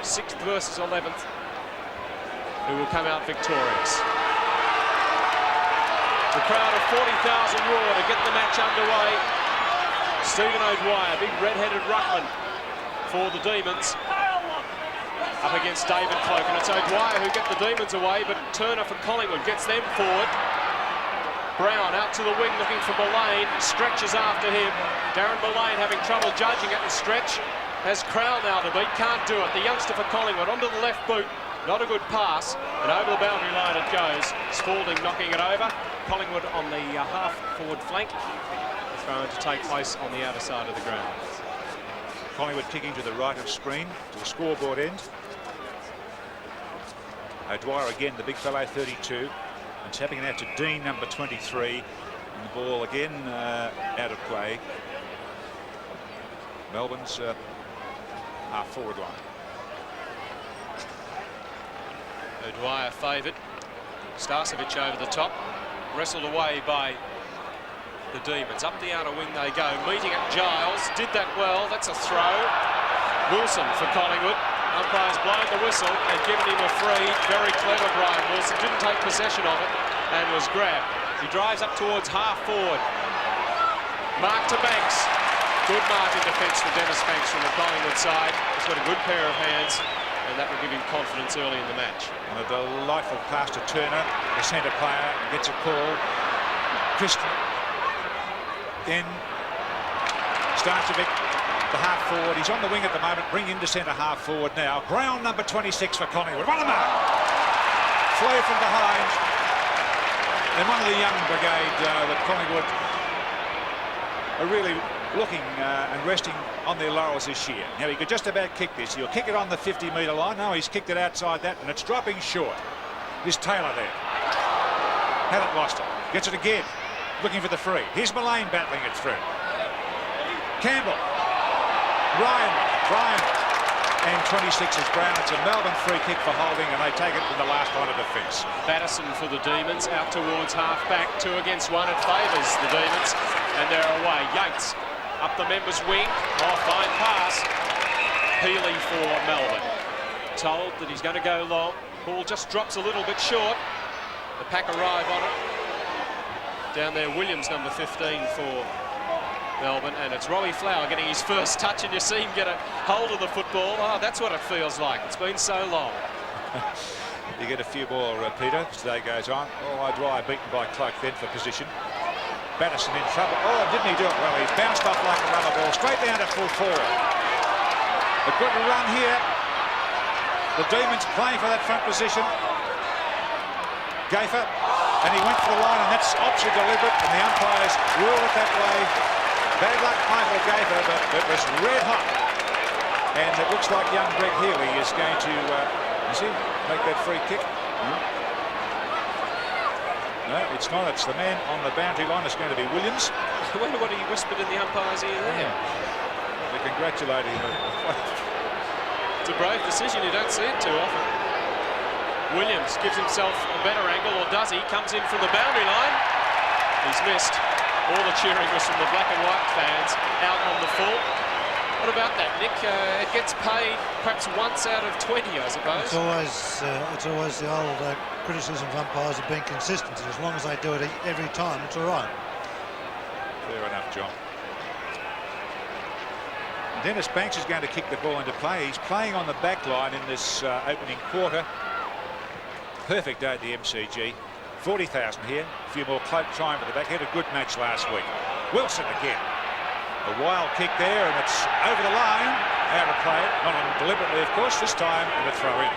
6th versus 11th, who will come out victorious. The crowd of 40,000 roar to get the match underway. Stephen O'Dwyer, big red-headed ruckman for the Demons, up against David Cloak, and it's O'Dwyer who get the Demons away, but Turner for Collingwood gets them forward. Brown out to the wing looking for Mullane, stretches after him. Darren Mullane having trouble judging it and stretch. Has Crowell now to beat, can't do it. The youngster for Collingwood onto the left boot, not a good pass, and over the boundary line it goes. Spalding knocking it over. Collingwood on the half-forward flank. The throw in to take place on the outer side of the ground. Collingwood kicking to the right of screen, to the scoreboard end. O'Dwyer again, the big fellow, 32. And tapping it out to Dean, number 23. And the ball again out of play. Melbourne's half-forward line. O'Dwyer favoured. Starcevic over the top. Wrestled away by the Demons. Up the outer wing they go. Meeting at Giles. Did that well. That's a throw. Wilson for Collingwood. Umpire's blown the whistle and given him a free. Very clever Brian Wilson. Didn't take possession of it and was grabbed. He drives up towards half-forward. Mark to Banks. Good mark in defence for Dennis Banks from the Collingwood side. He's got a good pair of hands, and that will give him confidence early in the match. And a delightful pass to Turner, the centre player, gets a call. Christian. Then Starcevic, the half-forward. He's on the wing at the moment. Bring him to centre half-forward now. Brown, number 26 for Collingwood. One of them. Flare from behind. And one of the young brigade that Collingwood are really looking and resting on their laurels this year. Now, he could just about kick this. He'll kick it on the 50-metre line. No, he's kicked it outside that, and it's dropping short. This Taylor there. Hadn't lost it. Gets it again. Looking for the free. Here's Mullane battling it through. Campbell. Ryan. And 26 is Brown. It's a Melbourne free kick for holding, and they take it to the last line of defence. Batterson for the Demons, out towards half-back. 2 against 1. It favours the Demons, and they're away. Yates up the members' wing. Oh, fine pass. Healy for Melbourne. Told that he's going to go long. Ball just drops a little bit short. The pack arrive on it. Down there, Williams, number 15 for Melbourne, and it's Robbie Flower getting his first touch, and you see him get a hold of the football. Oh, that's what it feels like. It's been so long. You get a few more, Peter, as the day goes on. Oh, O'Dwyer beaten by Cloak then for position. Batterson in trouble. Oh, didn't he do it well? He's bounced off like a rubber ball, straight down to full forward. A good run here. The Demons playing for that front position. Gaffer, and he went for the line, and that's option deliberate, and the umpires ruled it that way. Bad luck, Michael Gaffer, but it was red hot. And it looks like young Greg Healy is going to, make that free kick. No, it's not. It's the man on the boundary line. It's going to be Williams. I wonder what he whispered in the umpire's ear there. They're congratulating him. It's a brave decision. You don't see it too often. Williams gives himself a better angle, or does he? Comes in from the boundary line. He's missed. All the cheering was from the black and white fans out on the full. What about that, Nick? It gets paid perhaps once out of 20, I suppose. It's always the old criticism of umpires of being consistent. As long as they do it every time, it's all right. Fair enough, John. Dennis Banks is going to kick the ball into play. He's playing on the back line in this opening quarter. Perfect day at the MCG. 40,000 here. A few more Cloak time for the back. Had a good match last week. Wilson again. A wild kick there, and it's over the line. Out of play. Not deliberately, of course, this time, and a throw in.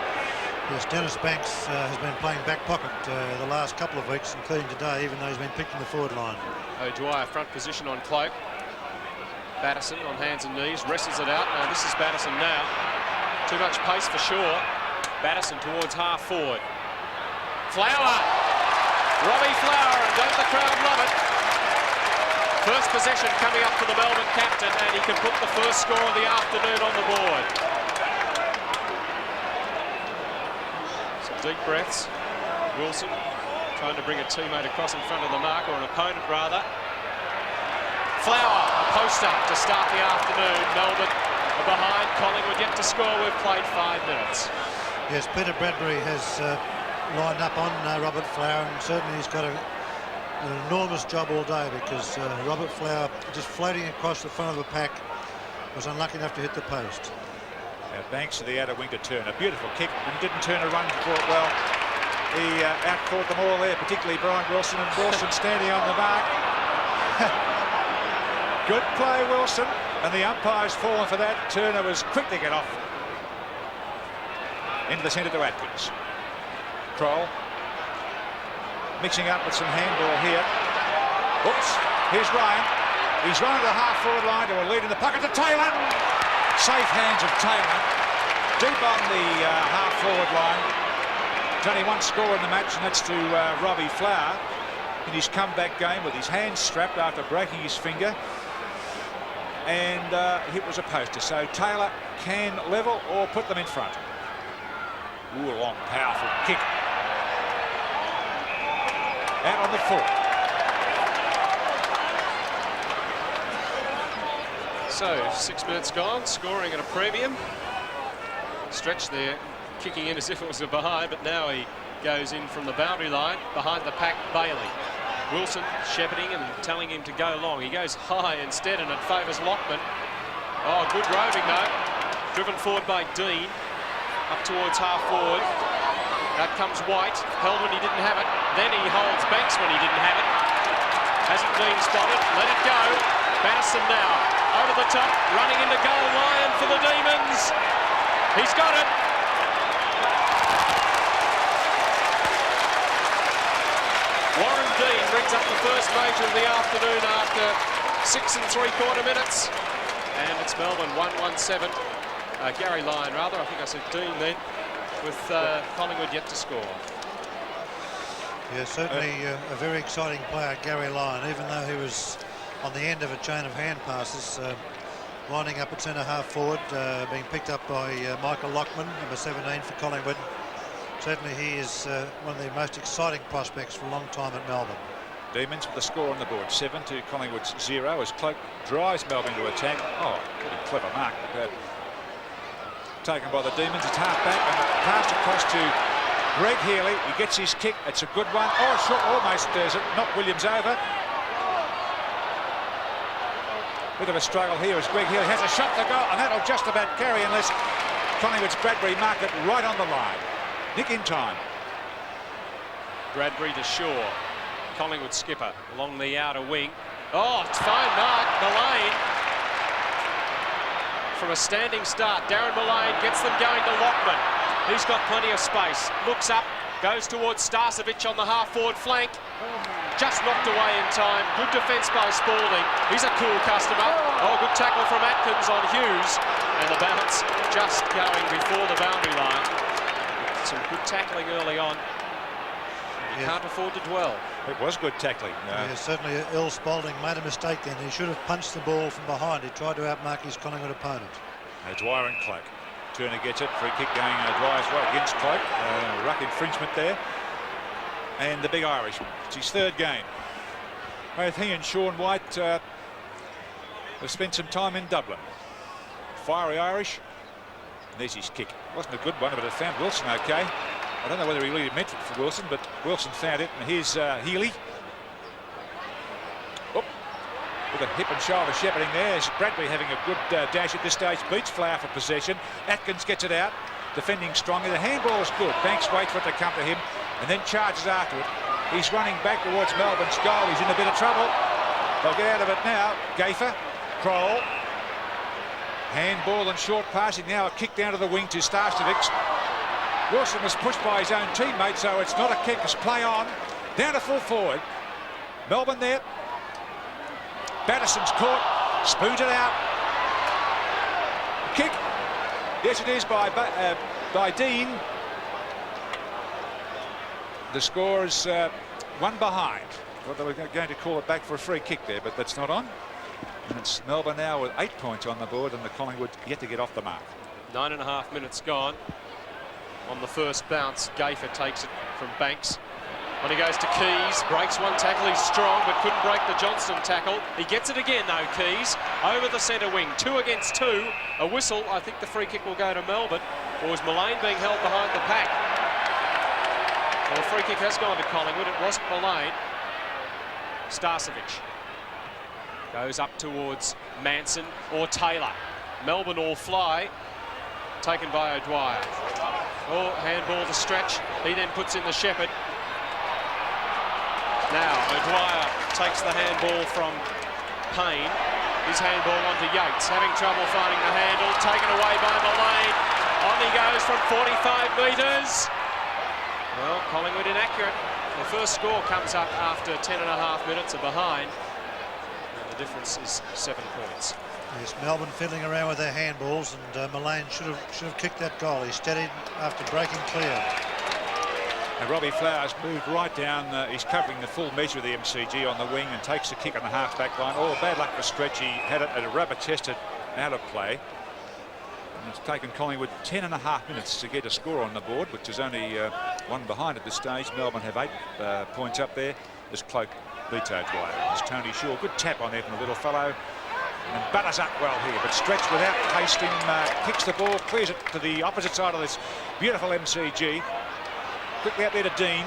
Yes, Dennis Banks has been playing back pocket the last couple of weeks, including today, even though he's been picked in the forward line. O'Dwyer front position on Cloak. Batterson on hands and knees, wrestles it out. Now this is Batterson now. Too much pace for sure. Batterson towards half forward. Flower! Robbie Flower, and don't the crowd love it? First possession coming up for the Melbourne captain, and he can put the first score of the afternoon on the board. Some deep breaths. Wilson trying to bring a teammate across in front of the mark, or an opponent rather. Flower, a post up to start the afternoon. Melbourne behind. Collingwood yet to score. We've played 5 minutes. Yes, Peter Bradbury has lined up on Robert Flower, and certainly he's got an enormous job all day, because Robert Flower, just floating across the front of the pack, was unlucky enough to hit the post. Banks to the outer wing to turn. A beautiful kick, and didn't turn a run for it well. He outfought them all there, particularly Brian Wilson, and Wilson standing on the mark. Good play, Wilson, and the umpire's fallen for that. Turner was quick to get off. Into the centre to Atkins. Kroll mixing up with some handball here. Oops, here's Ryan. He's run to the half-forward line to a lead in the pocket to Taylor. Safe hands of Taylor. Deep on the half-forward line. There's only one score in the match, and that's to Robbie Flower in his comeback game with his hands strapped after breaking his finger. And it was a poster, so Taylor can level or put them in front. Ooh, a long, powerful kick. Out on the full. So 6 minutes gone, scoring at a premium. Stretch there, kicking in as if it was a behind, but now he goes in from the boundary line. Behind the pack, Bailey. Wilson shepherding and telling him to go long. He goes high instead, and it favours Lockman. Oh, good roving though. Driven forward by Dean. Up towards half forward. Out comes Wight. Held when he didn't have it. Then he holds Banks when he didn't have it. Hasn't been spotted. Let it go. Patterson now. Over the top. Running into goal. Lyon for the Demons. He's got it. Warren Dean brings up the first major of the afternoon after 6 3/4 minutes. And it's Melbourne 1-1-7. Garry Lyon, rather. I think I said Dean then, with Collingwood yet to score. Yeah, certainly a very exciting player, Garry Lyon, even though he was on the end of a chain of hand passes, lining up at centre half forward, being picked up by Michael Lockman, number 17 for Collingwood. Certainly he is one of the most exciting prospects for a long time at Melbourne. Demons with the score on the board, 7 to Collingwood's 0, as Cloak drives Melbourne to attack. Oh, pretty clever mark. Taken by the Demons. It's half back and passed across to Greg Healy. He gets his kick. It's a good one. Oh, short, almost does it. Knocked Williams over. Bit of a struggle here as Greg Healy has a shot to go, and that'll just about carry unless Collingwood's Bradbury mark it right on the line. Nick in time. Bradbury to Shaw. Collingwood skipper along the outer wing. Oh, it's fine mark. Mullane. From a standing start, Darren Mullane gets them going to Lockman. He's got plenty of space. Looks up, goes towards Starcevic on the half-forward flank. Just knocked away in time. Good defence by Spalding. He's a cool customer. Oh, good tackle from Atkins on Hughes. And the bounce just going before the boundary line. Some good tackling early on. You can't afford to dwell. It was good tackling. Yeah, certainly Earl Spalding made a mistake then. He should have punched the ball from behind. He tried to outmark his Collingwood opponent. Dwyer and Cloak. Turner gets it. Free kick going Dwyer's way against Cloak. Ruck infringement there. And the big Irish. It's his third game. Both he and Sean White have spent some time in Dublin. Fiery Irish. And there's his kick. It wasn't a good one, but it found Wilson okay. I don't know whether he really meant it for Wilson, but Wilson found it. And here's Healy. Oh, with a hip and shoulder shepherding there. Is Bradbury having a good dash at this stage. Beats Flower for possession. Atkins gets it out. Defending strongly. The handball is good. Banks waits for it to come to him and then charges after it. He's running back towards Melbourne's goal. He's in a bit of trouble. They'll get out of it now. Gaffer. Kroll. Handball and short passing. Now a kick down to the wing to Starcevic. Wilson was pushed by his own teammate, so it's not a kick, it's play on. Down to full forward. Melbourne there. Patterson's caught. Spoons it out. Kick. Yes, it is by Dean. The score is one behind. Well, they were going to call it back for a free kick there, but that's not on. And it's Melbourne now with 8 points on the board, and the Collingwood yet to get off the mark. 9.5 minutes gone. On the first bounce, Gaffer takes it from Banks. On he goes to Keys, breaks one tackle, he's strong, but couldn't break the Johnston tackle. He gets it again though, Keys, over the centre wing, 2 against 2. A whistle, I think the free kick will go to Melbourne, or is Mullane being held behind the pack? Well, the free kick has gone to Collingwood, it wasn't Mullane. Starcevic goes up towards Manson or Taylor. Melbourne all fly, taken by O'Dwyer. Oh, handball to Stretch, he then puts in the Shepherd. Now, O'Dwyer takes the handball from Payne. His handball onto Yates, having trouble finding the handle, taken away by Mullane. On he goes from 45 metres. Well, Collingwood inaccurate. The first score comes up after 10.5 minutes of behind. And the difference is 7 points. Yes, Melbourne fiddling around with their handballs, and Mullane should have kicked that goal. He steadied after breaking clear. And Robbie Flowers moved right down. He's covering the full measure of the MCG on the wing and takes the kick on the half-back line. Oh, bad luck for Stretch. He had it at a rubber-tested out of play. And it's taken Collingwood 10.5 minutes to get a score on the board, which is only 1 behind at this stage. Melbourne have 8 points up there. This Cloak beats O'Dwyer. There's Tony Shaw. Good tap on there from the little fellow. And batters up well here, but Stretch without hasting kicks the ball, clears it to the opposite side of this beautiful MCG. Quickly up there to Dean.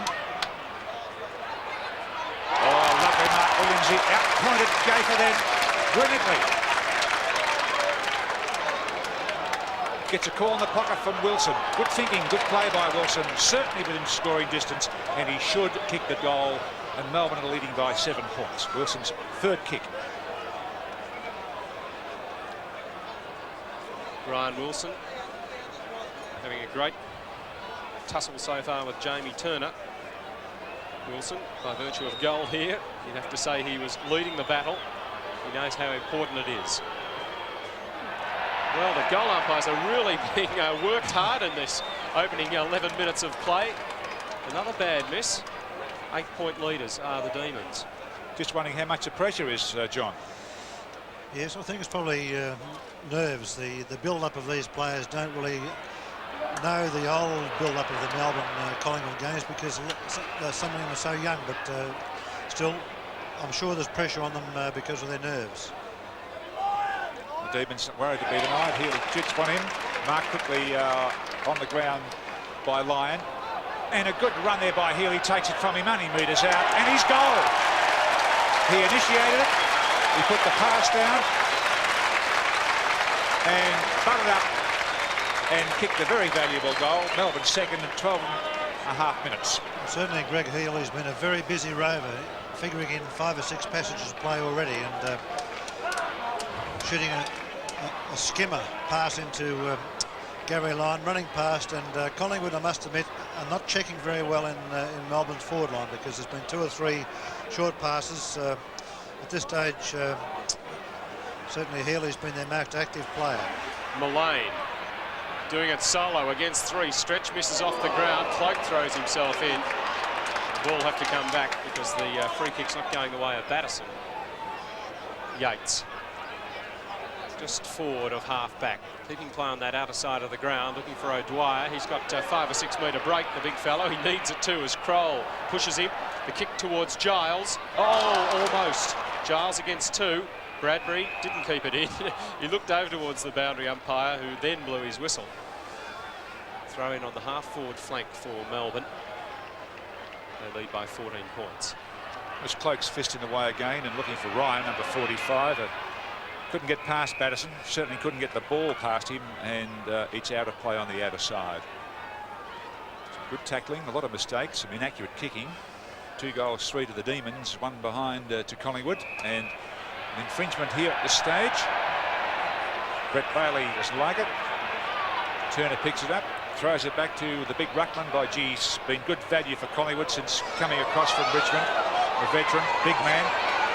Oh, lovely Mark Williams. He outpointed Gafer then brilliantly. Gets a call in the pocket from Wilson. Good thinking, good play by Wilson. Certainly within scoring distance, and he should kick the goal. And Melbourne are leading by 7 points. Wilson's 3rd kick. Ryan Wilson having a great tussle so far with Jamie Turner. Wilson, by virtue of goal here, you'd have to say he was leading the battle. He knows how important it is. Well, the goal umpires are really being worked hard in this opening 11 minutes of play. Another bad miss. 8-point leaders are the Demons. Just wondering how much the pressure is, John. Yes, I think it's probably nerves. The build-up of these players don't really know the old build-up of the Melbourne Collingwood games because some of them are so young, but still, I'm sure there's pressure on them because of their nerves. The Demons worried to be denied. Healy jits one in. Mark quickly on the ground by Lyon. And a good run there by Healy, takes it from him, only metres out, and he's goal. He initiated it. He put the pass down and butted up and kicked a very valuable goal. Melbourne second in 12.5 minutes. Certainly Greg Healy's been a very busy rover, figuring in 5 or 6 passages of play already, and shooting a skimmer pass into Garry Lyon, running past, and Collingwood, I must admit, are not checking very well in Melbourne's forward line because there's been 2 or 3 short passes. At this stage, certainly Healy's been their most active player. Mullane doing it solo against 3. Stretch misses off the ground. Cloak throws himself in. The ball will have to come back because the free kick's not going the way of Batterson. Yates just forward of half back, keeping play on that outer side of the ground, looking for O'Dwyer. He's got 5 or 6 metre break, the big fellow. He needs it too as Kroll pushes him. The kick towards Giles. Oh, almost. Giles against 2. Bradbury didn't keep it in. He looked over towards the boundary umpire, who then blew his whistle. Throw in on the half-forward flank for Melbourne. They lead by 14 points. There's Cloak's fist in the way again and looking for Ryan, number 45. Couldn't get past Batterson, certainly couldn't get the ball past him, and it's out of play on the outer side. Some good tackling, a lot of mistakes, some inaccurate kicking. 2 goals, 3 to the Demons, 1 behind to Collingwood, and an infringement here at this stage. Brett Bailey doesn't like it. Turner picks it up, throws it back to the big ruckman by G's. Been good value for Collingwood since coming across from Richmond. A veteran, big man.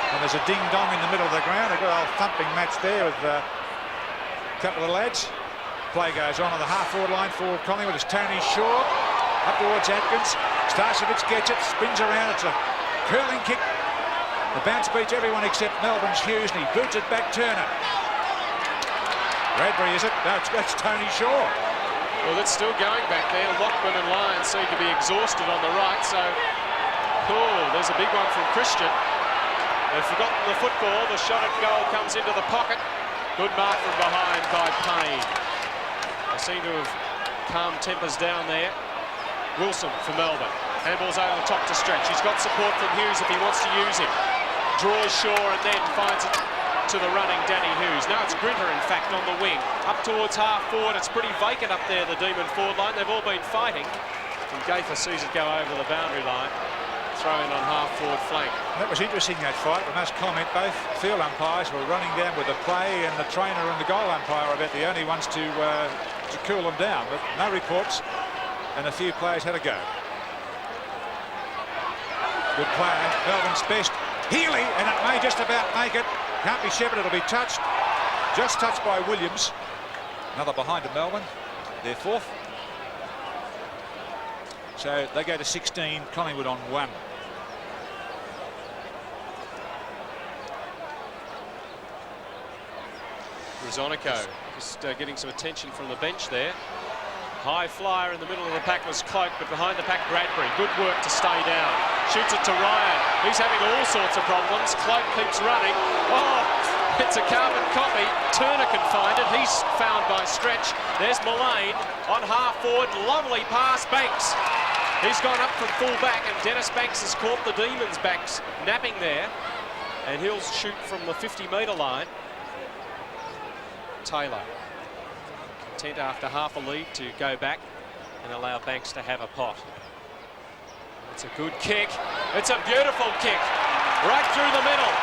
And there's a ding-dong in the middle of the ground. A good old thumping match there with a couple of lads. Play goes on the half-forward line for Collingwood. It's Tony Shaw up towards Atkins. Starcevic gets it, spins around. It's a curling kick. The bounce beats everyone except Melbourne's Hughes, and he boots it back Turner. Bradbury, is it? No, that's Tony Shaw. Well, it's still going back there. Lockman and Lyon seem to be exhausted on the right, so Oh, there's a big one from Christian. They've forgotten the football. The shot at goal comes into the pocket. Good mark from behind by Payne. They seem to have calmed tempers down there. Wilson for Melbourne. Handball's over the top to Stretch. He's got support from Hughes if he wants to use him. Draws Shaw and then finds it to the running Danny Hughes. Now it's Grinter, in fact, on the wing. Up towards half forward. It's pretty vacant up there, the Demon forward line. They've all been fighting. And Gaither sees it go over the boundary line. Throw in on half forward flank. That was interesting, that fight. We must comment, both field umpires were running down with the play, and the trainer and the goal umpire are about the only ones to cool them down. But no reports, and a few players had a go. Good player, Melbourne's best. Healy, and it may just about make it. Can't be Shepherd, it'll be touched. Just touched by Williams. Another behind to Melbourne. They're fourth. So they go to 16, Collingwood on 1. Rosonico just getting some attention from the bench there. High flyer in the middle of the pack was Cloak, but behind the pack Bradbury. Good work to stay down. Shoots it to Ryan. He's having all sorts of problems. Cloak keeps running. Oh, it's a carbon copy. Turner can find it. He's found by Stretch. There's Mullane on half forward. Lovely pass. Banks. He's gone up from full back, and Dennis Banks has caught the Demons backs napping there. And he'll shoot from the 50-metre line. Taylor content after half a lead to go back and allow Banks to have a pot. It's a good kick. It's a beautiful kick. Right through the middle.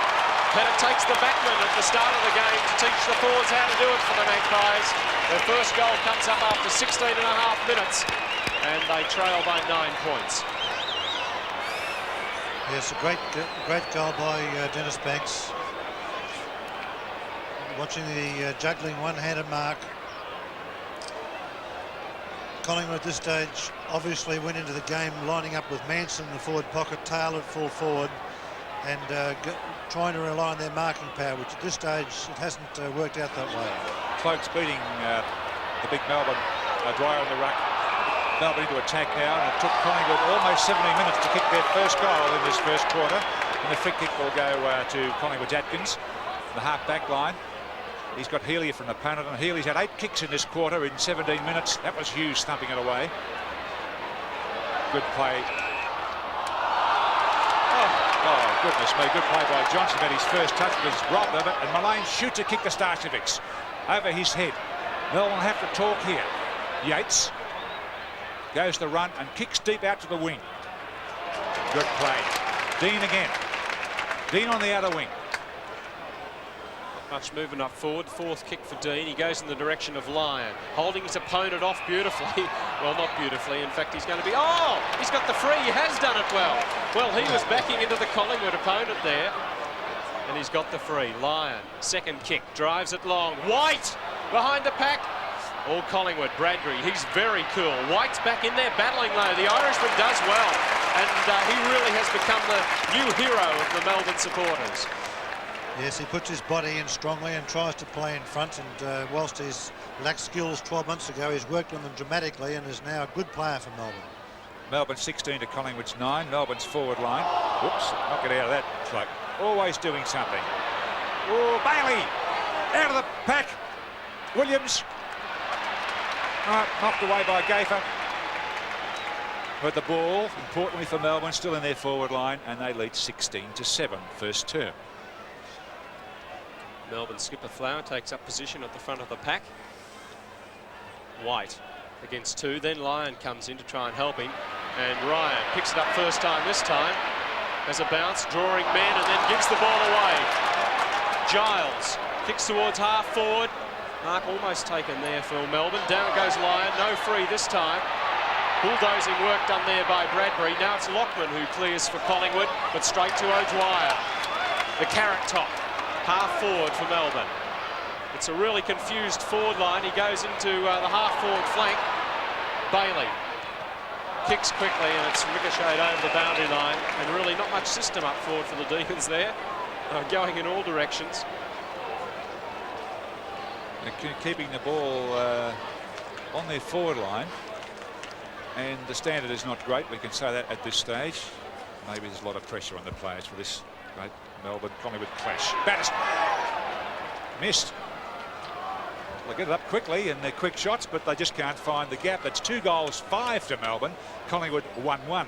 And it takes the backman at the start of the game to teach the forwards how to do it for the Magpies. Their first goal comes up after 16 and a half minutes. And they trail by 9 points. Yes, a great goal by Dennis Banks. Watching the juggling one-handed mark. Collingwood at this stage obviously went into the game lining up with Manson in the forward pocket, Taylor at full forward, and trying to rely on their marking power, which at this stage it hasn't worked out that way. Cloak's beating the big Melbourne Dwyer in the ruck. Melbourne into attack now, and it took Collingwood almost 70 minutes to kick their first goal in this first quarter. And the free kick will go to Collingwood's Atkins, the half-back line. He's got Healy from the opponent, and Healy's had 8 kicks in this quarter in 17 minutes. That was Hughes thumping it away. Good play. Oh, goodness me, good play by Johnson. At his first touch was robbed of it, and Mullane shoots a kick to Starcevic over his head. Melbourne will have to talk here. Yates goes the run and kicks deep out to the wing. Good play. Dean again. Dean on the outer wing. Much movement up forward. Fourth kick for Dean. He goes in the direction of Lyon, holding his opponent off beautifully. Well, not beautifully. In fact, he's going to be... Oh, he's got the free. He has done it well. Well, he was backing into the Collingwood opponent there, and he's got the free. Lyon, second kick, drives it long. Wight behind the pack. All Collingwood. Bradbury, he's very cool. White's back in there battling low. The Irishman does well, and he really has become the new hero of the Melbourne supporters. Yes, he puts his body in strongly and tries to play in front, and whilst he's lacked skills 12 months ago, he's worked on them dramatically and is now a good player for Melbourne. Melbourne 16 to Collingwood's 9. Melbourne's forward line. Whoops, knock it out of that cloak. Always doing something. Oh, Bailey out of the pack. Williams. Knocked away by Gaither. But the ball, importantly for Melbourne, still in their forward line, and they lead 16-7 first term. Melbourne skipper Flower takes up position at the front of the pack. Wight against 2, then Lyon comes in to try and help him, and Ryan picks it up first time this time. There's a bounce, drawing men, and then gives the ball away. Giles kicks towards half forward. Mark almost taken there for Melbourne. Down goes Lyon, no free this time. Bulldozing work done there by Bradbury. Now it's Lockman who clears for Collingwood, but straight to O'Dwyer. The carrot top. Half forward for Melbourne. It's a really confused forward line. He goes into the half forward flank. Bailey kicks quickly, and it's ricocheted over the boundary line, and really not much system up forward for the Demons there. Going in all directions. They're keeping the ball on their forward line, and the standard is not great, we can say that at this stage. maybe there's a lot of pressure on the players for this great Melbourne Collingwood clash. Batters missed. They get it up quickly and they're quick shots, but they just can't find the gap. That's 2 goals, 5 to Melbourne. Collingwood 1-1.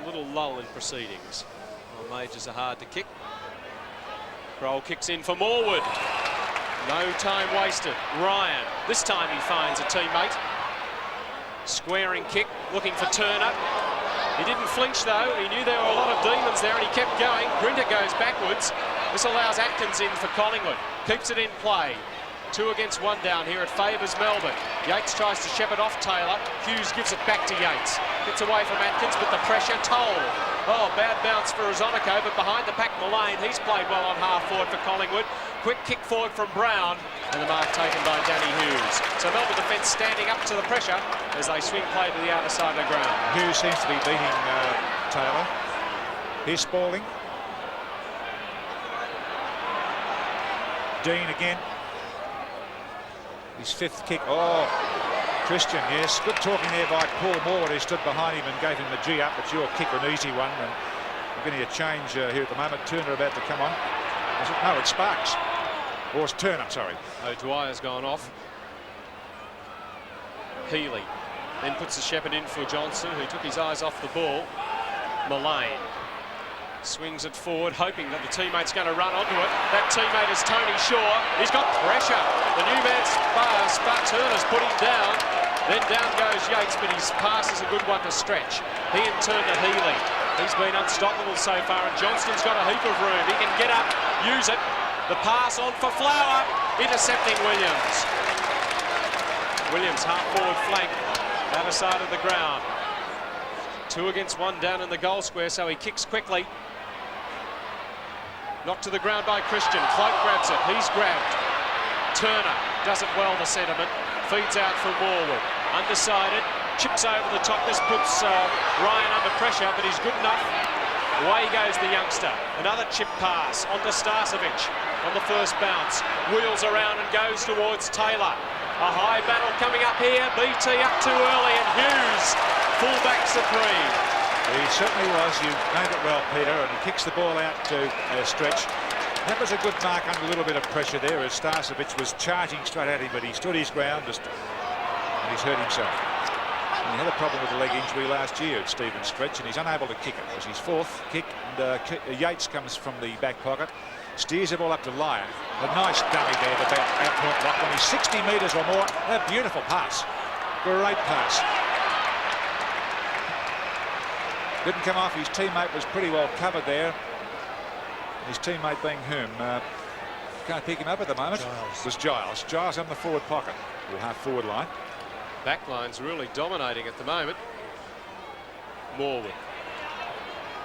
Little lull in proceedings. Well, majors are hard to kick. Roll kicks in for Morwood. No time wasted. Ryan. This time he finds a teammate. Squaring kick, looking for Turner. He didn't flinch though. He knew there were a lot of demons there and he kept going. Grinter goes backwards. This allows Atkins in for Collingwood. Keeps it in play. 2 against 1 down here. It favours Melbourne. Yates tries to shepherd off Taylor. Hughes gives it back to Yates. Gets away from Atkins, but the pressure told. Oh, bad bounce for Ozonico, but behind the pack, Mullane. He's played well on half forward for Collingwood. Quick kick forward from Brown, and the mark taken by Danny Hughes. So Melbourne defence standing up to the pressure as they swing play to the outer side of the ground. Hughes seems to be beating Taylor. Here's Spalding. Dean again. His 5th kick. Oh, Christian, yes. Good talking there by Paul Moore, who stood behind him and gave him the G up. It's your kick, an easy one. And we're getting a change here at the moment. Turner about to come on. No, it's Sparks. Or it's Turner, sorry. O'Dwyer's gone off. Healy then puts the shepherd in for Johnson, who took his eyes off the ball. Mullane swings it forward, hoping that the teammate's going to run onto it. That teammate is Tony Shaw. He's got pressure. The new man, Turner's put him down. Then down goes Yates, but his pass is a good one to stretch. He and Turner Healy. He's been unstoppable so far, and Johnston's got a heap of room. He can get up, use it. The pass on for Flower, intercepting Williams. Williams half forward flank, outer side of the ground. 2 against 1 down in the goal square, so he kicks quickly. Knocked to the ground by Christian. Cloak grabs it. He's grabbed. Turner does it well, the centreman. Feeds out for Morwood. Undecided. Chips over the top. This puts Ryan under pressure, but he's good enough. Away goes the youngster. Another chip pass onto Starcevic on the first bounce. Wheels around and goes towards Taylor. A high battle coming up here. BT up too early, and Hughes fullback supreme. He certainly was. You named it well, Peter, and he kicks the ball out to stretch. That was a good mark under a little bit of pressure there as Starcevic was charging straight at him, but he stood his ground and he's hurt himself. And he had a problem with a leg injury last year at Stephen Stretch, and he's unable to kick it. It was his 4th kick, and Yates comes from the back pocket, steers the ball up to Lyon. A nice dummy there to about out-point lock when he's 60 metres or more. A beautiful pass. Great pass. Didn't come off. His teammate was pretty well covered there. His teammate being whom? Can't pick him up at the moment. Giles. It was Giles. Giles on the forward pocket, or half forward line. Backline's really dominating at the moment. Morwood.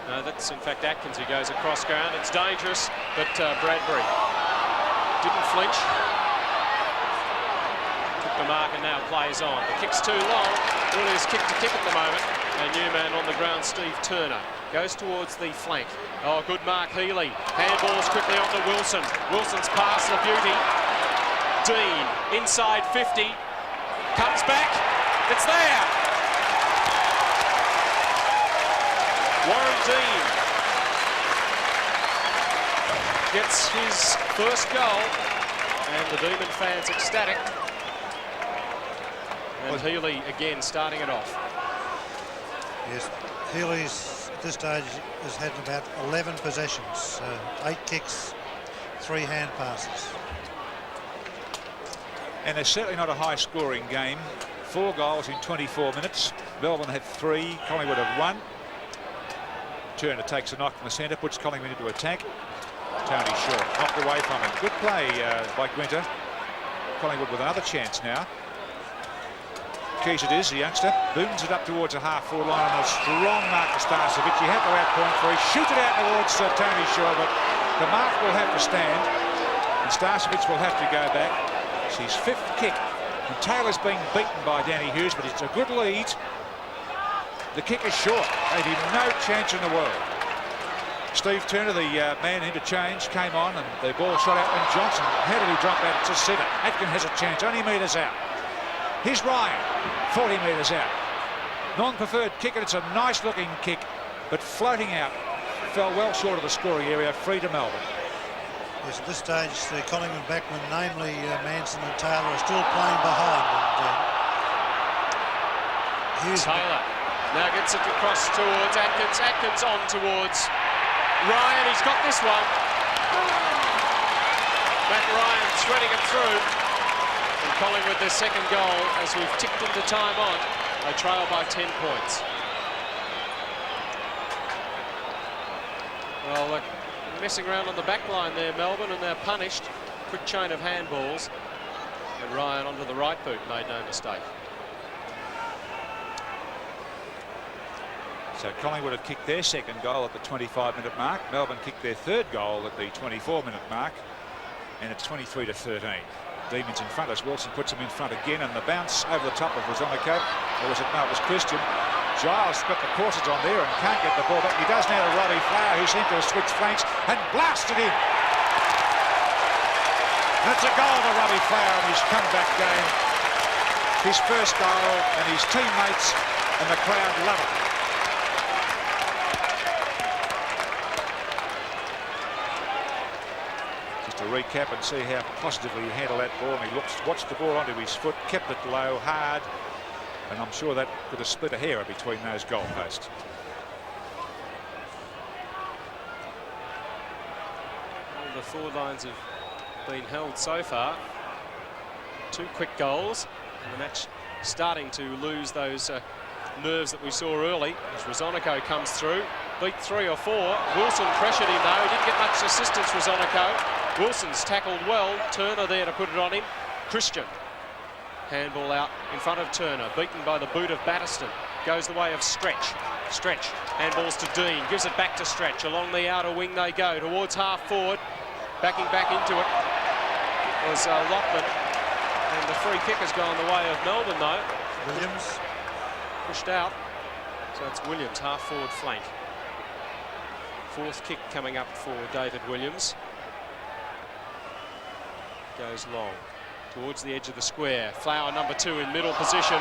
No, that's in fact Atkins who goes across ground. It's dangerous, but Bradbury didn't flinch. Took the mark and now plays on. The kick's too long. Really is kick to kick at the moment. A new man on the ground, Steve Turner, goes towards the flank. Oh, good mark, Healy. Handballs quickly onto Wilson. Wilson's pass, the beauty. Dean, inside 50. Comes back. It's there. Warren Dean gets his first goal, and the Demon fans ecstatic. And Healy again starting it off. Yes, Healy's at this stage has had about 11 possessions, 8 kicks, 3 hand passes. And it's certainly not a high-scoring game. 4 goals in 24 minutes. Melbourne had 3. Collingwood have 1. Turner takes a knock from the centre, puts Collingwood into attack. Tony Shaw knocked away from him. Good play by Grinter. Collingwood with another chance now. Keys it is, the youngster. Booms it up towards a half-forward line on a strong mark to Starcevic. He had to out-point for. He shoot it out towards Tony Shaw, but the mark will have to stand. And Starcevic will have to go back. It's his 5th kick. And Taylor's being beaten by Danny Hughes, but it's a good lead. The kick is short. Gave him no chance in the world. Steve Turner, the man interchange, came on and the ball shot out when Johnson. How did he drop out to centre? Atkin has a chance, 20 metres out. Here's Ryan, 40 metres out. Non-preferred kick, and it's a nice looking kick, but floating out. Fell well short of the scoring area, free to Melbourne. Yes, at this stage, the Collingwood backmen, namely Manson and Taylor, are still playing behind. And, here's Taylor now gets it across towards Atkins. Atkins on towards Ryan. He's got this one. Matt Ryan threading it through. And Collingwood their second goal as we've ticked into time on. They trail by 10 points. Well, they're messing around on the back line there, Melbourne, and they're punished. Quick chain of handballs. And Ryan onto the right boot, made no mistake. So Collingwood had kicked their second goal at the 25-minute mark. Melbourne kicked their third goal at the 24-minute mark. And it's 23-13. Demons in front as Wilson puts them in front again, and the bounce over the top of Rosonico. Or was it? No, it was Christian. Giles got the courses on there and can't get the ball back. He does now to Robbie Flower, who seemed to have switched flanks and blasted in. And it's a goal to Robbie Flower in his comeback game. His first goal, and his teammates and the crowd love it. To recap and see how positively he handled that ball, and he watched the ball onto his foot, kept it low, hard, and I'm sure that could have split a hair between those goalposts. Well, the forward lines have been held so far. 2 quick goals, and the match starting to lose those nerves that we saw early as Rosonico comes through. Beat 3 or 4. Wilson pressured him though. He didn't get much assistance, Rosonico. Wilson's tackled well. Turner there to put it on him. Christian. Handball out in front of Turner. Beaten by the boot of Batterston. Goes the way of Stretch. Stretch. Handballs to Dean. Gives it back to Stretch. Along the outer wing they go. Towards half forward. Backing back into it was Lockman. And the free kick has gone the way of Melbourne though. Williams. Pushed out. So it's Williams, half forward flank. 4th kick coming up for David Williams. Goes long towards the edge of the square. Flower number 2 in middle position.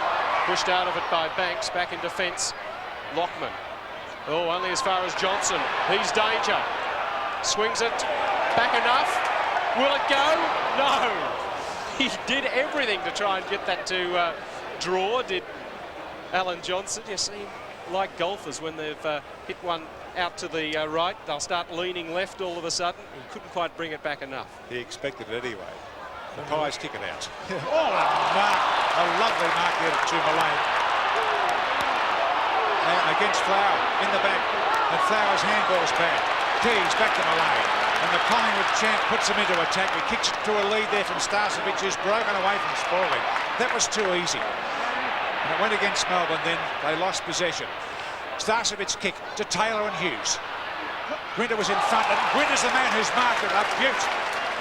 Pushed out of it by Banks. Back in defence. Lockman. Oh, only as far as Johnson. He's danger. Swings it. Back enough. Will it go? No. He did everything to try and get that to draw. Did Alan Johnson. You see, like golfers, when they've hit one out to the right, they'll start leaning left all of a sudden. He couldn't quite bring it back enough. He expected it anyway. The Pies kick it out. Oh, a mark. A lovely mark there to Malane. Against Flower in the back. And Flower's handball's bad. Keys back to Malane. And the Collingwood champ puts him into attack. He kicks to a lead there from Starcevic, who's broken away from spoiling. That was too easy. And it went against Melbourne then. They lost possession. Starcevic's kick to Taylor and Hughes. Gwynter was in front, and Gwynter's the man who's marked it up. Beaut.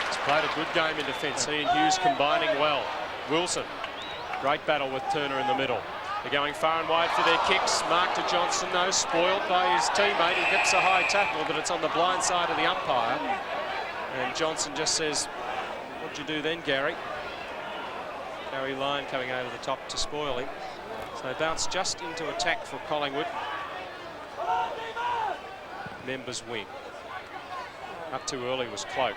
He's played a good game in defence. He and Hughes combining well. Wilson, great battle with Turner in the middle. They're going far and wide for their kicks. Mark to Johnson, though, spoiled by his teammate. He gets a high tackle, but it's on the blind side of the umpire. And Johnson just says, what'd you do then, Garry? Garry Lyon coming over the top to spoil him. So they bounce just into attack for Collingwood. Members win. Up too early was Cloak.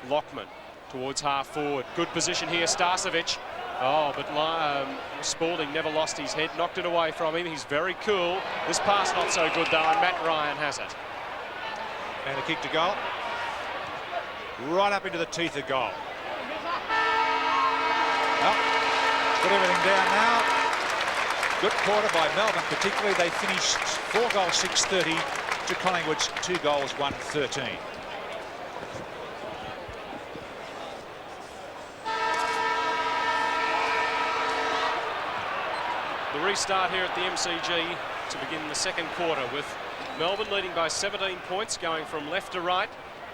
Lockman towards half forward. Good position here, Starcevic. Oh, but Spalding never lost his head, knocked it away from him. He's very cool. This pass not so good though, and Matt Ryan has it. And a kick to goal. Right up into the teeth of goal. Well, put everything down now. Good quarter by Melbourne, particularly. They finished 4 goals, 6-30 to Collingwood's 2 goals, 1-13. The restart here at the MCG to begin the second quarter with Melbourne leading by 17 points, going from left to right.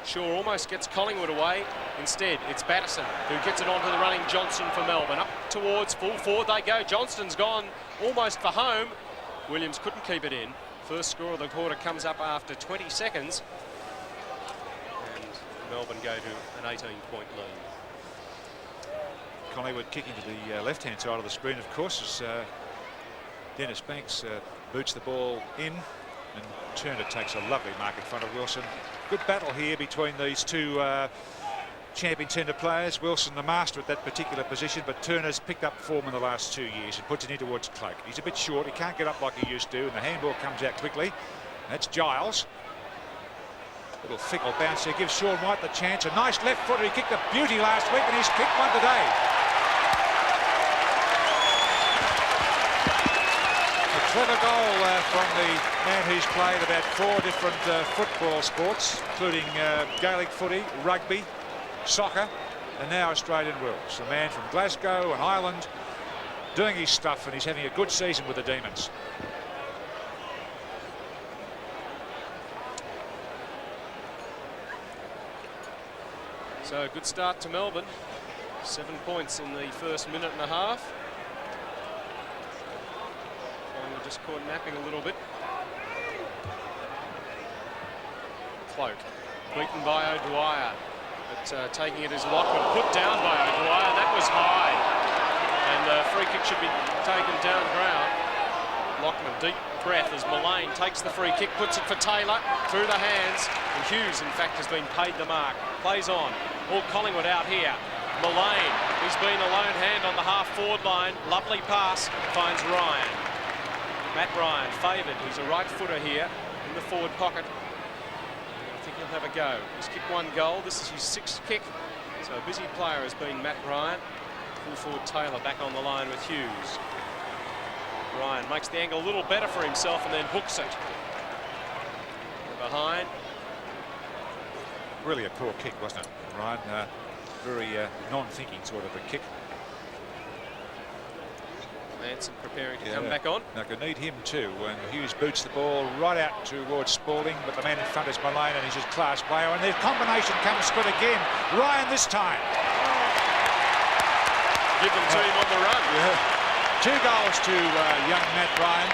Shaw almost gets Collingwood away. Instead, it's Batterston who gets it onto the running Johnson for Melbourne. Up towards full forward they go. Johnston's gone almost for home. Williams couldn't keep it in. First score of the quarter comes up after 20 seconds. And Melbourne go to an 18-point lead. Collingwood kicking to the left-hand side of the screen, of course, as Dennis Banks boots the ball in, and Turner takes a lovely mark in front of Wilson. Good battle here between these two champion centre players. Wilson the master at that particular position, but Turner's picked up form in the last 2 years and puts it in towards Cloak. He's a bit short, he can't get up like he used to, and the handball comes out quickly. That's Giles. Little fickle bounce here gives Sean Wight the chance. A nice left footer. He kicked a beauty last week, and he's kicked one today. A clever goal from the man who's played about 4 different football sports, including Gaelic footy, rugby, soccer, and now Australian rules. A man from Glasgow and Ireland doing his stuff, and he's having a good season with the Demons. So a good start to Melbourne. 7 points in the first minute and a half. And we're just caught napping a little bit. Cloak beaten by O'Dwyer, but taking it is Lockman, put down by O'Dwyer. That was high, and the free kick should be taken down ground. Lockman, deep breath as Mullane takes the free kick, puts it for Taylor through the hands, and Hughes in fact has been paid the mark. Plays on. All Collingwood out here. Mullane, he's been a lone hand on the half-forward line. Lovely pass, finds Ryan. Matt Ryan favoured. He's a right footer here in the forward pocket. I think he'll have a go. He's kicked 1 goal. This is his 6th kick. So a busy player has been Matt Ryan. Full forward Taylor back on the line with Hughes. Ryan makes the angle a little better for himself and then hooks it. Behind. Really a poor kick, wasn't it, Ryan? Very non-thinking sort of a kick. Manson preparing to come back on. Now, could need him too. When Hughes boots the ball right out towards Spalding, but the man in front is Mullane, and he's his class player. And the combination comes good again. Ryan this time. Give them to him on the run. Yeah. 2 goals to young Matt Ryan.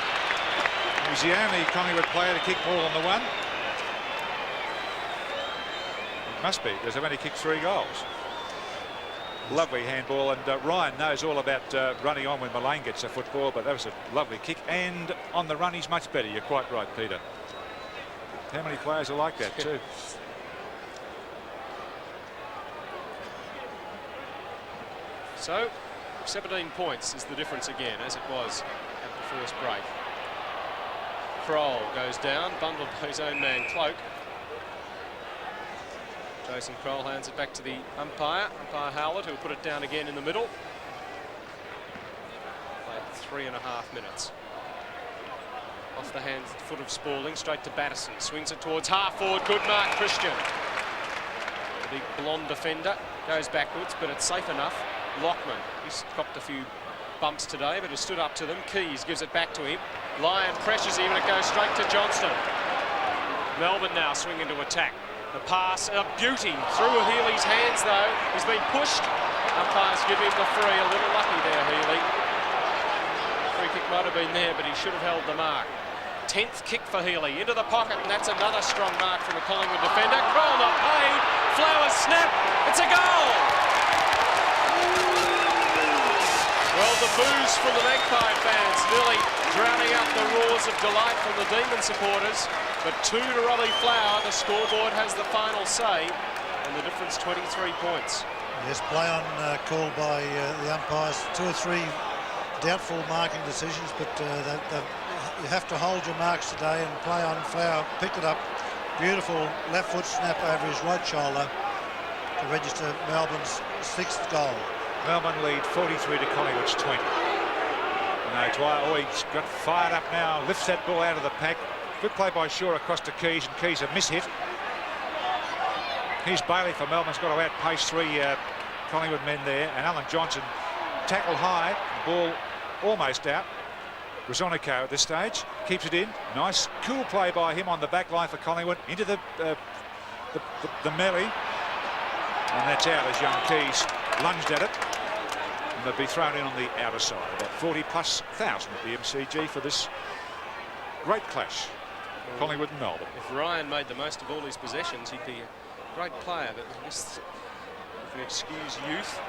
He's the only Collingwood player to kick ball on the one. Must be, because they've only kicked 3 goals. Lovely handball, and Ryan knows all about running on when Mullane gets a football, but that was a lovely kick, and on the run he's much better. You're quite right, Peter. How many players are like that too? So 17 points is the difference again, as it was at the first break. Kroll goes down, bundled by his own man Cloak. Jason Kroll hands it back to the umpire Howlett, who will put it down again in the middle. Played 3.5 minutes. Off the hand foot of Spalding, straight to Batterson. Swings it towards half forward. Good mark, Christian. The big blonde defender goes backwards, but it's safe enough. Lockman, he's copped a few bumps today, but has stood up to them. Keys gives it back to him. Lyon pressures him, and it goes straight to Johnston. Melbourne now swinging to attack. The pass, a beauty through Healy's hands though. He's been pushed. Umpires give him the free. A little lucky there, Healy. Free kick might have been there, but he should have held the mark. 10th kick for Healy into the pocket, and that's another strong mark from a Collingwood defender. Kroll not paid. Flowers snap. It's a goal. Well, the boos from the Magpie fans nearly drowning out the roars of delight from the Demon supporters. But 2 to Robbie Flower. The scoreboard has the final say, and the difference 23 points. Yes, play on called by the umpires. 2 or 3 doubtful marking decisions, but you have to hold your marks today, and play on Flower picked it up. Beautiful left foot snap over his right shoulder to register Melbourne's 6th goal. Melbourne lead 43 to Collingwood's 20. No, Dwyer, he's got fired up now, lifts that ball out of the pack. Good play by Shaw across to Keys, and Keys a mishit. Here's Bailey for Melbourne's got to outpace 3 Collingwood men there, and Alan Johnson tackled high, ball almost out. Rosonico at this stage keeps it in. Nice, cool play by him on the back line for Collingwood into the melee, and that's out as young Keys lunged at it. And they'll be thrown in on the outer side. About 40+ thousand at the MCG for this great clash. Collingwood and Melbourne. If Ryan made the most of all his possessions, he'd be a great player, but I guess if we excuse youth,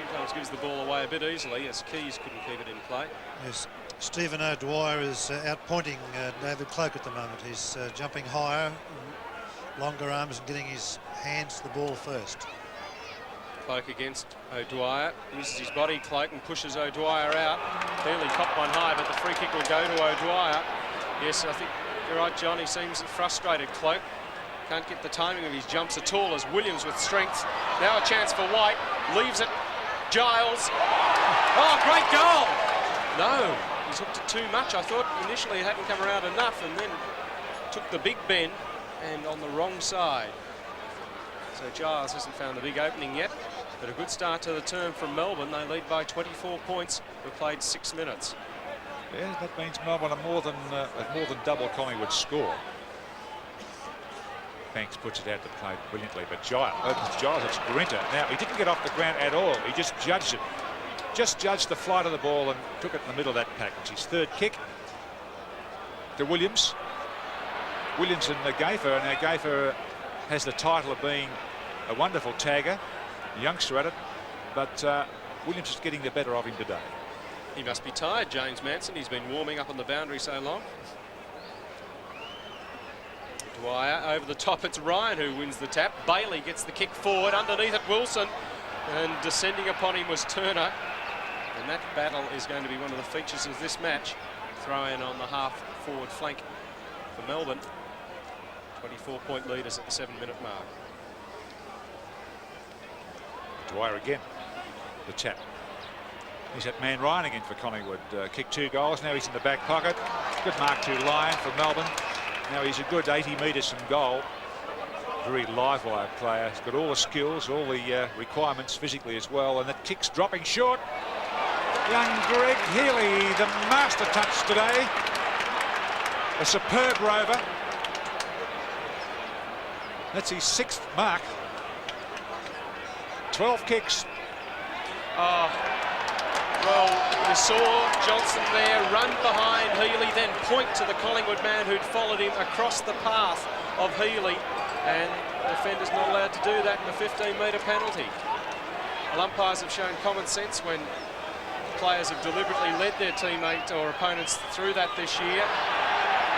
sometimes gives the ball away a bit easily, as Keys couldn't keep it in play. Yes, Stephen O'Dwyer is outpointing David Cloke at the moment. He's jumping higher, longer arms, and getting his hands to the ball first. Cloke against O'Dwyer, uses his body, Cloke, and pushes O'Dwyer out. Healy copped one high, but the free kick will go to O'Dwyer. Yes, I think you're right, John. He seems frustrated, Cloke. Can't get the timing of his jumps at all, as Williams with strength. Now a chance for Wight. Leaves it. Giles. Oh, great goal! No, he's hooked it too much. I thought initially it hadn't come around enough, and then took the big bend and on the wrong side. So Giles hasn't found the big opening yet, but a good start to the term from Melbourne. They lead by 24 points. We've played 6 minutes. Yeah, that means Melbourne are more than double Collingwood's score. Banks puts it out to play brilliantly, but Giles, it's Grinter. Now, he didn't get off the ground at all. He just judged it. Just judged the flight of the ball and took it in the middle of that package. His third kick to Williams. Williams and Gayfer. Now, Gayfer has the title of being a wonderful tagger, a youngster at it, but Williams is getting the better of him today. He must be tired, James Manson. He's been warming up on the boundary so long. Dwyer over the top. It's Ryan who wins the tap. Bailey gets the kick forward. Underneath it, Wilson. And descending upon him was Turner. And that battle is going to be one of the features of this match. Throw in on the half-forward flank for Melbourne. 24-point leaders at the 7-minute mark. Dwyer again. The tap. He's at man Ryan again for Collingwood. Kicked 2 goals. Now he's in the back pocket. Good mark to Lyon for Melbourne. Now he's a good 80 metres from goal. Very live wire player. He's got all the skills, all the requirements physically as well. And that kick's dropping short. Young Greg Healy, the master touch today. A superb rover. That's his 6th mark. 12 kicks. Oh, well, we saw Johnson there run behind Healy, then point to the Collingwood man who'd followed him across the path of Healy, and the defender's not allowed to do that in a 15-metre penalty. Well, umpires have shown common sense when players have deliberately led their teammate or opponents through that this year,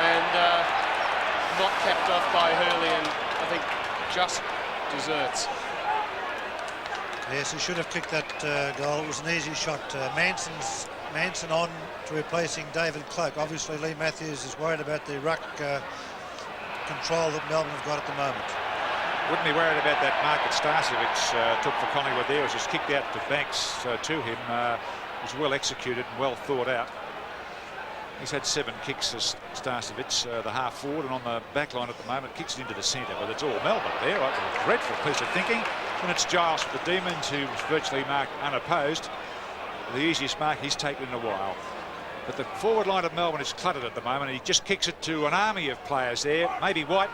and not capped off by Healy, and I think just deserts. Yes, he should have kicked that goal. It was an easy shot. Manson on to replacing David Cloke. Obviously, Lee Matthews is worried about the ruck control that Melbourne have got at the moment. Wouldn't be worried about that mark that Starcevic took for Collingwood there. It was just kicked out to Banks to him. It was well executed and well thought out. He's had 7 kicks as Starcevic, the half forward, and on the back line at the moment, kicks it into the centre, but it's all Melbourne there. Right? A dreadful piece of thinking. And it's Giles for the Demons, who was virtually marked unopposed. The easiest mark he's taken in a while. But the forward line of Melbourne is cluttered at the moment. He just kicks it to an army of players there. Maybe Wight.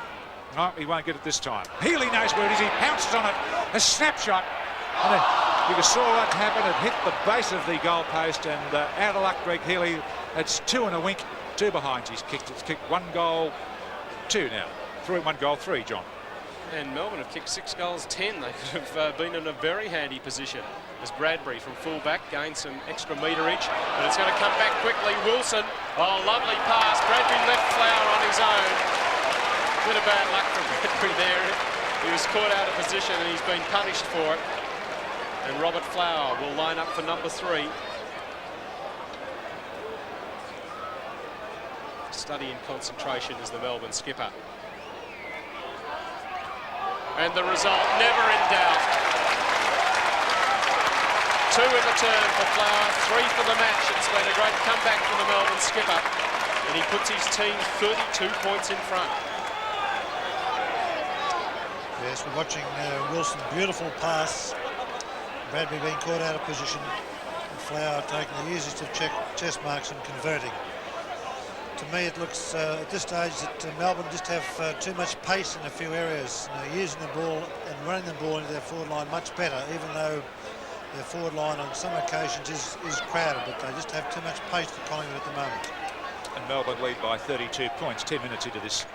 No, he won't get it this time. Healy knows where it is. He pounces on it. A snapshot. And you saw what happened. It hit the base of the goal post, and out of luck, Greg Healy. It's 2 and a wink. 2 behind. He's kicked. It's kicked 1 goal, 2 now. 1 goal, 3, John. And Melbourne have kicked 6 goals, 10. They could have been in a very handy position as Bradbury from full-back gained some extra meterage, but it's going to come back quickly. Wilson, oh, lovely pass. Bradbury left Flower on his own. Bit of bad luck from Bradbury there. He was caught out of position and he's been punished for it. And Robert Flower will line up for number 3. Study and concentration is the Melbourne skipper. And the result never in doubt. 2 in the turn for Flower, 3 for the match. It's been a great comeback for the Melbourne skipper, and he puts his team 32 points in front. Yes, we're watching Wilson, beautiful pass. Bradbury being caught out of position, and Flower taking the easiest of chest marks and converting. To me, it looks at this stage that Melbourne just have too much pace in a few areas. Using the ball and running the ball into their forward line much better, even though their forward line on some occasions is crowded, but they just have too much pace for Collingwood at the moment. and Melbourne lead by 32 points. 10 minutes into this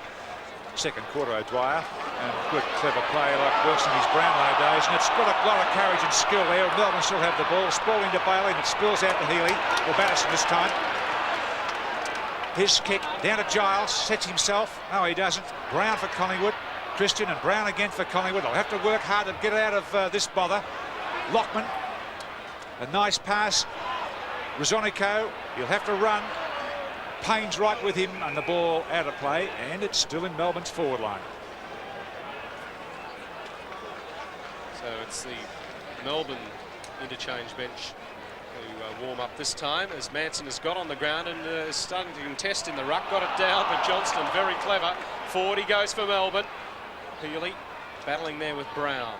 second quarter. O'Dwyer, and good clever play like Wilson in his Brownlow days, and it's got a lot of courage and skill there. Melbourne still have the ball. Spalling to Bailey, and it spills out to Healy, or Batterson this time. His kick down to Giles, sets himself. No, he doesn't. Brown for Collingwood. Christian and Brown again for Collingwood. They'll have to work hard to get out of this bother. Lockman, a nice pass. Rosonico, he'll have to run. Payne's right with him, and the ball out of play, and it's still in Melbourne's forward line. So it's the Melbourne interchange bench who warm up this time, as Manson has got on the ground and is starting to contest in the ruck. Got it down, but Johnston very clever. Forward he goes for Melbourne. Healy battling there with Brown.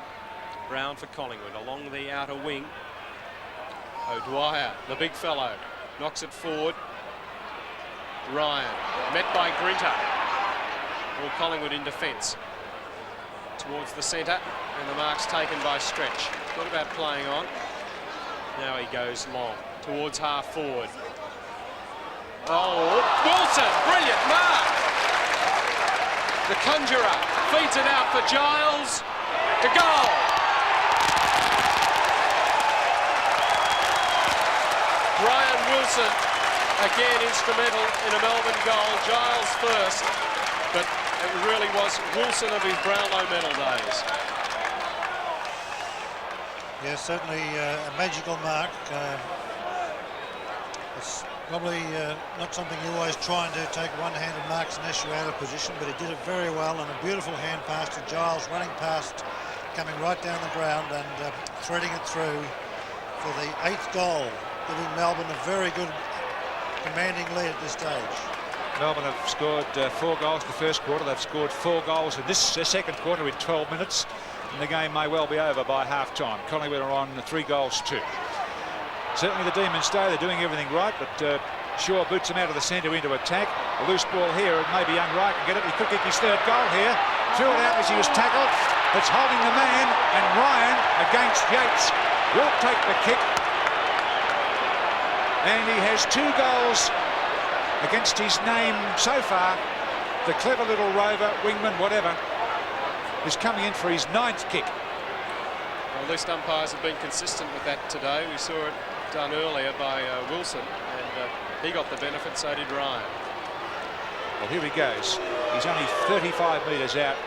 Brown for Collingwood along the outer wing. O'Dwyer, the big fellow, knocks it forward. Ryan, met by Grinter. All Collingwood in defence. Towards the centre, and the mark's taken by Stretch. Thought about playing on. Now he goes long, towards half forward. Oh, Wilson, brilliant mark! The Conjurer feeds it out for Giles, to goal! Brian Wilson, again instrumental in a Melbourne goal. Giles first, but it really was Wilson of his Brownlow medal days. Yeah, certainly a magical mark. It's probably not something you always try and do, take one-handed marks unless you're out of position, but he did it very well, and a beautiful hand pass to Giles, running past, coming right down the ground and threading it through for the 8th goal, giving Melbourne a very good commanding lead at this stage. Melbourne have scored 4 goals in the first quarter. They've scored 4 goals in this second quarter in 12 minutes. And the game may well be over by half-time. Collingwood are on 3 goals 2. Certainly the Demons stay. They're doing everything right, but Shaw boots him out of the centre into attack. A loose ball here, and maybe young Wright can get it. He could kick his 3rd goal here. Threw it out as he was tackled. It's holding the man, and Ryan against Yates will take the kick. And he has 2 goals against his name so far. The clever little rover, wingman, whatever, is coming in for his 9th kick. Well, list umpires have been consistent with that today. We saw it done earlier by Wilson, and he got the benefit, so did Ryan. Well, here he goes. He's only 35 metres out.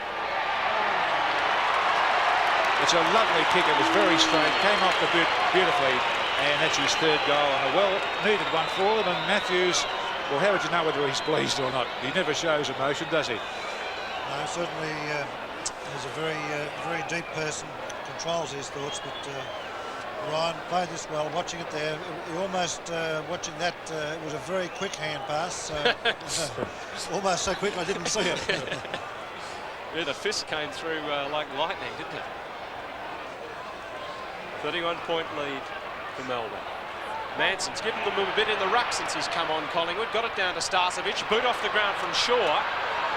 It's a lovely kick. It was very straight, came off the boot beautifully, and that's his 3rd goal, and a well-needed one for them. And Matthews, well, how would you know whether he's pleased or not? He never shows emotion, does he? No, certainly he's a very deep person, controls his thoughts, but Ryan played this well, watching it there. He almost, watching that, it was a very quick hand pass, almost so quick I didn't see it. Yeah, the fist came through like lightning, didn't it? 31-point lead for Melbourne. Manson's given them a bit in the ruck since he's come on Collingwood. Got it down to Starcevic. Boot off the ground from Shaw.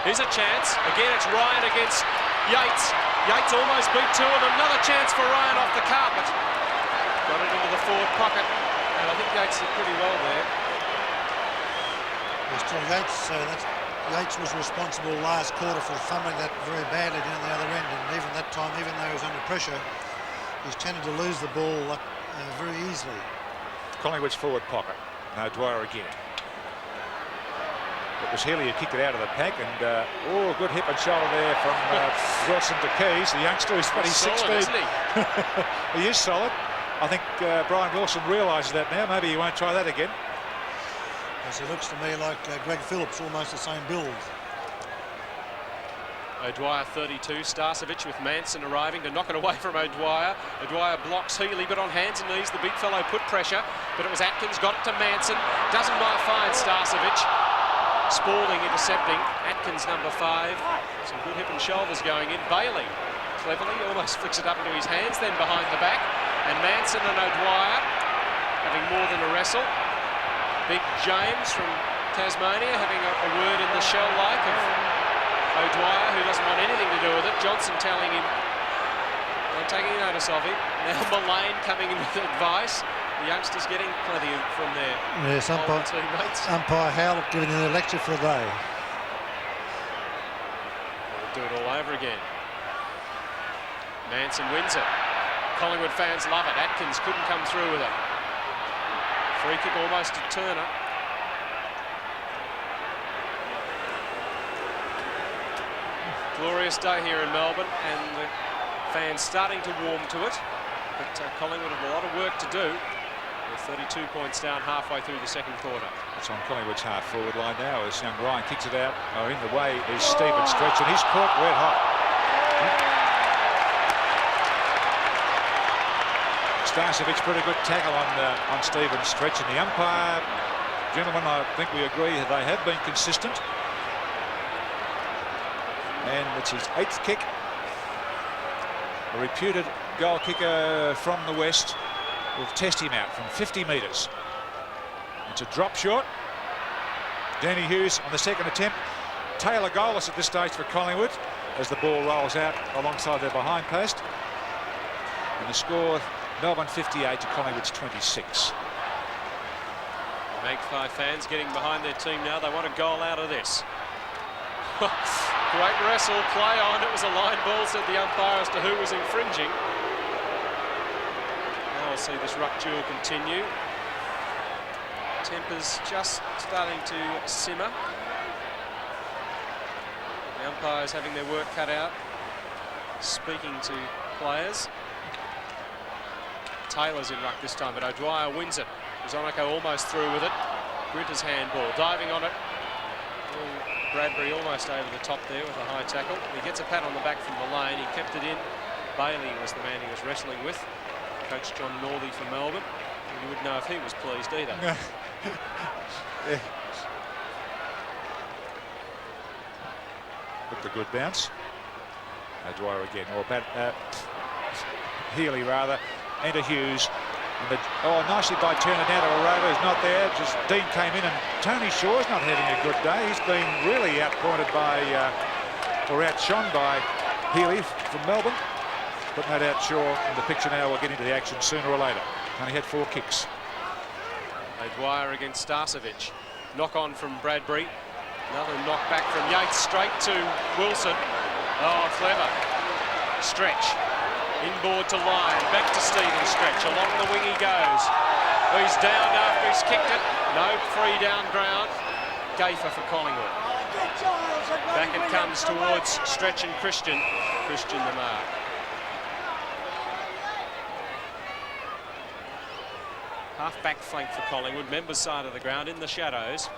Here's a chance. Again, it's Ryan against Yates. Yates almost beat 2 of them. Another chance for Ryan off the carpet. Got it into the forward pocket. And I think Yates did pretty well there. Yes, still Yates was responsible last quarter for fumbling that very badly down the other end. And even that time, even though he was under pressure, he's tended to lose the ball very easily. Collingwood's forward pocket. No, Dwyer again. It was Healy who kicked it out of the pack, and oh, good hip and shoulder there from Wilson to Keys, the youngster. He's 6 feet. Isn't he? He is solid. I think Brian Wilson realises that now. Maybe he won't try that again. Yes, he looks to me like Greg Phillips, almost the same build. O'Dwyer 32, Starcevic with Manson arriving to knock it away from O'Dwyer. O'Dwyer blocks Healy, but on hands and knees the big fellow put pressure, but it was Atkins, got it to Manson, doesn't find Starcevic. Spalding intercepting, Atkins number 5. Some good hip and shoulders going in. Bailey cleverly almost flicks it up into his hands, then behind the back, and Manson and O'Dwyer having more than a wrestle. Big James from Tasmania having a word in the shell like of O'Dwyer, who doesn't want anything to do with it. Johnson telling him, not taking notice of him. Now Mullane coming in with advice. The youngsters getting plenty from their Yes, teammates. umpire Howell giving them a lecture for the day. We'll do it all over again. Manson wins it. Collingwood fans love it. Atkins couldn't come through with it. Free kick almost to Turner. Glorious day here in Melbourne, and the fans starting to warm to it. But Collingwood have a lot of work to do. They're 32 points down halfway through the second quarter. It's on Collingwood's half-forward line now as young Ryan kicks it out. Oh, in the way is Stephen Stretch, and he's caught red hot. Starcevic put a good tackle on Stephen Stretch, and the umpire, gentlemen, I think we agree that they have been consistent. And it's his 8th kick. A reputed goal kicker from the West will test him out from 50 metres. It's a drop shot. Danny Hughes on the second attempt. Taylor goalless at this stage for Collingwood as the ball rolls out alongside their behind post. And the score, Melbourne 58 to Collingwood's 26. Magpie fans getting behind their team now. They want a goal out of this. Great wrestle, play on. It was a line ball, said the umpire, as to who was infringing. Now we'll see this ruck duel continue. Tempers just starting to simmer. The umpires having their work cut out, speaking to players. Taylor's in ruck this time, but O'Dwyer wins it. Zonoko almost through with it. Grinter's handball, diving on it. Bradbury almost over the top there with a high tackle. He gets a pat on the back from the lane. He kept it in. Bailey was the man he was wrestling with. Coach John Northey from Melbourne. And you wouldn't know if he was pleased either. Yeah. With the good bounce. O'Dwyer again, or Healy rather, and to Hughes. And nicely by Turner down to Arova, who's not there. Just Dean came in, and Tony Shaw's not having a good day. He's been really outpointed by, or outshone by Healy from Melbourne. But no doubt Shaw in the picture now will get into the action sooner or later. Only had 4 kicks. O'Dwyer against Starcevic. Knock on from Bradbury. Another knock back from Yates straight to Wilson. Oh, clever. Stretch. Inboard to Lyon, back to Stephen Stretch. Along the wing he goes. He's down after he's kicked it. No free down ground. Gafer for Collingwood. Back it comes towards Stretch and Christian. Christian the mark. Half-back flank for Collingwood. Members side of the ground in the shadows.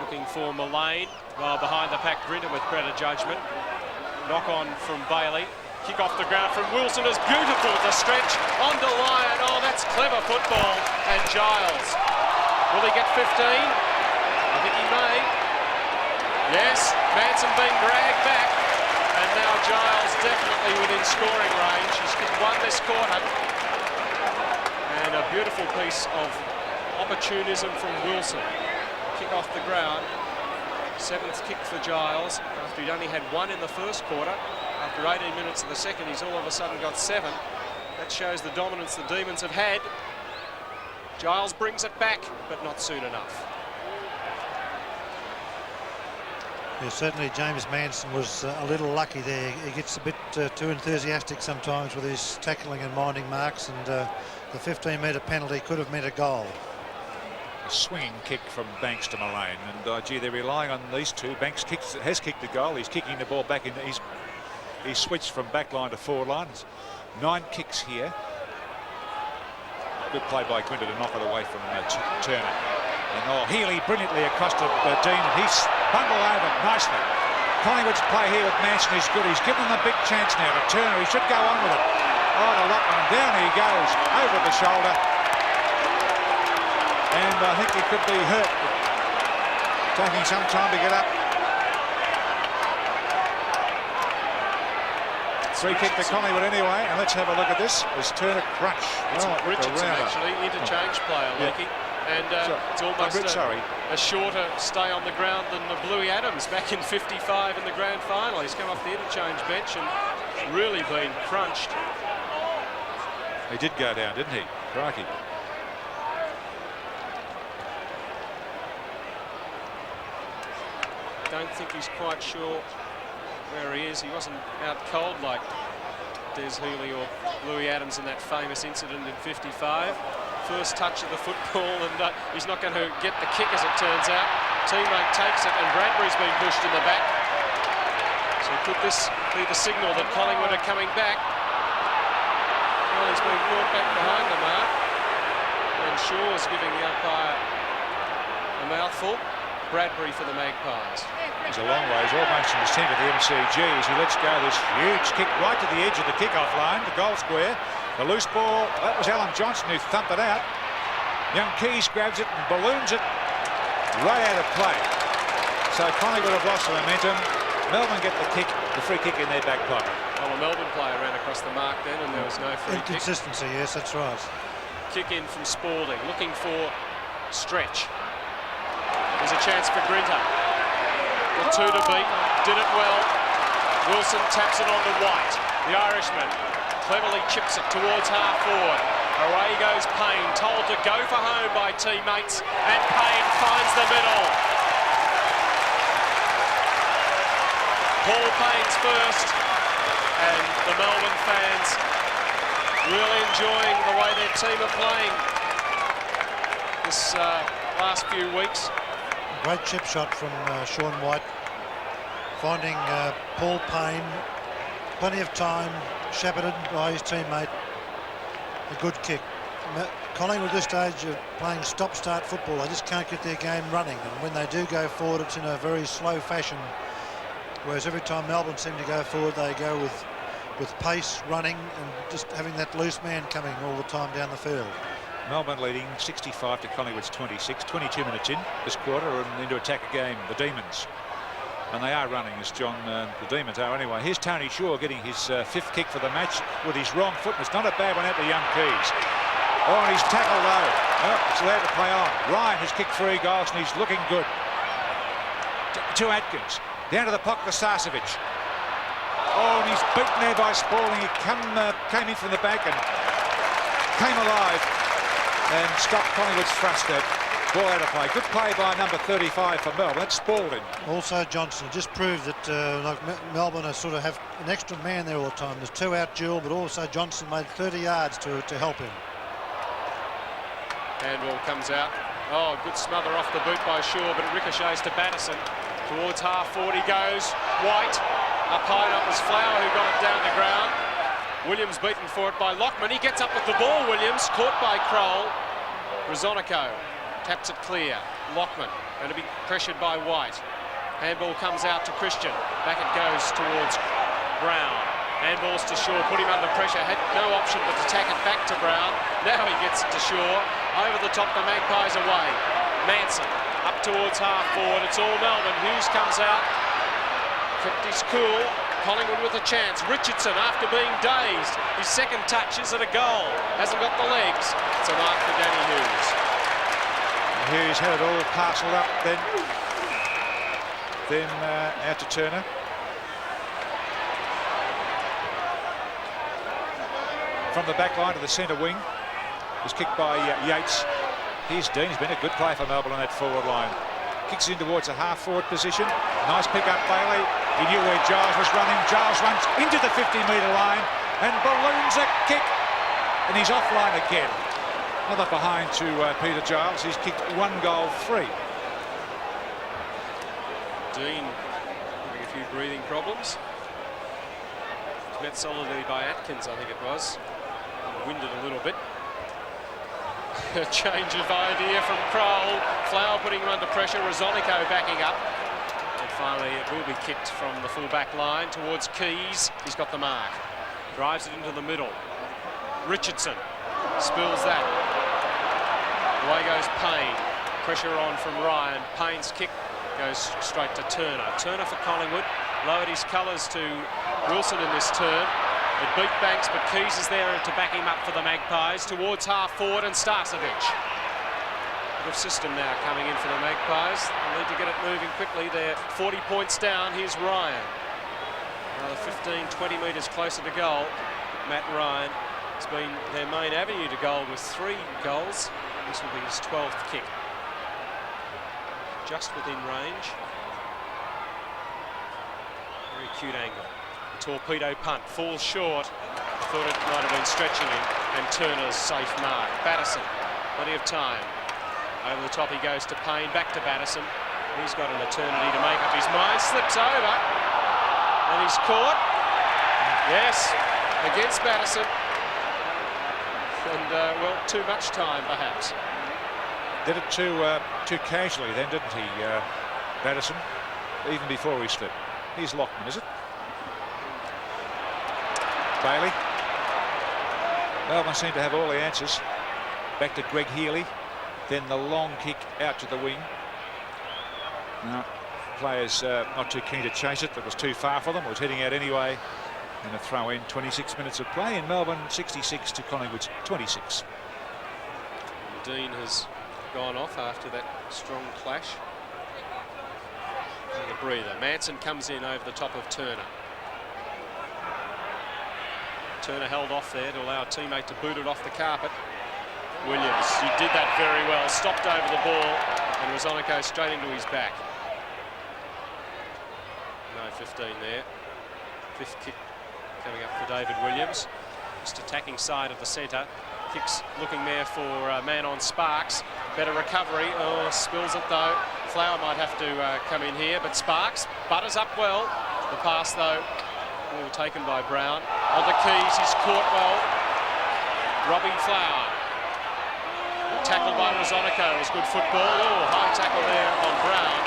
Looking for Mullane. Well, behind the pack, Grinter with better judgment. Knock on from Bailey. Kick off the ground from Wilson is beautiful. The Stretch onto Lyon. Oh, that's clever football. And Giles. Will he get 15? I think he may. Yes, Manson being dragged back. And now Giles definitely within scoring range. He's won this quarter. And a beautiful piece of opportunism from Wilson. Kick off the ground. 7th kick for Giles after he'd only had 1 in the first quarter. After 18 minutes of the second, he's all of a sudden got 7. That shows the dominance the Demons have had. Giles brings it back, but not soon enough. Yeah, certainly James Manson was a little lucky there. He gets a bit too enthusiastic sometimes with his tackling and minding marks, and the 15-metre penalty could have meant a goal. A swinging kick from Banks to Mullane, and gee, they're relying on these two. Banks has kicked the goal. He's kicking the ball back in. He's switched from back line to forward line. 9 kicks here. Good play by Grinter to knock it away from Turner. And Healy brilliantly across to Dean, and he's bundled over nicely. Collingwood's play here with Manson is good. He's given them a big chance now to Turner. He should go on with it. Oh, to Lockman. Down he goes over the shoulder. And I think he could be hurt. Taking some time to get up. Free kick to Collingwood anyway, and let's have a look at this. There's Turner crunch. It's Richardson actually, interchange player, Leakey. And it's almost a shorter stay on the ground than the Bluey Adams back in 55 in the grand final. He's come off the interchange bench and really been crunched. He did go down, didn't he? Crikey. Don't think he's quite sure where he is. He wasn't out cold like Des Healy or Louis Adams in that famous incident in '55. First touch of the football, and he's not going to get the kick, as it turns out. Teammate takes it, and Bradbury's been pushed in the back. So could this be the signal that Collingwood are coming back? Well, he's been brought back behind the mark, and Shaw's giving the umpire a mouthful. Bradbury for the Magpies. He's a long ways, almost in the centre of the MCG as he lets go this huge kick right to the edge of the kick-off line, the goal square. The loose ball, that was Alan Johnson who thumped it out. Young Keys grabs it and balloons it right out of play. So Collingwood have lost the momentum. Melbourne get the kick, the free kick in their back pocket. Well, a Melbourne player ran across the mark then, and there was no free kick. Inconsistency, yes, that's right. Kick in from Spalding, looking for Stretch. There's a chance for Grinter. The two to beat, did it well. Wilson taps it on to Wight. The Irishman cleverly chips it towards half forward. Away goes Payne, told to go for home by teammates, and Payne finds the middle. Paul Payne's first, and the Melbourne fans really enjoying the way their team are playing this last few weeks. Great chip shot from Sean Wight, finding Paul Payne. Plenty of time, shepherded by his teammate. A good kick. Collingwood at this stage are playing stop-start football. They just can't get their game running, and when they do go forward, it's in a very slow fashion. Whereas every time Melbourne seem to go forward, they go with pace, running, and just having that loose man coming all the time down the field. Melbourne leading 65 to Collingwood's 26, 22 minutes in this quarter, and into attack again, the Demons. And they are running, as John, the Demons are anyway. Here's Tony Shaw getting his fifth kick for the match with his wrong foot. And it's not a bad one out to Young Keys. Oh, and he's tackled low. Oh, it's allowed to play on. Ryan has kicked 3 goals and he's looking good. To Atkins. Down to the pocket of Sarcevic. Oh, and he's beaten there by Spalding. He came in from the back and came alive and stopped Collingwood's thrust there. Ball out of play. Good play by number 35 for Melbourne. That's Spalding. Also, Johnson just proved that Melbourne are sort of have an extra man there all the time. There's 2 out duel, but also Johnson made 30 yards to help him. Handball comes out. Oh, good smother off the boot by Shaw, but it ricochets to Batterson. Towards half forward he goes. Wight. Up high, up was Flower who got it down the ground. Williams beaten for it by Lockman. He gets up with the ball, Williams. Caught by Kroll. Rosonico taps it clear. Lockman going to be pressured by Wight. Handball comes out to Christian. Back it goes towards Brown. Handballs to Shaw, put him under pressure. Had no option but to tack it back to Brown. Now he gets it to Shaw. Over the top, the Magpies away. Manson up towards half forward. It's all Melbourne. Hughes comes out. Kept his cool. Collingwood with a chance. Richardson, after being dazed, his second touch is at a goal. Hasn't got the legs. It's a mark for Danny Hughes. Hughes had it all parcelled up then out to Turner. From the back line to the centre wing. Was kicked by Yates. Here's Dean. He's been a good play for Melbourne on that forward line. Kicks in towards a half-forward position. Nice pick up, Bailey. He knew where Giles was running. Giles runs into the 50-metre line and balloons a kick. And he's offline again. Another behind to Peter Giles. He's kicked 1 goal free. Dean having a few breathing problems. Met solidly by Atkins, I think it was. Winded a little bit. A change of idea from Kroll. Flower putting him under pressure. Rosonico backing up. And finally it will be kicked from the full-back line towards Keys. He's got the mark. Drives it into the middle. Richardson spills that. Away goes Payne. Pressure on from Ryan. Payne's kick goes straight to Turner. Turner for Collingwood. Lowered his colours to Wilson in this turn. It beat Banks, but Keys is there to back him up for the Magpies. Towards half forward and Starcevic. Bit of system now coming in for the Magpies. They need to get it moving quickly. They're 40 points down. Here's Ryan. Another 15, 20 metres closer to goal. Matt Ryan It's been their main avenue to goal with 3 goals. This will be his 12th kick. Just within range. Very cute angle. The torpedo punt falls short. I thought it might have been stretching him, and Turner's safe mark. Batterson, plenty of time. Over the top he goes to Payne, back to Batterson. He's got an eternity to make up his mind. Slips over, and he's caught. Yes, against Batterson. And, well, too much time, perhaps. Did it too casually then, didn't he, Batterson? Even before he slipped. Here's Lockman, is it? Bailey. Melbourne seem to have all the answers. Back to Greg Healy. Then the long kick out to the wing. Now, players not too keen to chase it. It was too far for them. It was heading out anyway. And a throw in. 26 minutes of play in Melbourne. 66 to Collingwood's 26. Dean has gone off after that strong clash. And a breather. Manson comes in over the top of Turner. Turner held off there to allow a teammate to boot it off the carpet. Williams, he did that very well. Stopped over the ball, and Rosonico straight into his back. No 15 there. 5th kick coming up for David Williams. Just attacking side of the centre. Kicks looking there for man on Sparks. Better recovery. Oh, spills it though. Flower might have to come in here, but Sparks butters up well. The pass though, all taken by Brown. On the keys, he's caught well. Robbie Flower. Tackled by Rosonico. It was good football. Oh, high tackle there on Brown.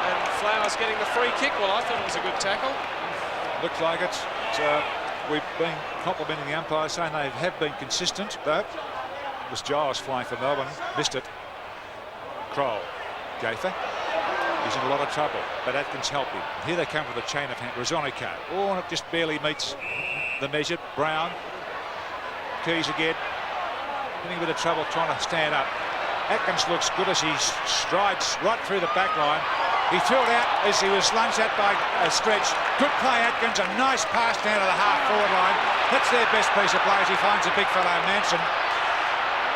And Flower's getting the free kick. Well, I thought it was a good tackle. Looks like it. We've been complimenting the umpires, saying they have been consistent, though. It was Giles flying for Melbourne. Missed it. Kroll. Gaither. He's in a lot of trouble, but Atkins helped him. Here they come with a chain of hand. Rosonico. Oh, and it just barely meets the measure. Brown. Keys again. Getting a bit of trouble trying to stand up. Atkins looks good as he strides right through the back line. He threw it out as he was lunged at by a Stretch. Good play, Atkins. A nice pass down to the half-forward line. That's their best piece of play as he finds a big fellow, Manson.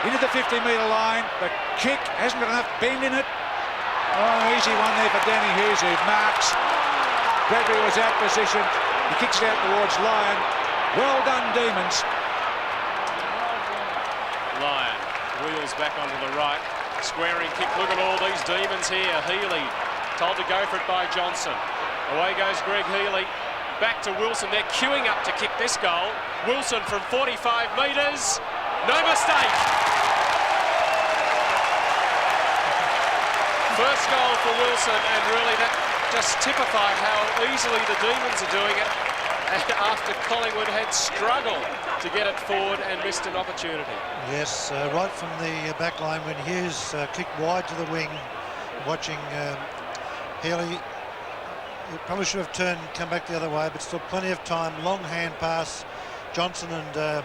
Into the 50-metre line. The kick hasn't got enough bend in it. Oh, easy one there for Danny Hughes, who marks. Bradbury was out positioned. He kicks it out towards Lyon. Well done, Demons. Lyon wheels back onto the right. Squaring kick. Look at all these Demons here. Healy told to go for it by Johnson. Away goes Greg Healy. Back to Wilson. They're queuing up to kick this goal. Wilson from 45 metres. No mistake. First goal for Wilson, and really that just typified how easily the Demons are doing it. And after Collingwood had struggled to get it forward and missed an opportunity. Yes, right from the back line when Hughes kicked wide to the wing, watching Healy. He probably should have turned, come back the other way, but still plenty of time. Long hand pass. Johnson and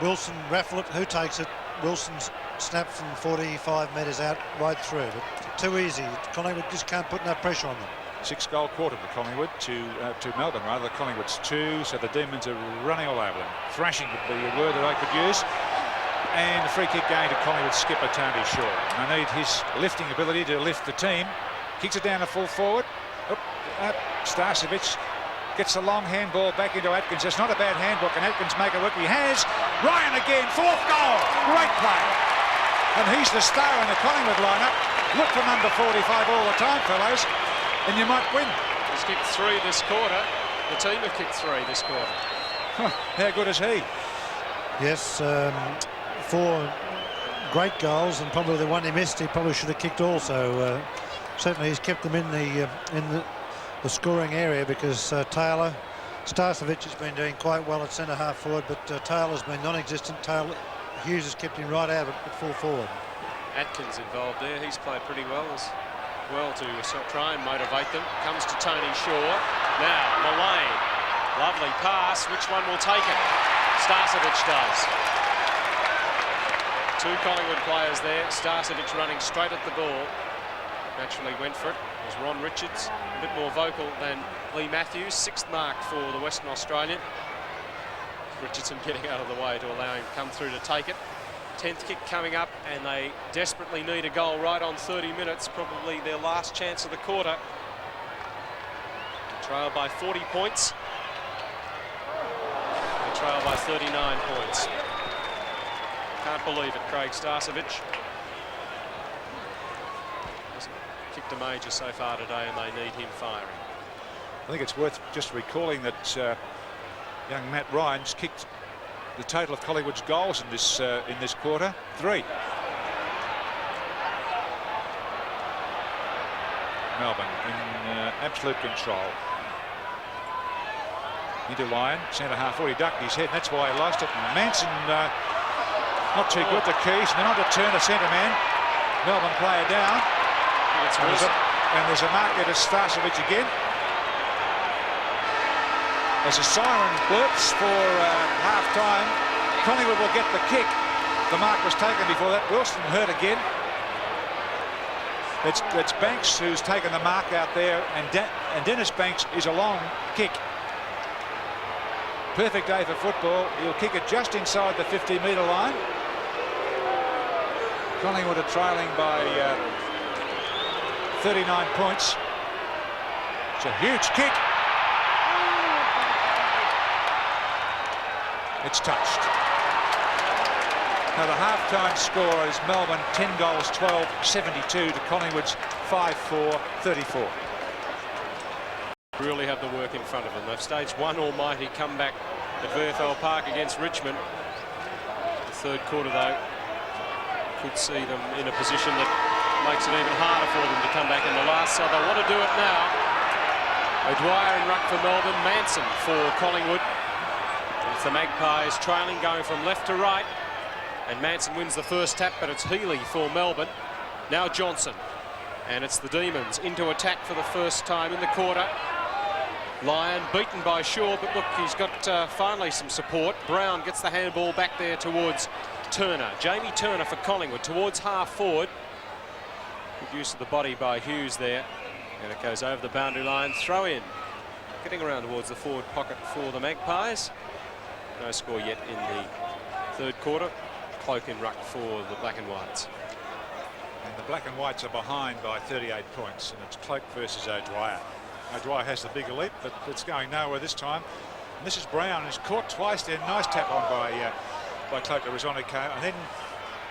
Wilson raffle it. Who takes it? Wilson's snap from 45 metres out, right through. But too easy. Collingwood just can't put enough pressure on them. 6-goal quarter for Collingwood to Melbourne, rather. Collingwood's 2, so the Demons are running all over them. Thrashing would be a word that I could use. And a free kick going to Collingwood's skipper, Tony Shaw. I need his lifting ability to lift the team. Kicks it down to full forward. Starcevic gets the long handball back into Atkins. It's not a bad handbook, and Atkins make it work. He has. Ryan again, 4th goal. Great play. And he's the star in the Collingwood lineup. Look for number 45 all the time, fellows, and you might win. He's kicked 3 this quarter. The team have kicked 3 this quarter. How good is he? Yes, 4 great goals, and probably the one he missed, he probably should have kicked also. Certainly he's kept them in the scoring area, because Starcevic has been doing quite well at centre half forward, but Taylor's been non-existent. Hughes has kept him right out at full forward. Atkins involved there. He's played pretty well as well to try and motivate them. Comes to Tony Shaw. Now Mullane. Lovely pass. Which one will take it? Starcevic does. 2 Collingwood players there. Starcevic running straight at the ball. Naturally went for it. It was Ron Richards, a bit more vocal than Lee Matthews. 6th mark for the Western Australian. Richardson getting out of the way to allow him to come through to take it. 10th kick coming up, and they desperately need a goal right on 30 minutes, probably their last chance of the quarter. They trail by 40 points. They trail by 39 points. Can't believe it, Craig Starcevic. Hasn't kicked a major so far today, and they need him firing. I think it's worth just recalling that young Matt Ryan's kicked the total of Collingwood's goals in this quarter, 3. Melbourne in absolute control. Into Lyon, centre half forward, he ducked his head, and that's why he lost it. And Manson not too good, the keys, and then on to Turner, centre man. Melbourne player down. And there's a mark at Starcevic again. As a siren blurps for half-time, Collingwood will get the kick. The mark was taken before that. Wilson hurt again. It's Banks who's taken the mark out there, and Dennis Banks is a long kick. Perfect day for football. He'll kick it just inside the 50-metre line. Collingwood are trailing by 39 points. It's a huge kick. It's touched. Now the half-time score is Melbourne 10 goals 12-72 to Collingwood's 5-4 34. Really have the work in front of them. They've staged one almighty comeback at VFL Park against Richmond. The third quarter, though, could see them in a position that makes it even harder for them to come back in the last, so they want to do it now. O'Dwyer and ruck for Melbourne, Manson for Collingwood. It's the Magpies trailing, going from left to right, and Manson wins the first tap, but it's Healy for Melbourne. Now Johnson, and it's the Demons into attack for the first time in the quarter. Lyon beaten by Shaw, but look, he's got finally some support. Brown gets the handball back there towards Turner. Jamie Turner for Collingwood towards half forward. Good use of the body by Hughes there, and it goes over the boundary line. Throw in, getting around towards the forward pocket for the Magpies. No score yet in the third quarter. Cloak in ruck for the Black and Whites. And the Black and Whites are behind by 38 points, and it's Cloak versus O'Dwyer. O'Dwyer has the bigger leap, but it's going nowhere this time. And this is Brown, who's caught twice there. Nice tap on by Cloak to Rosonico. And then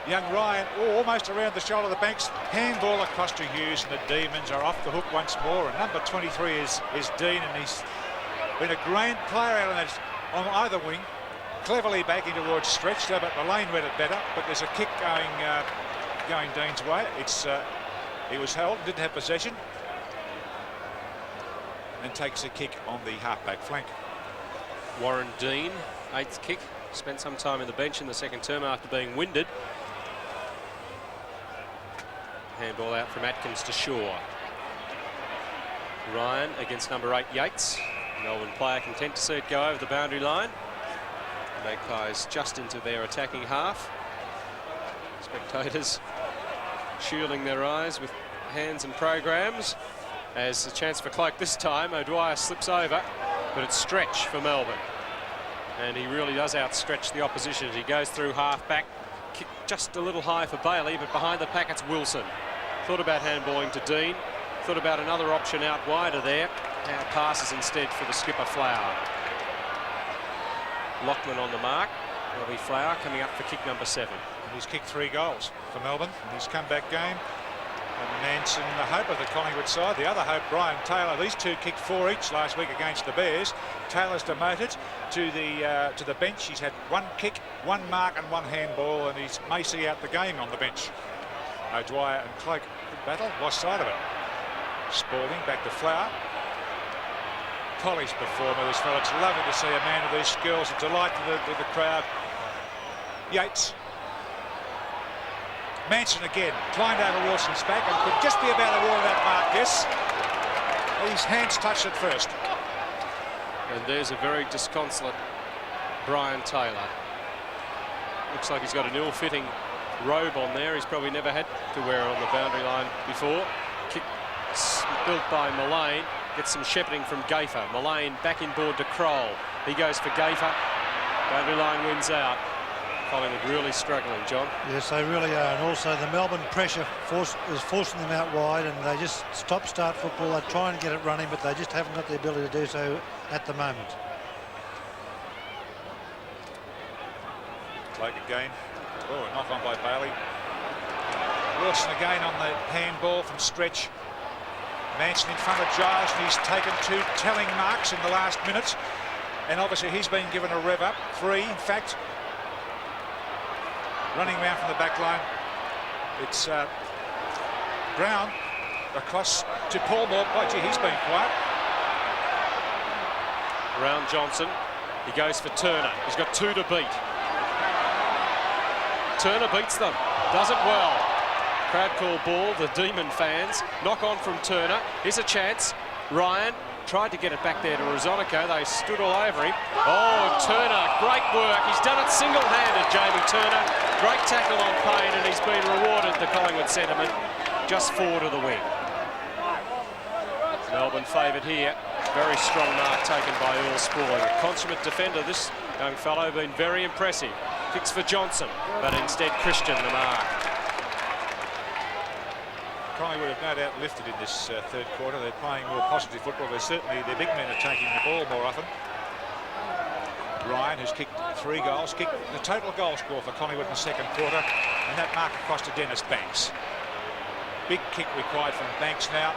young Ryan, almost around the shoulder of the Banks. Handball across to Hughes, and the Demons are off the hook once more. And number 23 is Dean, and he's been a grand player out on either wing. Cleverly backing towards stretch, but the lane read it better. But there's a kick going Dean's way. He was held, didn't have possession, and takes a kick on the halfback flank. Warren Dean, 8th kick, spent some time in the bench in the second term after being winded. Handball out from Atkins to Shaw. Ryan against number 8 Yates. Melbourne player content to see it go over the boundary line. Magpies just into their attacking half. Spectators shielding their eyes with hands and programs. As a chance for Cloak this time, O'Dwyer slips over, but it's stretch for Melbourne. And he really does outstretch the opposition as he goes through half-back. Kick just a little high for Bailey, but behind the pack it's Wilson. Thought about handballing to Dean, thought about another option out wider there. Now passes instead for the skipper Flower. Lockman on the mark. There'll be Flower coming up for kick number 7. And he's kicked 3 goals for Melbourne in his comeback game. And Manson, the hope of the Collingwood side. The other hope, Brian Taylor. These two kicked 4 each last week against the Bears. Taylor's demoted to the bench. He's had 1 kick, 1 mark and 1 handball, and he may see out the game on the bench. O'Dwyer and Cloak, good battle, lost sight of it. Spalding back to Flower. Polished performer, this fella. It's lovely to see a man of these skills. A delight to the crowd. Yates. Manson again, climbed over Wilson's back and could just be about to rule that mark, yes. His hands touched it first. And there's a very disconsolate Brian Taylor. Looks like he's got an ill-fitting robe on there. He's probably never had to wear it on the boundary line before. Kick built by Mullane. Gets some shepherding from Gafer. Mullane back inboard to Kroll. He goes for Gafer. Boundary line wins out. Collingwood really struggling, John. Yes, they really are. And also the Melbourne pressure is forcing them out wide, and they just stop-start football. They try and get it running, but they just haven't got the ability to do so at the moment. Like again. Oh, a knock on by Bailey. Wilson again on the handball from stretch. Manson in front of Giles, and he's taken 2 telling marks in the last minutes. And obviously he's been given a rev up. 3, in fact. Running around from the back line. It's Brown across to Paul Moore. Oh, gee, he's been quiet. Around Johnson. He goes for Turner. He's got 2 to beat. Turner beats them. Does it well. Crowd call ball, the Demon fans. Knock on from Turner. Here's a chance. Ryan tried to get it back there to Rosonico. They stood all over him. Oh, Turner, great work. He's done it single-handed, Jamie Turner. Great tackle on Payne, and he's been rewarded, the Collingwood sentiment. Just 4 to the wing. Melbourne favoured here. Very strong mark taken by Earl Sprawley. A consummate defender, this young fellow, been very impressive. Kicks for Johnson, but instead Christian the mark. Collingwood have no doubt lifted in this third quarter. They're playing more positive football. Their big men are taking the ball more often. Ryan has kicked 3 goals, kicked the total goal score for Collingwood in the second quarter, and that mark across to Dennis Banks. Big kick required from Banks now.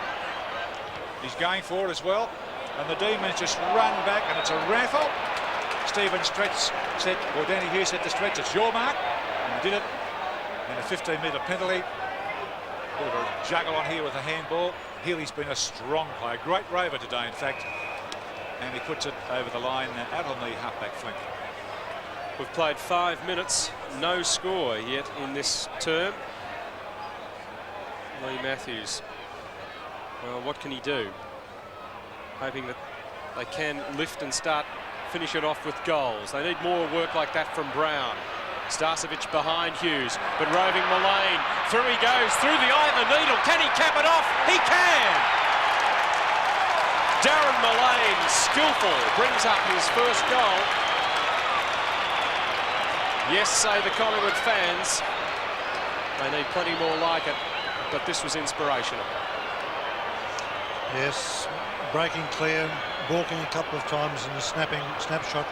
He's going for it as well, and the Demons just run back, and it's a raffle. Stephen Stretch said, or Danny Hughes said to Stretch, it's your mark, and he did it. And a 15-metre penalty. Bit of a juggle on here with the handball. Healy's been a strong player, great rover today, in fact. And he puts it over the line out on the halfback flank. We've played 5 minutes, no score yet in this term. Lee Matthews, well, what can he do? Hoping that they can lift and finish it off with goals. They need more work like that from Brown. Starcevic behind Hughes, but roving Mullane. Through he goes, through the eye of the needle. Can he cap it off? He can! Darren Mullane, skillful, brings up his first goal. Yes, say the Collingwood fans. They need plenty more like it, but this was inspirational. Yes, breaking clear, balking a couple of times in the snapshot,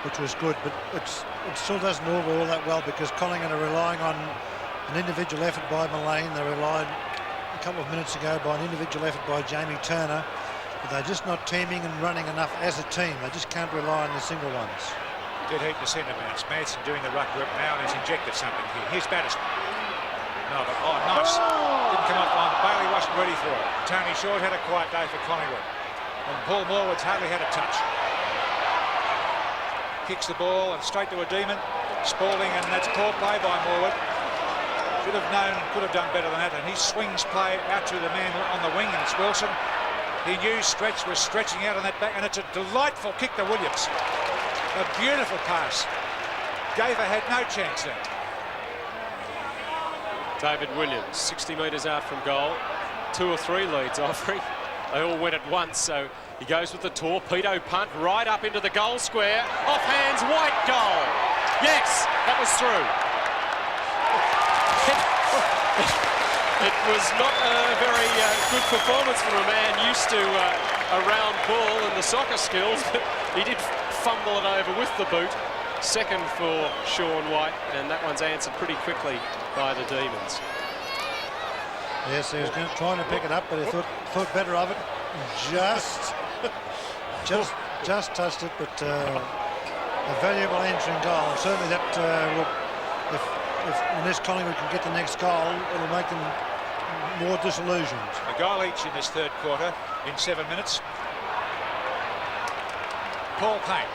which was good, but it still doesn't all that well because Collingwood are relying on an individual effort by Mullane. They relied a couple of minutes ago by an individual effort by Jamie Turner, but they're just not teaming and running enough as a team. They just can't rely on the single ones. Did heat the centre bounce. Manson doing the ruck work now, and he's injected something here. Here's Batterson. No, but oh, nice. Didn't come up on. Bailey wasn't ready for it. Tony Short had a quiet day for Collingwood, and Paul Morwood's hardly had a touch. Kicks the ball and straight to a Demon. Spalding, and that's poor play by Morwood. Should have known, could have done better than that, and he swings play out to the man on the wing, and it's Wilson. He knew Stretch was stretching out on that back, and it's a delightful kick to Williams. A beautiful pass. Gaver had no chance there. David Williams, 60 metres out from goal. 2 or 3 leads offering. They all went at once, so he goes with the torpedo punt right up into the goal square. Off hands, Wight, goal. Yes, that was through. It was not a very good performance from a man used to a round ball and the soccer skills, but he did fumble it over with the boot. Second for Sean Wight, and that one's answered pretty quickly by the Demons. Yes, he was trying to pick it up, but he thought better of it. Just touched it, but a valuable entering goal. Certainly that if unless Collingwood can get the next goal, it'll make them more disillusioned. A goal each in this third quarter in 7 minutes. Paul Payne.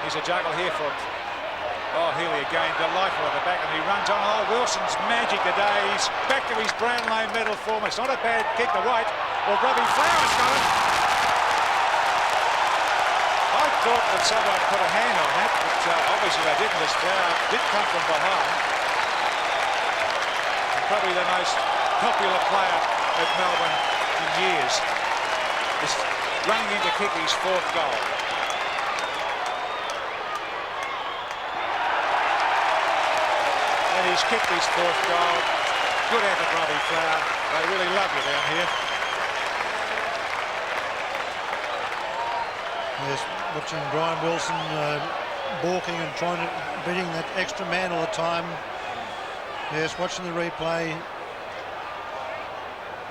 Here's a juggle here for Healy again, delightful at the back, and he runs on. Oh, Wilson's magic today. He's back to his Brownlow medal form. It's not a bad kick to Wight. Well, Robbie Flowers got it. I thought that someone put a hand on that, but obviously they didn't. This Flower did come from behind. And probably the most popular player at Melbourne in years is running in to kick his 4th goal. He's kicked his 4th goal. Good effort, Robbie Flower. They really love you down here. Yes, watching Brian Wilson balking and trying to beating that extra man all the time. Yes, watching the replay.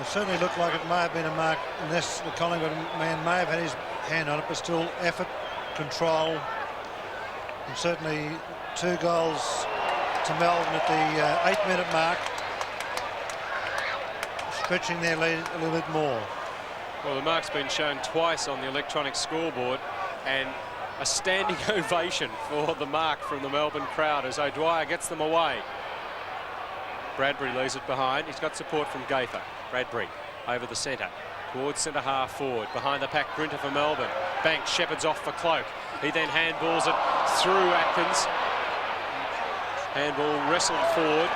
It certainly looked like it may have been a mark, unless the Collingwood man may have had his hand on it, but still effort, control, and certainly 2 goals to Melbourne at the 8-minute mark, stretching their lead a little bit more. Well, the mark's been shown twice on the electronic scoreboard, and a standing ovation for the mark from the Melbourne crowd as O'Dwyer gets them away. Bradbury leaves it behind. He's got support from Gaither. Bradbury over the centre, towards centre half forward. Behind the pack, Grinter for Melbourne. Banks shepherds off for Cloak. He then handballs it through Atkins. Handball wrestled forward,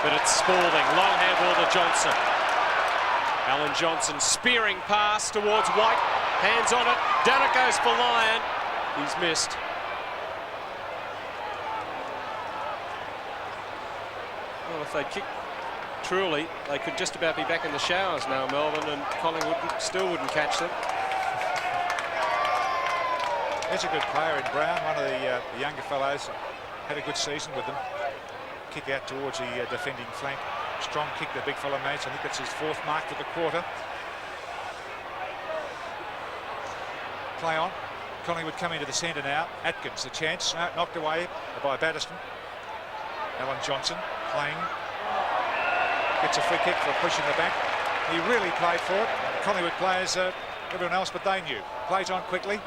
but it's Spalding. Long handball to Johnson. Alan Johnson spearing pass towards Wight. Hands on it. Down it goes for Lyon. He's missed. Well, if they kick truly, they could just about be back in the showers now, Melbourne, and Collingwood still wouldn't catch them. There's a good player in Brown, one of the younger fellows. Had a good season with them. Kick out towards the defending flank. Strong kick the big fella makes. I think it's his 4th mark for the quarter. Play on. Collingwood coming to the centre now. Atkins, the chance. Knocked away by Batterston. Alan Johnson playing. Gets a free kick for pushing the back. He really played for it. Collingwood players, everyone else, but they knew. Plays on quickly.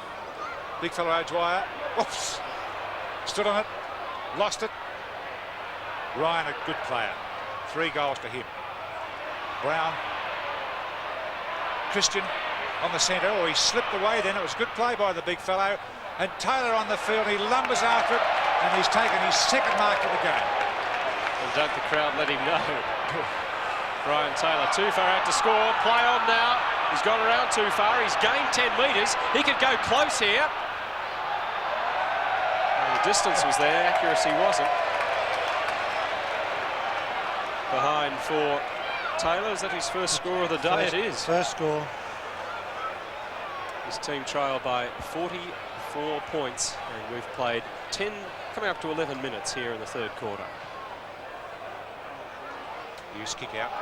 Big fella O'Dwyer. Oops. Stood on it. Lost it. Ryan, a good player. 3 goals to him. Brown. Christian on the centre. Oh, he slipped away then. It was good play by the big fellow. And Taylor on the field. He lumbers after it. And he's taken his 2nd mark of the game. Well, don't the crowd let him know. Brian Taylor too far out to score. Play on now. He's gone around too far. He's gained 10 metres. He could go close here. Well, the distance was there. Accuracy wasn't. Behind for Taylor. Is that his first score of the day? It is. First score. His team trailed by 44 points, and we've played 10, coming up to 11 minutes here in the 3rd quarter. Hughes kick out,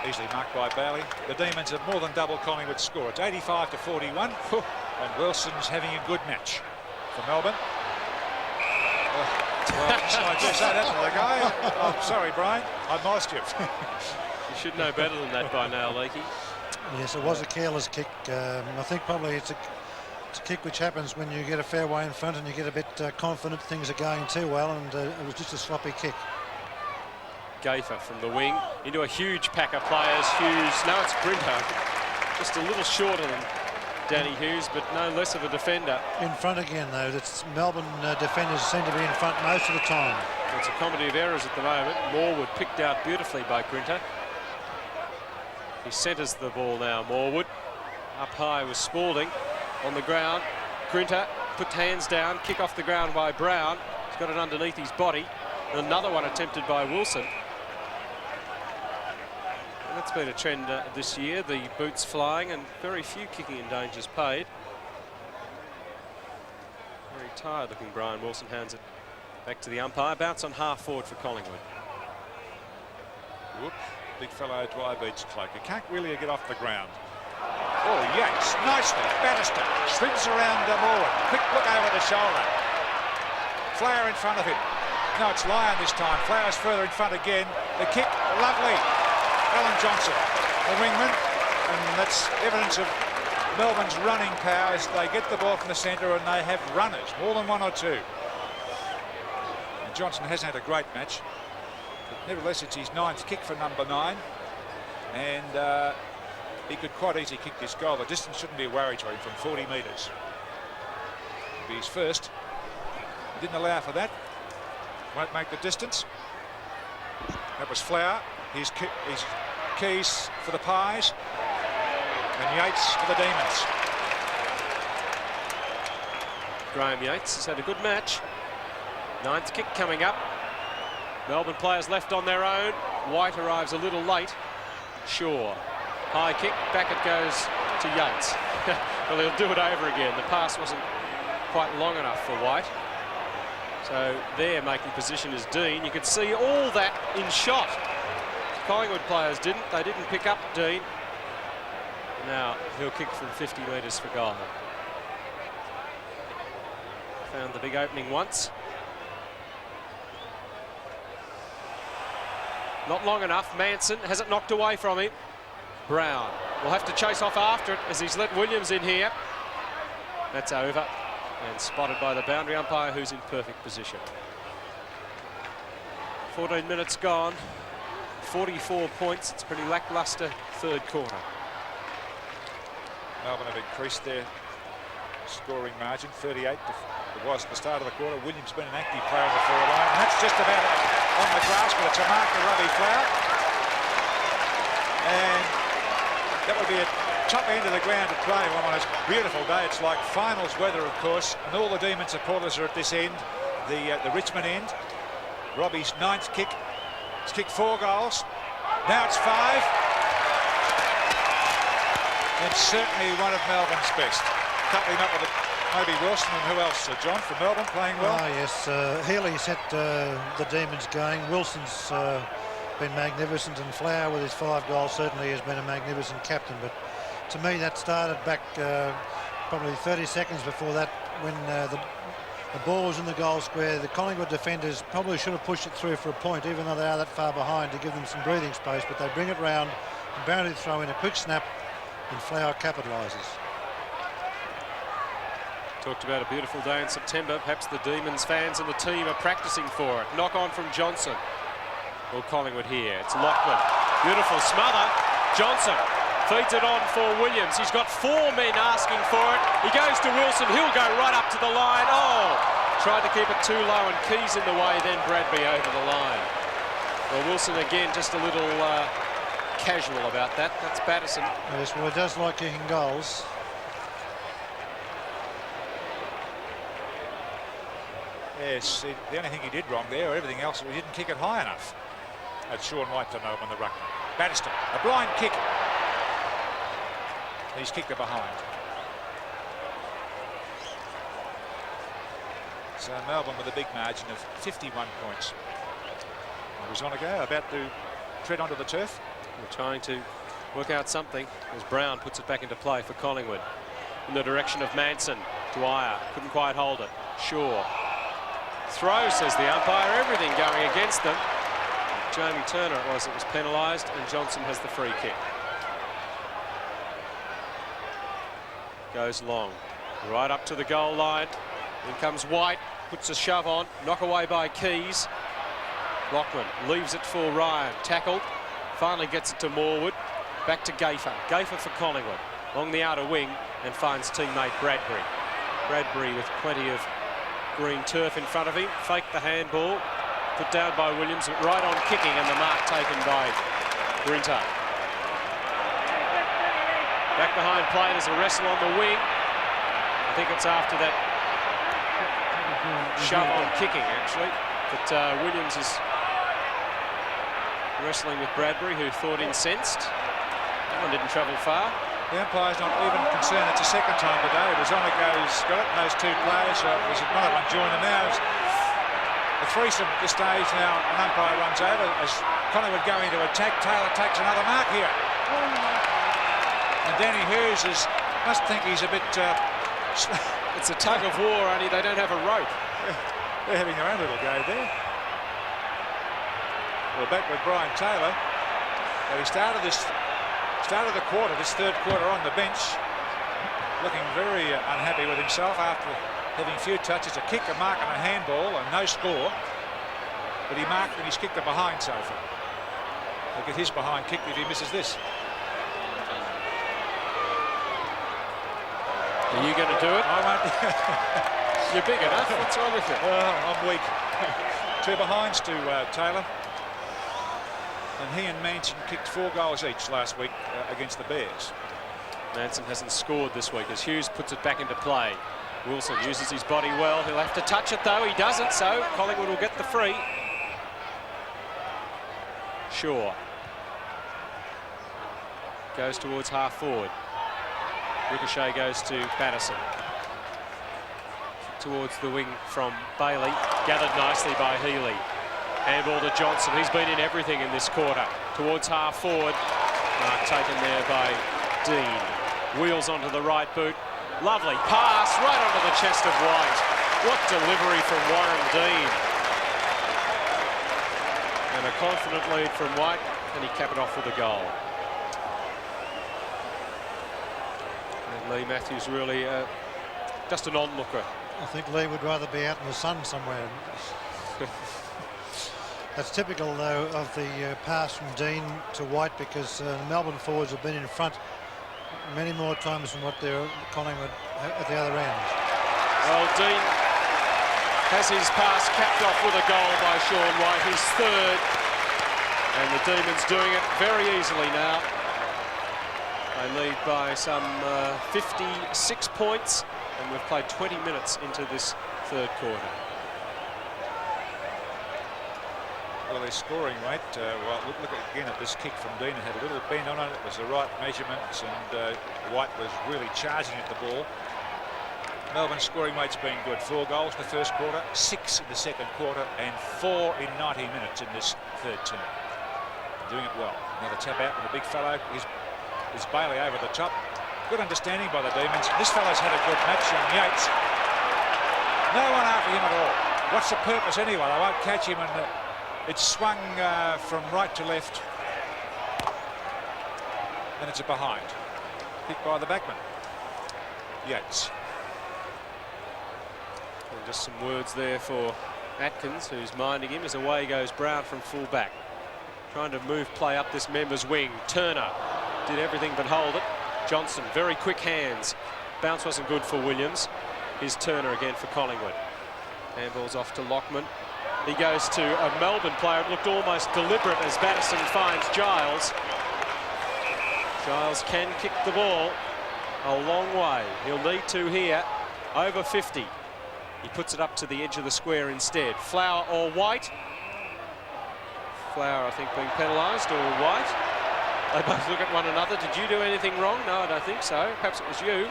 easily marked by Bailey. The Demons have more than double Collingwood's score. It's 85 to 41, and Wilson's having a good match for Melbourne. Well, I just say that to the guy. Oh, sorry, Brian, I lost you. You should know better than that by now, Leakey. Yes, it was a careless kick. I think probably it's a kick which happens when you get a fair way in front and you get a bit confident things are going too well, and it was just a sloppy kick. Gaither from the wing into a huge pack of players. Hughes, no, it's Grinter, just a little shorter than Danny Hughes, but no less of a defender. In front again, though. That's Melbourne defenders seem to be in front most of the time. It's a comedy of errors at the moment. Morwood picked out beautifully by Grinter. He centres the ball now, Morwood. Up high was Spalding on the ground. Grinter put hands down, kick off the ground by Brown. He's got it underneath his body. And another one attempted by Wilson. And that's been a trend this year, the boots flying and very few kicking in dangers paid. Very tired looking Brian Wilson, hands it back to the umpire. Bounce on half forward for Collingwood. Whoop. Big fellow Dwyer beats Cloak. He can't really get off the ground. Oh, Yates, nicely. Batterston swims around Morwood. Quick look over the shoulder. Flower in front of him. No, it's Lyon this time. Flower's further in front again. The kick, lovely. Alan Johnson, the wingman, and that's evidence of Melbourne's running powers. They get the ball from the centre and they have runners, more than 1 or 2. And Johnson hasn't had a great match, but nevertheless it's his 9th kick for number 9, and he could quite easily kick this goal. The distance shouldn't be a worry to him from 40 metres. It'll be his first. He didn't allow for that. Won't make the distance. That was Flower. His keys for the Pies. And Yates for the Demons. Graham Yates has had a good match. 9th kick coming up. Melbourne players left on their own. Wight arrives a little late. Shaw. High kick. Back it goes to Yates. Well, he'll do it over again. The pass wasn't quite long enough for Wight. So there, making position is Dean. You could see all that in shot. Collingwood players didn't. They didn't pick up Dean. Now he'll kick from 50 metres for goal. Found the big opening once. Not long enough. Manson has it knocked away from him. Brown will have to chase off after it as he's let Williams in here. That's over and spotted by the boundary umpire, who's in perfect position. 14 minutes gone. 44 points. It's a pretty lacklustre third quarter. Melbourne have increased their scoring margin, 38 it was at the start of the quarter. Williams been an active player on the forward line. And that's just about on the grass, but it's a mark to Robbie Flower. And that would be a top end of the ground to play on a beautiful day. It's like finals weather, of course, and all the Demon supporters are at this end, the Richmond end. Robbie's 9th kick. He's kicked 4 goals. Now it's 5. It's certainly one of Melbourne's best. Coupling up with maybe Wilson and who else? John from Melbourne playing well. Oh yes, Healy set the Demons going. Wilson's been magnificent, and Flower with his 5 goals certainly has been a magnificent captain. But to me, that started back probably 30 seconds before that, when the ball was in the goal square. The Collingwood defenders probably should have pushed it through for a point, even though they are that far behind, to give them some breathing space. But they bring it round, and boundary throw in a quick snap, and Flower capitalises. Talked about a beautiful day in September. Perhaps the Demons fans and the team are practicing for it. Knock on from Johnson. Well, Collingwood here. It's Lockman. Beautiful smother. Johnson feeds it on for Williams. He's got 4 men asking for it. He goes to Wilson. He'll go right up to the line. Oh, tried to keep it too low, and Keys in the way. Then Bradbury over the line. Well, Wilson again just a little casual about that. That's Batterson. Yes, well, he does like kicking goals. Yes, the only thing he did wrong there, or everything else, he didn't kick it high enough. That's Sean White to know when the ruckman. Batterson, a blind kick. He's kicked it behind. So Melbourne with a big margin of 51 points. He was on a go, about to tread onto the turf. We're trying to work out something as Brown puts it back into play for Collingwood. In the direction of Manson. Dwyer couldn't quite hold it. Shaw. Throw, says the umpire. Everything going against them. Jamie Turner it was penalised, and Johnson has the free kick. Goes long. Right up to the goal line. In comes Wight. Puts a shove on. Knock away by Keys. Lockman leaves it for Ryan. Tackled. Finally gets it to Morwood. Back to Gaffer. Gaffer for Collingwood. Along the outer wing, and finds teammate Bradbury. Bradbury with plenty of green turf in front of him. Faked the handball. Put down by Williams. Right on kicking, and the mark taken by Grinter. Back behind play. There's a wrestle on the wing. I think it's after that shove on kicking, actually. But Williams is wrestling with Bradbury, who thought incensed. That one didn't travel far. The umpire's not even concerned. It's the second time today. It was on it goes, got it, and those 2 players. There's another one joining now. It's a threesome at this stage now. An umpire runs over as Collingwood going to attack. Taylor takes another mark here. And Danny Hughes must think he's a bit... It's a tug of war, only they don't have a rope. They're having their own little go there. Well, back with Brian Taylor. Well, he started the quarter, this third quarter, on the bench, looking very unhappy with himself after having a few touches, a kick, a mark and a handball, and no score. But he marked and he's kicked it behind so far. Look at his behind kick if he misses this. Are you going to do it? I won't. You're big enough. What's wrong with you? I'm weak. 2 behinds to Taylor. And he and Manson kicked 4 goals each last week against the Bears. Manson hasn't scored this week as Hughes puts it back into play. Wilson uses his body well. He'll have to touch it though. He doesn't, so Collingwood will get the free. Shaw. Goes towards half forward. Ricochet goes to Patterson. Towards the wing from Bailey. Gathered nicely by Healy. Handball to Johnson. He's been in everything in this quarter. Towards half forward. Mark taken there by Dean. Wheels onto the right boot. Lovely pass right onto the chest of Wight. What delivery from Warren Dean. And a confident lead from Wight, and he capped it off with a goal. And Lee Matthews really just an onlooker. I think Lee would rather be out in the sun somewhere. That's typical, though, of the pass from Dean to Wight, because the Melbourne forwards have been in front many more times than what they're Collingwood at the other end. Well, Dean has his pass capped off with a goal by Sean Wight, his third, and the Demons doing it very easily now. They lead by some 56 points, and we've played 20 minutes into this third quarter. Well, their scoring rate, well, look again at this kick from Dean. It had a little bend on it. It was the right measurements, and Wight was really charging at the ball. Melbourne's scoring rate's been good. 4 goals in the first quarter, 6 in the second quarter, and 4 in 90 minutes in this third term. Doing it well. Another tap out with a big fellow. Is Bailey over the top. Good understanding by the Demons. This fellow's had a good match on Yates. No one after him at all. What's the purpose anyway? They won't catch him, and it's swung from right to left. And it's a behind. Picked by the backman. Yates. And just some words there for Atkins, who's minding him as away goes Brown from full back. Trying to move play up this member's wing. Turner did everything but hold it. Johnson, very quick hands. Bounce wasn't good for Williams. Here's Turner again for Collingwood. Handball's off to Lockman. He goes to a Melbourne player. It looked almost deliberate as Patterson finds Giles. Giles can kick the ball a long way. He'll need to here. Over 50. He puts it up to the edge of the square instead. Flower or Wight? Flower, I think, being penalised, or Wight. They both look at one another. Did you do anything wrong? No, I don't think so. Perhaps it was you.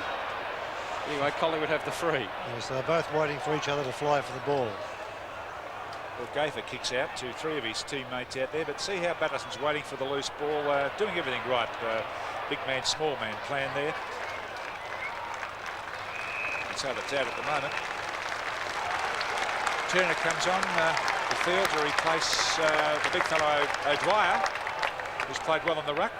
Anyway, Collingwood have the free. Yes, they're both waiting for each other to fly for the ball. Well, Gaither kicks out to 3 of his teammates out there, but see how Patterson's waiting for the loose ball, doing everything right. Big man, small man plan there. That's how it's out at the moment. Turner comes on the field to replace the big fellow O'Dwyer, who's played well on the ruck.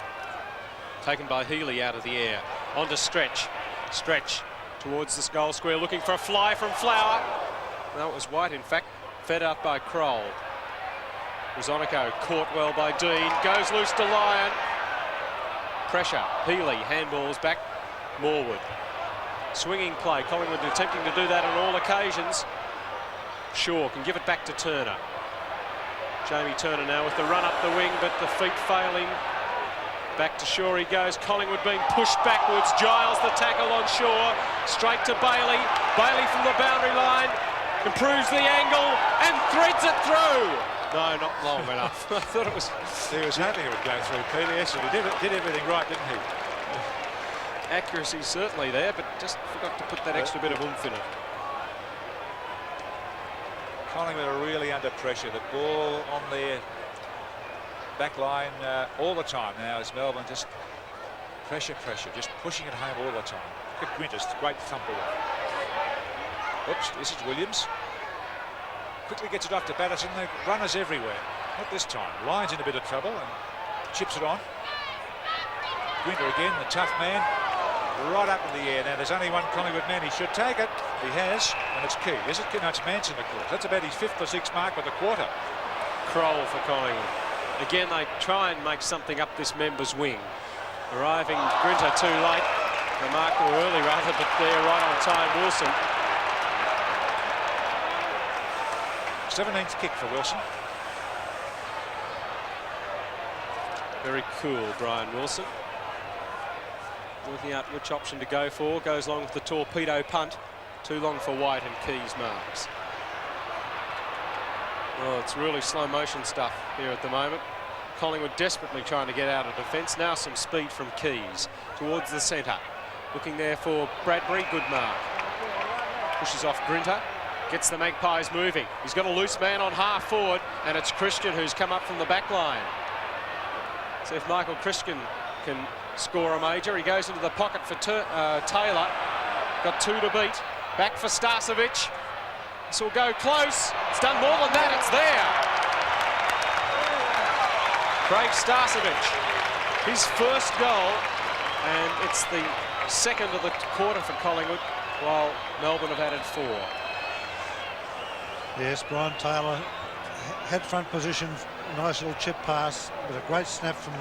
Taken by Healy out of the air. On to Stretch. Stretch towards this goal square, looking for a fly from Flower. No, it was Wight, in fact. Fed up by Kroll. Rosonico caught well by Dean. Goes loose to Lyon. Pressure. Healy handballs back. Morwood. Swinging play. Collingwood attempting to do that on all occasions. Shaw can give it back to Turner. Jamie Turner now with the run up the wing, but the feet failing. Back to Shaw he goes. Collingwood being pushed backwards. Giles the tackle on Shaw. Straight to Bailey. Bailey from the boundary line. Improves the angle and threads it through. No, not long enough. I thought it was... He was hoping it would go through, Peter. Yes, he did everything right, didn't he? Accuracy certainly there, but just forgot to put that extra bit of oomph in it. Collingwood are really under pressure. The ball on their back line all the time now as Melbourne just pressure, just pushing it home all the time. Look at Quintus, great thump ball. Oops, this is Williams. Quickly gets it off to Patterson. The runners everywhere. Not this time. Lyon's in a bit of trouble and chips it on. Gwinter again, the tough man, right up in the air. Now there's only one Collingwood man. He should take it. He has, and it's key. Is it? No, it's Manson, of course. That's about his 5th or 6th mark of the quarter. Kroll for Collingwood. Again, they try and make something up this member's wing. Arriving Grinter too late. The mark or early rather, but they're right on time. Wilson. 17th kick for Wilson. Very cool, Brian Wilson. Working out which option to go for. Goes along with the torpedo punt. Too long for Wight and Keys marks. Oh, it's really slow motion stuff here at the moment. Collingwood desperately trying to get out of defence. Now some speed from Keys towards the centre. Looking there for Bradbury, good mark. Pushes off Grinter, gets the Magpies moving. He's got a loose man on half forward, and it's Christian who's come up from the back line. See if Michael Christian can score a major. He goes into the pocket for Taylor. Got 2 to beat. Back for Starcevic. This will go close. It's done more than that. It's there. Craig Starcevic, his first goal, and it's the second of the quarter for Collingwood, while Melbourne have added 4. Yes, Brian Taylor had front position, nice little chip pass, with a great snap from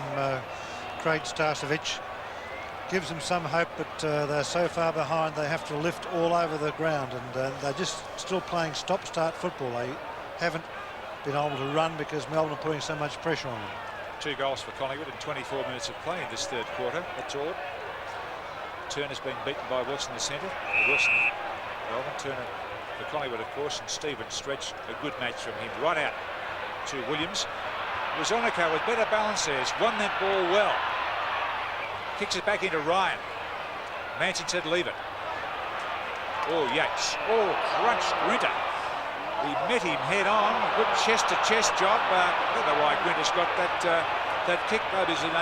Craig Starcevic. Gives them some hope, but they're so far behind they have to lift all over the ground, and they're just still playing stop-start football. They haven't been able to run because Melbourne are putting so much pressure on them. 2 goals for Collingwood in 24 minutes of play in this third quarter. That's all. Turner's been beaten by Wilson in the centre. Wilson, Melbourne, Turner for Collingwood, of course, and Stevens stretched a good match from him right out to Williams. Rosonico with better balance there, has won that ball well. Kicks it back into Ryan. Manson said leave it. Oh, Yates. Oh, crunch Grinter. He met him head on. Good chest-to-chest job. I don't know why Grinter's got that kick. Maybe it's an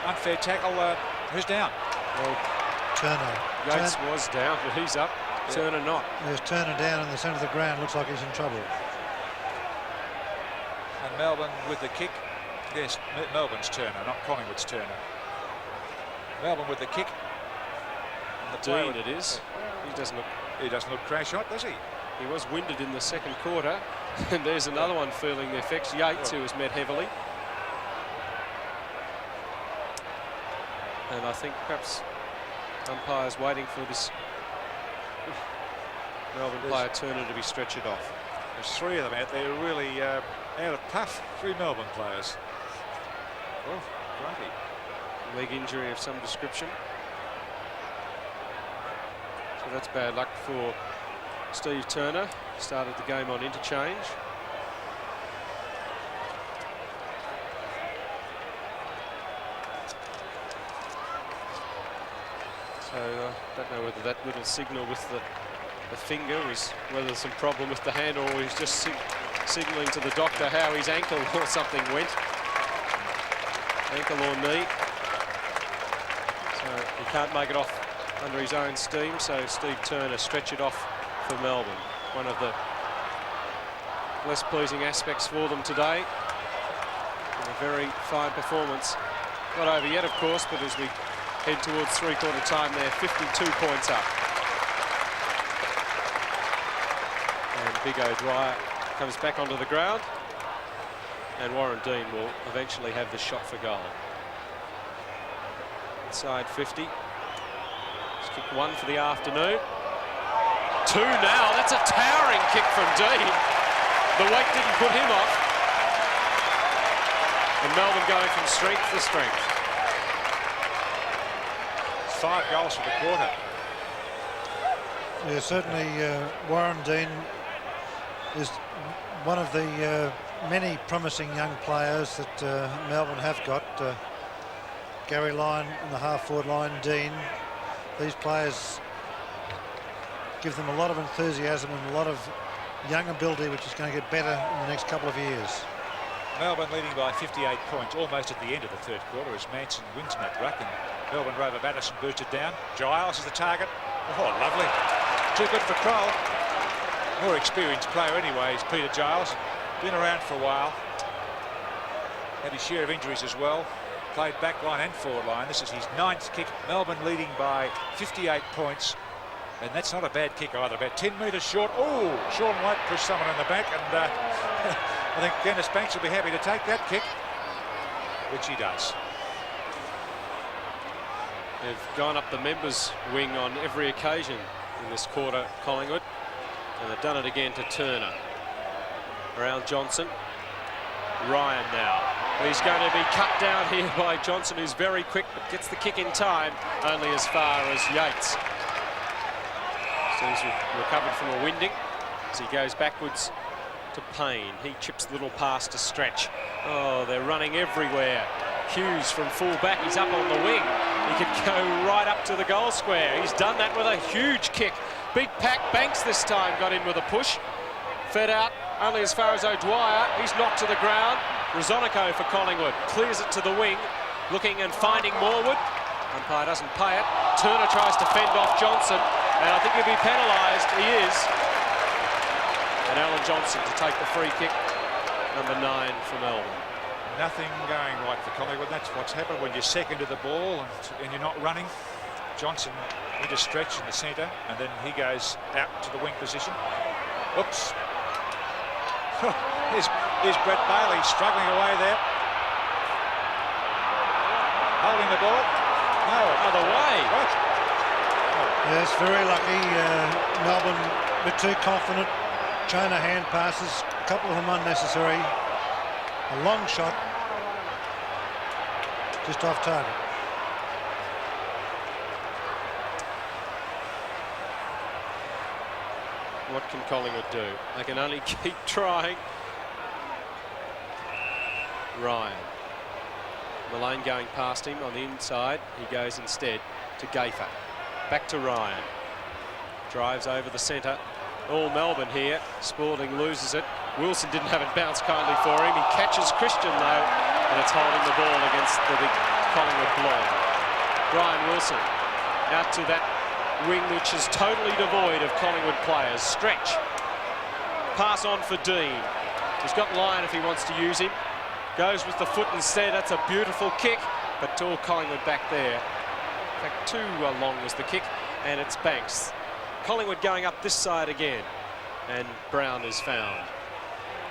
unfair tackle. Who's down? Well, Turner. Yates was down, but he's up. Yeah. Turner not. There's Turner down in the centre of the ground. Looks like he's in trouble. And Melbourne with the kick. Yes, Melbourne's Turner, not Collingwood's Turner. Melbourne with the kick. Dean it is. He doesn't look crash hot, does he? He was winded in the second quarter. And there's another one feeling the effects. Yates, who was met heavily. And I think perhaps umpires waiting for this Melbourne player Turner to be stretchered off. There's 3 of them out there really out of puff. 3 Melbourne players. Oh, righty. Leg injury of some description. So that's bad luck for Steve Turner. Started the game on interchange. So don't know whether that little signal with the finger was whether there's some problem with the hand, or he's just signalling to the doctor how his ankle or something went. Ankle or knee. So he can't make it off under his own steam, so Steve Turner stretch it off for Melbourne. One of the less pleasing aspects for them today. And a very fine performance. Not over yet, of course, but as we head towards three-quarter time, they're 52 points up. And Big O'Dwyer comes back onto the ground, and Warren Dean will eventually have the shot for goal. Inside 50. Let's kick 1 for the afternoon. 2 now. That's a towering kick from Dean. The weight didn't put him off. And Melbourne going from strength to strength. 5 goals for the quarter. Yeah, certainly Warren Dean is one of the many promising young players that Melbourne have got. Garry Lyon in the half-forward line, Dean. These players give them a lot of enthusiasm and a lot of young ability, which is going to get better in the next couple of years. Melbourne leading by 58 points, almost at the end of the third quarter, as Manson wins in that ruck, and Melbourne Rover Batterson boosted down. Giles is the target. Oh, lovely. Too good for Kroll. More experienced player anyway, is Peter Giles. Been around for a while. Had his share of injuries as well. Played back line and forward line. This is his 9th kick. Melbourne leading by 58 points. And that's not a bad kick either. About 10 metres short. Oh, Sean White pushed someone in the back, and I think Dennis Banks will be happy to take that kick, which he does. They've gone up the members' wing on every occasion in this quarter, Collingwood. And they've done it again to Turner. Around Johnson. Ryan now. He's going to be cut down here by Johnson, who's very quick, but gets the kick in time, only as far as Yates. So he's recovered from a winding as he goes backwards to Payne. He chips the little pass to Stretch. Oh, they're running everywhere. Hughes from full back. He's up on the wing. He could go right up to the goal square. He's done that with a huge kick. Big pack. Banks this time got in with a push. Fed out only as far as O'Dwyer. He's knocked to the ground. Rosonico for Collingwood. Clears it to the wing. Looking and finding Morwood. Umpire doesn't pay it. Turner tries to fend off Johnson. And I think he'll be penalised. He is. And Alan Johnson to take the free kick. Number 9 for Melbourne. Nothing going right for Collingwood. That's what's happened when you're second to the ball and you're not running. Johnson into Stretch in the centre, and then he goes out to the wing position. Oops. Here's Brett Bailey struggling away there. Holding the ball. No, other way. What? Yes, very lucky. Melbourne a bit too confident. Chain of hand passes, a couple of them unnecessary. A long shot, just off target. What can Collingwood do? They can only keep trying. Ryan. Malone going past him on the inside. He goes instead to Gafer. Back to Ryan. Drives over the centre. All Melbourne here. Spalding loses it. Wilson didn't have it bounce kindly for him. He catches Christian though, and it's holding the ball against the big Collingwood block. Brian Wilson out to that wing which is totally devoid of Collingwood players. Stretch. Pass on for Dean. He's got Lyon if he wants to use him. Goes with the foot instead. That's a beautiful kick, but all Collingwood back there. In fact, too long was the kick, and it's Banks. Collingwood going up this side again, and Brown is found.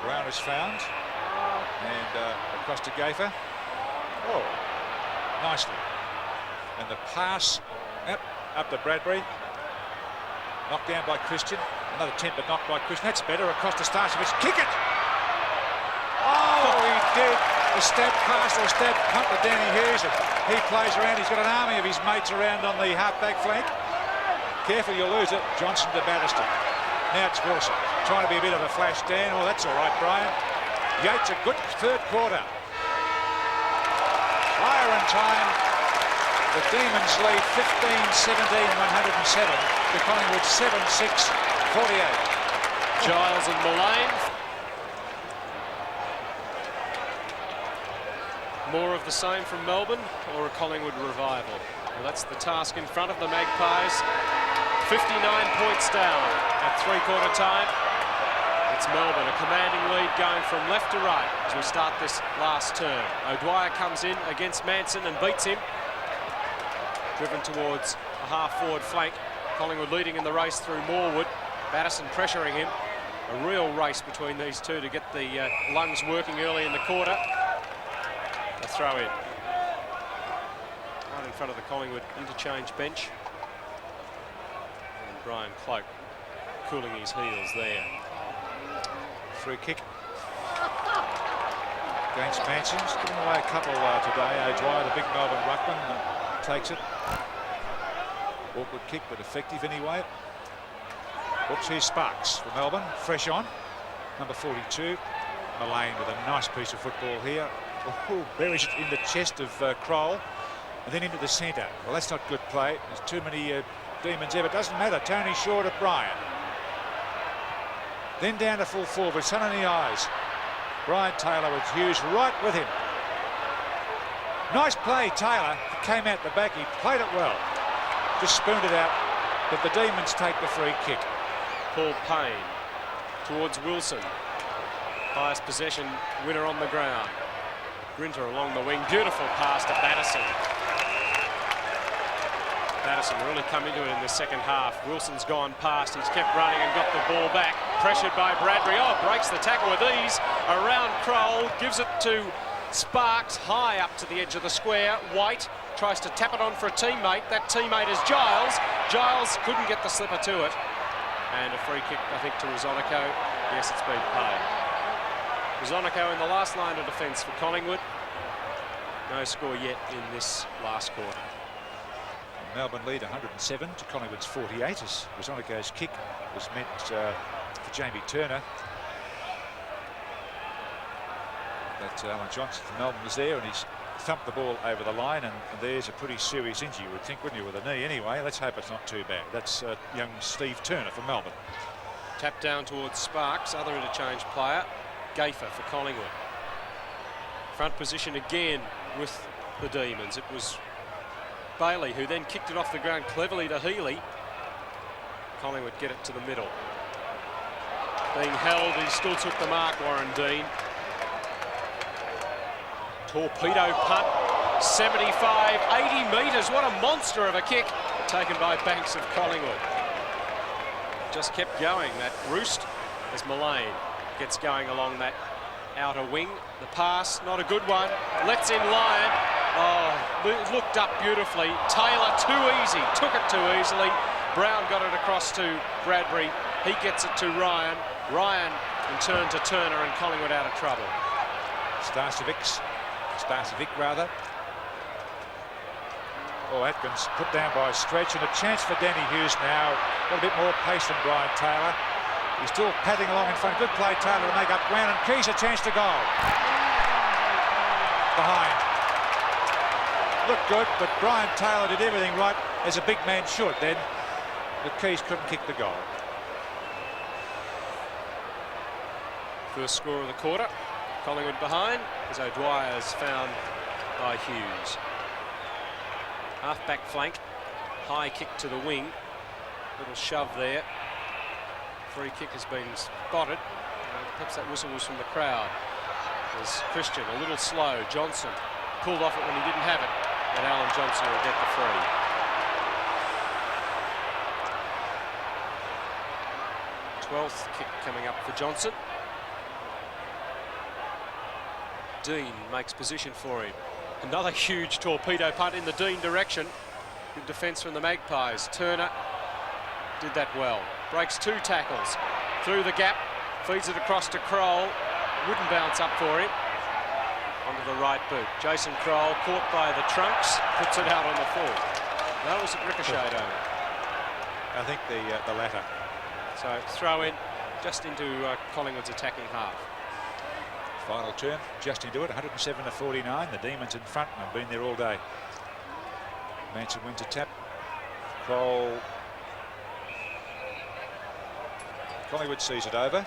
Brown is found, and across to Gafer. Oh, nicely. And the pass up to Bradbury. Knocked down by Christian. Another attempt, but knocked by Christian. That's better. Across to Starcevich. Kick it! Oh, he did. The stab pass or stab punt to Danny Hughes. He plays around. He's got an army of his mates around on the half-back flank. Careful, you'll lose it. Johnson to Batterston. Now it's Wilson. Trying to be a bit of a flash down. Oh, that's all right, Brian. Yates, a good third quarter. Higher in time. The Demons lead 15-17, 107. The Collingwood 7-6, 48. Giles and Mullane. More of the same from Melbourne, or a Collingwood revival? Well, that's the task in front of the Magpies. 59 points down at three-quarter time. It's Melbourne, a commanding lead going from left to right as we start this last term. O'Dwyer comes in against Manson and beats him. Driven towards a half-forward flank. Collingwood leading in the race through Morwood. Batterson pressuring him. A real race between these two to get the lungs working early in the quarter. A throw in. Right in front of the Collingwood interchange bench. And Brian Cloak cooling his heels there. Free kick against Manson. He's given away a couple today. O'Dwyer, the big Melbourne ruckman, takes it. Awkward kick, but effective anyway. Whoops, here's Sparks for Melbourne. Fresh on. Number 42. Mullane with a nice piece of football here. Oh, buries it in the chest of Kroll. And then into the centre. Well, that's not good play. There's too many Demons there, but it doesn't matter. Tony short of Brian. Then down to full forward, sun in the eyes. Brian Taylor with Hughes right with him. Nice play, Taylor. He came out the back, he played it well. Just spooned it out, but the Demons take the free kick. Paul Payne towards Wilson. Highest possession winner on the ground. Grinter along the wing. Beautiful pass to Batterson. Batterson really come into it in the second half. Wilson's gone past. He's kept running and got the ball back. Pressured by Bradbury. Oh, breaks the tackle with ease. Around Kroll. Gives it to Sparks. High up to the edge of the square. Wight tries to tap it on for a teammate. That teammate is Giles. Giles couldn't get the slipper to it. And a free kick, I think, to Rosonico. Yes, it's been paid. Rosonico in the last line of defence for Collingwood. No score yet in this last quarter. Melbourne lead 107 to Collingwood's 48 as Rosonico's kick was meant for Jamie Turner. But Alan Johnson from Melbourne was there, and he's thumped the ball over the line, and there's a pretty serious injury, you would think, wouldn't you, with a knee anyway. Let's hope it's not too bad. That's young Steve Turner from Melbourne. Tap down towards Sparks, other interchange player, Gafer for Collingwood. Front position again with the Demons. It was Bailey who then kicked it off the ground cleverly to Healy. Collingwood get it to the middle. Being held, he still took the mark, Warren Dean. Torpedo punt, 75, 80 metres. What a monster of a kick taken by Banks of Collingwood. Just kept going, that roost, as Mullane gets going along that outer wing. The pass, not a good one. Lets in Lyon. Oh, looked up beautifully. Taylor, too easy. Took it too easily. Brown got it across to Bradbury. He gets it to Ryan. Ryan in turn to Turner, and Collingwood out of trouble. Starcevic rather. Oh, Atkins put down by a stretch, and a chance for Danny Hughes now. Got a bit more pace than Brian Taylor. He's still padding along in front. Good play, Taylor, to make up ground, and Keys a chance to goal. Behind. Looked good, but Brian Taylor did everything right, as a big man should then. But Keys couldn't kick the goal. First score of the quarter. Collingwood behind, as O'Dwyer's found by Hughes. Half-back flank, high kick to the wing. Little shove there. Free kick has been spotted. Perhaps that whistle was from the crowd. There's Christian, a little slow. Johnson pulled off it when he didn't have it, and Alan Johnson will get the free. Twelfth kick coming up for Johnson. Dean makes position for him. Another huge torpedo punt in the Dean direction. Good defence from the Magpies. Turner did that well. Breaks two tackles. Through the gap. Feeds it across to Kroll. Wouldn't bounce up for him. Onto the right boot. Jason Kroll caught by the trunks. Puts it out on the full. That was a ricochet over. I think the latter. So throw in just into Collingwood's attacking half. Final term, just into it, 107 to 49. The Demons in front, and have been there all day. Manson wins a tap. Kroll. Collingwood sees it over.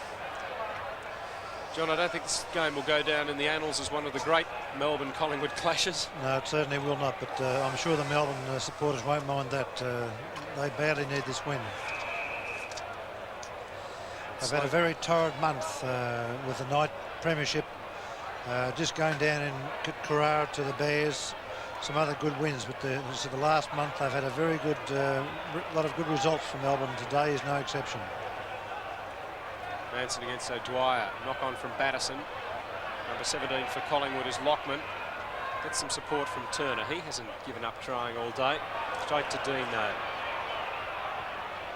John, I don't think this game will go down in the annals as one of the great Melbourne-Collingwood clashes. No, it certainly will not, but I'm sure the Melbourne supporters won't mind that. They badly need this win. They've had a very torrid month with the night premiership, just going down in Carrara to the Bears, some other good wins, but the last month they've had a very good lot of good results from Melbourne. Today is no exception. Manson against O'Dwyer. Knock on from Batterson. Number 17 for Collingwood is Lockman. Gets some support from Turner. He hasn't given up trying all day. Straight to Dean though.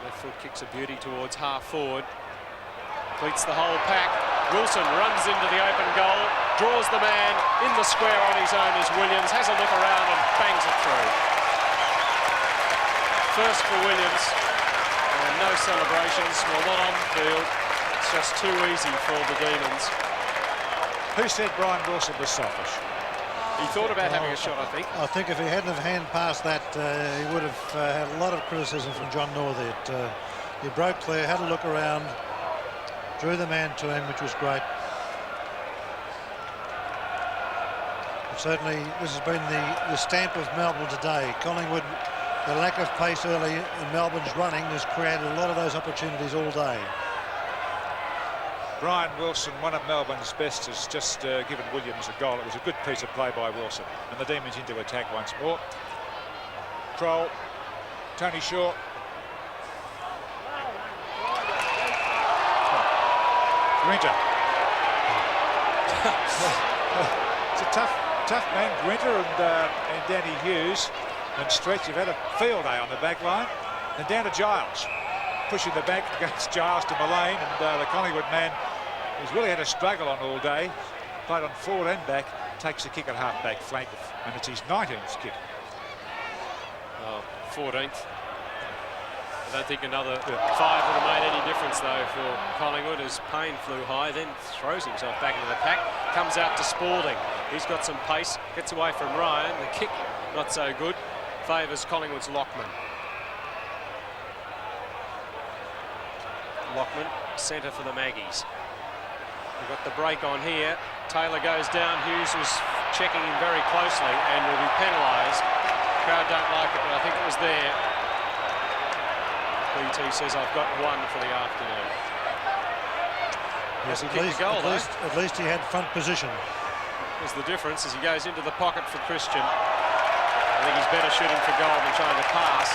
Left foot kicks a beauty towards half forward. Completes the whole pack. Wilson runs into the open goal, draws the man in the square on his own as Williams has a look around and bangs it through. First for Williams, and no celebrations, well, not on the field. It's just too easy for the Demons. Who said Brian Wilson was selfish? He thought about having a shot, I think. I think if he hadn't have hand passed that, he would have had a lot of criticism from John Northey. He broke clear, had a look around, drew the man to him, which was great. But certainly, this has been the stamp of Melbourne today. Collingwood, the lack of pace early in Melbourne's running has created a lot of those opportunities all day. Brian Wilson, one of Melbourne's best, has just given Williams a goal. It was a good piece of play by Wilson. And the Demons into attack once more. Kroll, Tony Shaw. Grinter. It's a tough man, Grinter and Danny Hughes. And Stretch have had a field day on the back line. And down to Giles. Pushing the back against Giles to Mullane, and the Collingwood man who's really had a struggle on all day, played on forward and back, takes the kick at half-back flank, and it's his 19th kick. 14th. I don't think another 5 would have made any difference, though, for Collingwood, as Payne flew high, then throws himself back into the pack, comes out to Spalding. He's got some pace, gets away from Ryan. The kick, not so good, favours Collingwood's Lockman. Lockman, centre for the Maggies. We've got the break on here. Taylor goes down. Hughes was checking him very closely and will be penalised. Crowd don't like it, but I think it was there. BT says, I've got 1 for the afternoon. Yes, at least he had front position. There's the difference as he goes into the pocket for Christian. I think he's better shooting for goal than trying to pass.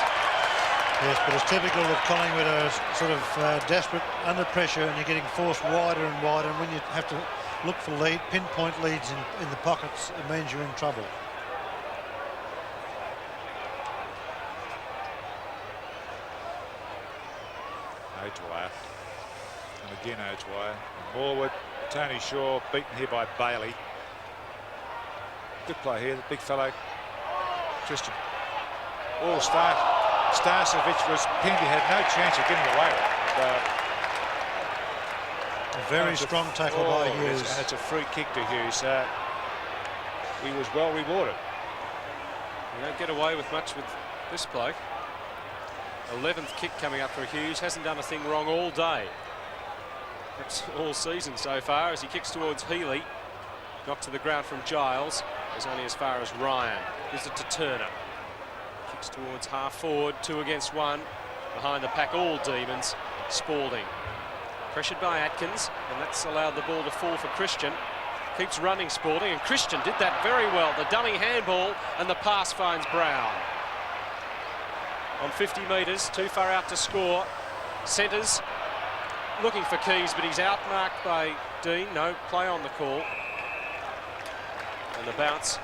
Yes, but it's typical of Collingwood are sort of desperate, under pressure, and you're getting forced wider and wider. And when you have to look for pinpoint leads in the pockets, it means you're in trouble. O'Dwyer. And again O'Dwyer. Morwood, Tony Shaw, beaten here by Bailey. Good play here, the big fellow. Christian. All start. Starcevic was pinned. He had no chance of getting away with it. A very strong tackle by Hughes. And it's a free kick to Hughes. He was well rewarded. You don't get away with much with this bloke. 11th kick coming up for Hughes. Hasn't done a thing wrong all day. Perhaps all season so far, as he kicks towards Healy. Knocked to the ground from Giles. Is only as far as Ryan. Gives it to Turner. Kicks towards half forward. 2 against 1. Behind the pack, all Demons. Spalding. Pressured by Atkins, and that's allowed the ball to fall for Christian. Keeps running Spalding, and Christian did that very well. The dummy handball, and the pass finds Brown. On 50 metres, too far out to score. Centres looking for Keys, but he's outmarked by Dean. No play on the call. And the bounce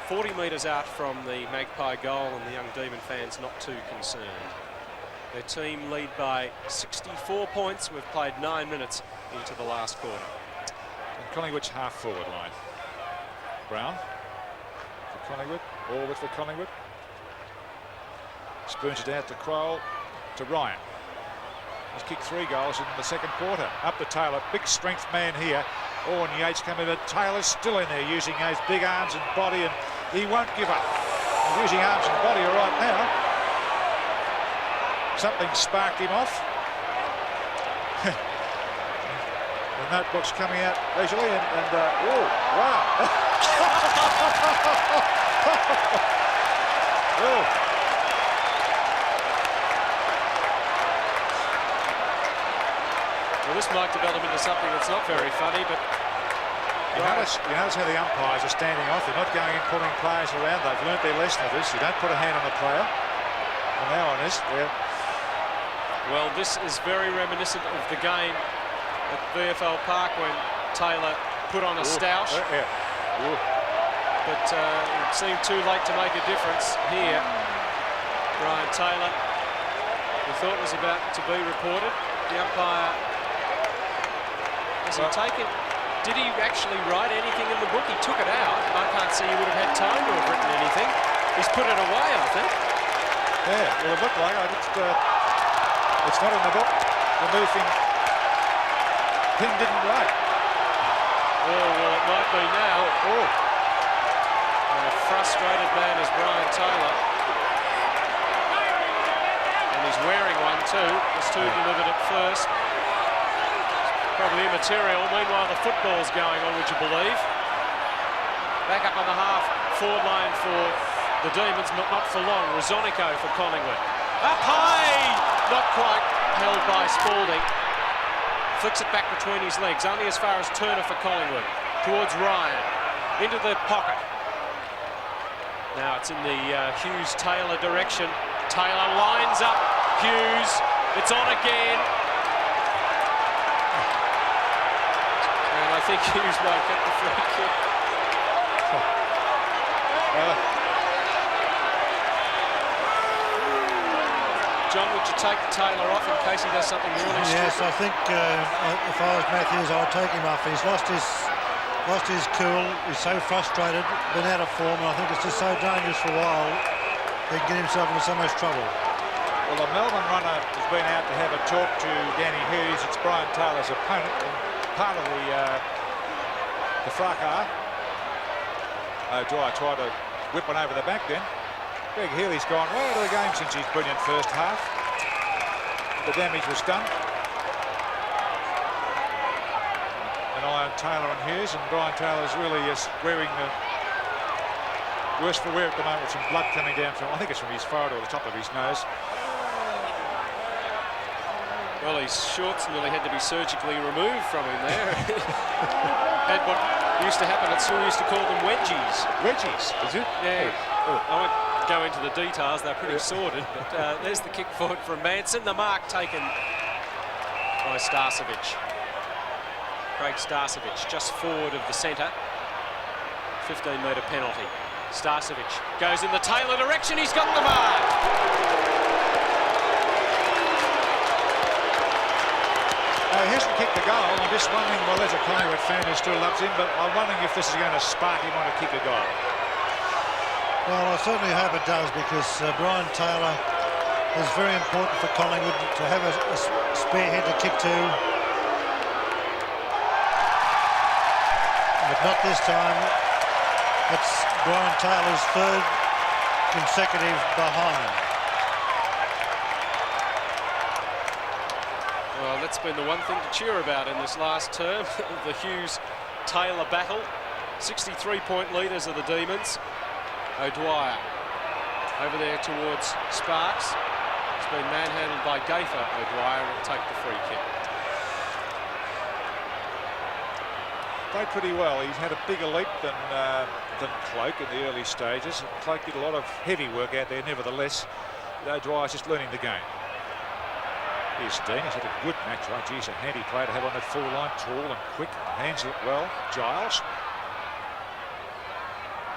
40 metres out from the Magpie goal, and the young Demon fans not too concerned. Their team lead by 64 points. We've played 9 minutes into the last quarter. And Collingwood's half forward line. Brown for Collingwood, Orwood for Collingwood. Spoons it out to Crowell, to Ryan. He's kicked 3 goals in the second quarter. Up to Taylor, big strength man here. Owen Yates coming, but Taylor's still in there using those big arms and body, and he won't give up. He's using arms and body right now. Something sparked him off. The notebook's coming out leisurely, and oh, wow. Oh. Well, this might develop into something that's not very funny, but you notice how the umpires are standing off. They're not going and pulling players around. They've learnt their lesson of this. You don't put a hand on the player. And now on this, well, this is very reminiscent of the game at VFL Park when Taylor put on a stoush. But it seemed too late to make a difference here. Brian Taylor, we thought was about to be reported. The umpire, has he taken? Did he actually write anything in the book? He took it out. I can't see he would have had time to have written anything. He's put it away, I think. Yeah, well, it looked like it's not in the book. The moving pin didn't write. Oh, well, it might be now. Oh. And a frustrated man is Brian Taylor. And he's wearing one too. There's 2 delivered at first. Probably immaterial. Meanwhile, the football's going on, would you believe? Back up on the half forward line for the Demons, but not for long. Rosonico for Collingwood. Up high! Not quite held by Spalding. Flicks it back between his legs, only as far as Turner for Collingwood. Towards Ryan. Into the pocket. Now it's in the Hughes-Taylor direction. Taylor lines up Hughes. It's on again. And I think Hughes might get the free kick. John, would you take Taylor off in case he does something really stupid? Yes, I think if I was Matthews, I would take him off. He's lost his cool. He's so frustrated, been out of form, and I think it's just so dangerous for a while. He can get himself into so much trouble. Well, the Melbourne runner has been out to have a talk to Danny Hughes. It's Brian Taylor's opponent and part of the fracas. Dwyer tried to whip one over the back then. Greg Healy's gone way out of the game since his brilliant first half. The damage was done. And Iron Taylor and Hughes, and Brian Taylor's really is wearing the worse for wear at the moment with some blood coming down from, I think it's from his forehead or the top of his nose. Well, his shorts nearly had to be surgically removed from him there. And what used to happen at school, used to call them wedgies. Wedgies, is it? Yeah. Oh. I won't go into the details, they're pretty sordid, but there's the kick forward from Manson. The mark taken by Starcevic. Craig Starcevic just forward of the centre. 15-metre penalty. Starcevic goes in the Taylor direction. He's got the mark. He hasn't kicked the goal. I'm just wondering, well, there's a Collingwood fan who still loves him, but I'm wondering if this is going to spark him on to kick a goal. Well, I certainly hope it does, because Brian Taylor is very important for Collingwood to have a spearhead to kick to. But not this time. It's Brian Taylor's third consecutive behind. Well, that's been the one thing to cheer about in this last term, the Hughes-Taylor battle. 63-point leaders are the Demons. O'Dwyer over there towards Sparks. He's been manhandled by Gaffer. O'Dwyer will take the free kick. Played pretty well. He's had a bigger leap than Cloak in the early stages. Cloak did a lot of heavy work out there nevertheless. O'Dwyer's just learning the game. Here's Dean. He's had a good match, right? Geez, a handy player to have on that full line. Tall and quick. Hands it well. Giles.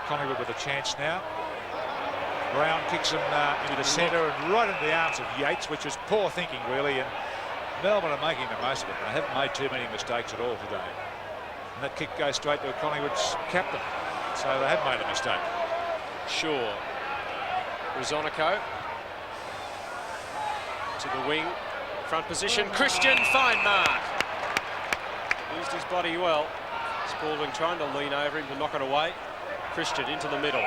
Collingwood with a chance now. Brown kicks him into the centre and right into the arms of Yates, which is poor thinking, really. And Melbourne are making the most of it. They haven't made too many mistakes at all today. And that kick goes straight to Collingwood's captain. So they have made a mistake. Sure. Rosonico to the wing. Front position. Christian, fine mark. Used his body well. Spalding trying to lean over him to knock it away. Christian into the middle.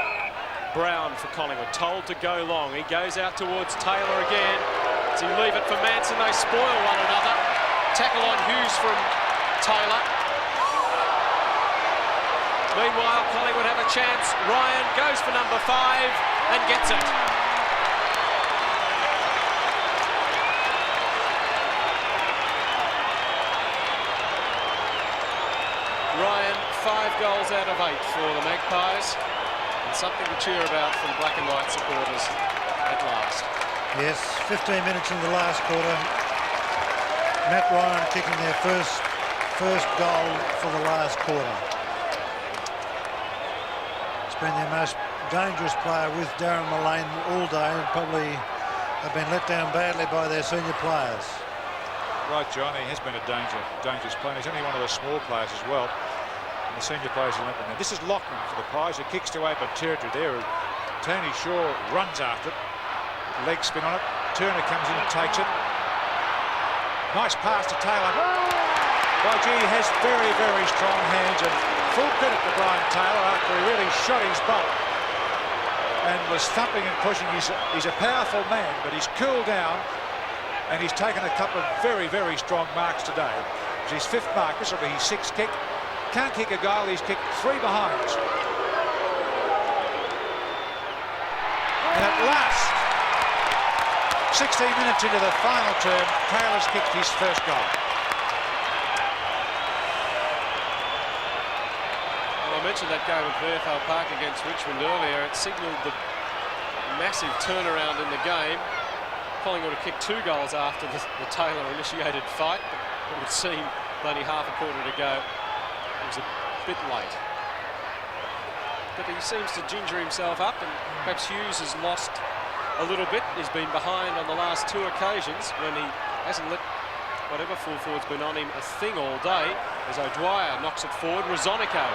Brown for Collingwood, told to go long. He goes out towards Taylor again. Does he leave it for Manson? They spoil one another. Tackle on Hughes from Taylor. Meanwhile, Collingwood have a chance. Ryan goes for number 5 and gets it. Ryan, 5 goals out of 8 for the Magpies. And something to cheer about from black and white supporters at last. Yes, 15 minutes in the last quarter. Matt Ryan kicking their first goal for the last quarter. It's been their most dangerous player with Darren Mullane all day, and probably have been let down badly by their senior players. Right, John, he has been a dangerous player. He's only one of the small players as well. And the senior players are limping. This is Lockman for the Pies, who kicks to open territory there. Tony Shaw runs after it. Leg spin on it. Turner comes in and takes it. Nice pass to Taylor. YG has very, very strong hands, and full credit to Brian Taylor after he really shot his bolt and was thumping and pushing. He's a powerful man, but he's cooled down. And he's taken a couple of very, very strong marks today. It's his 5th mark. This will be his 6th kick. Can't kick a goal. He's kicked 3 behinds. And at last, 16 minutes into the final term, Taylor's kicked his first goal. Well, I mentioned that game at VFL Park against Richmond earlier. It signalled the massive turnaround in the game. Collingwood have kicked 2 goals after the Taylor-initiated fight, but it would seem only half a quarter to go. It was a bit late. But he seems to ginger himself up, and perhaps Hughes has lost a little bit. He's been behind on the last 2 occasions when he hasn't let whatever full forward's been on him a thing all day. As O'Dwyer knocks it forward, Rosonico.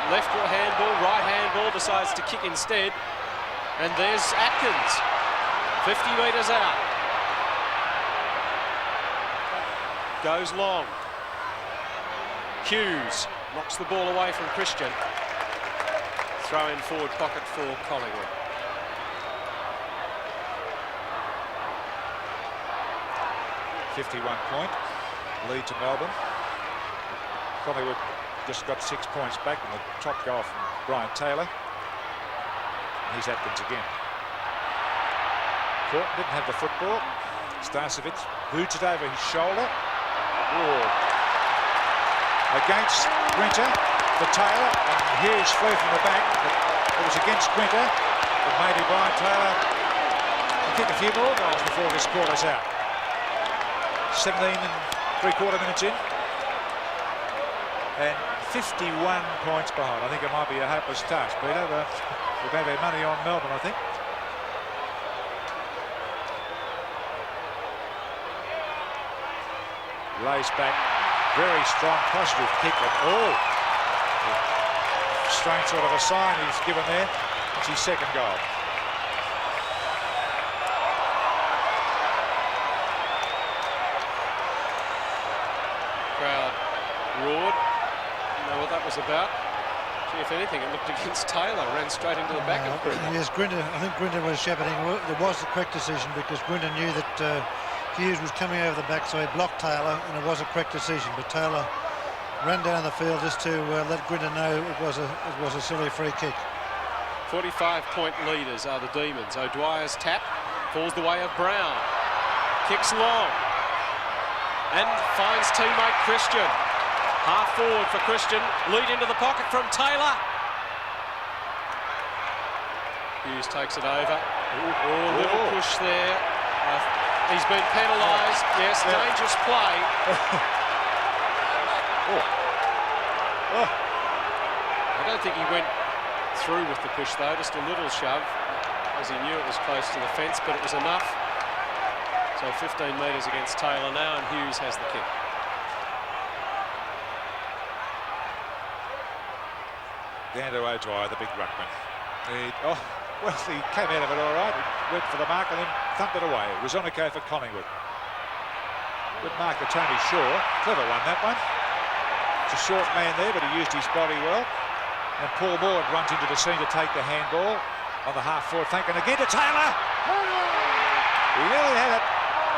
Left handball, right handball, decides to kick instead. And there's Atkins 50 metres out. Goes long. Hughes knocks the ball away from Christian. Throw in forward pocket for Collingwood. .51 lead to Melbourne. Collingwood just got 6 points back in the top goal from Brian Taylor. Here's Atkins again. Caught, didn't have the football. Starcevic boots it over his shoulder. Whoa. Against Grinter for Taylor, and Hughes flew from the back, but it was against Grinter. But maybe Brian Taylor will kick a few more goals before this quarter's out. 17 3/4 minutes in, and 51 points behind. I think it might be a hopeless task, Peter. We've had our money on Melbourne, I think. Lays back, very strong, positive kick, and strange sort of a sign he's given there. It's his second goal. Crowd roared. Didn't know what that was about. Gee, if anything, it looked against Taylor. Ran straight into the back of Grinter. Yes, Grinter. I think Grinter was shepherding. There was the correct decision because Grinter knew that Hughes was coming over the back, so he blocked Taylor, and it was a correct decision. But Taylor ran down the field just to let Grinter know it was a silly free kick. 45-point leaders are the Demons. O'Dwyer's tap falls the way of Brown. Kicks long and finds teammate Christian. Half forward for Christian. Lead into the pocket from Taylor. Hughes takes it over. Oh, little push there. He's been penalised. Yes, dangerous play. I don't think he went through with the push though, just a little shove, as he knew it was close to the fence, but it was enough. So 15 metres against Taylor now, and Hughes has the kick. Down to O'Dwyer, the big ruckman. Well, he came out of it all right. He went for the mark and then thumped it away. It was on a go for Collingwood. Good mark of Tony Shaw. Clever one, that one. It's a short man there, but he used his body well. And Paul Moore runs into the scene to take the handball on the half-forward flank. And again to Taylor. He nearly had it.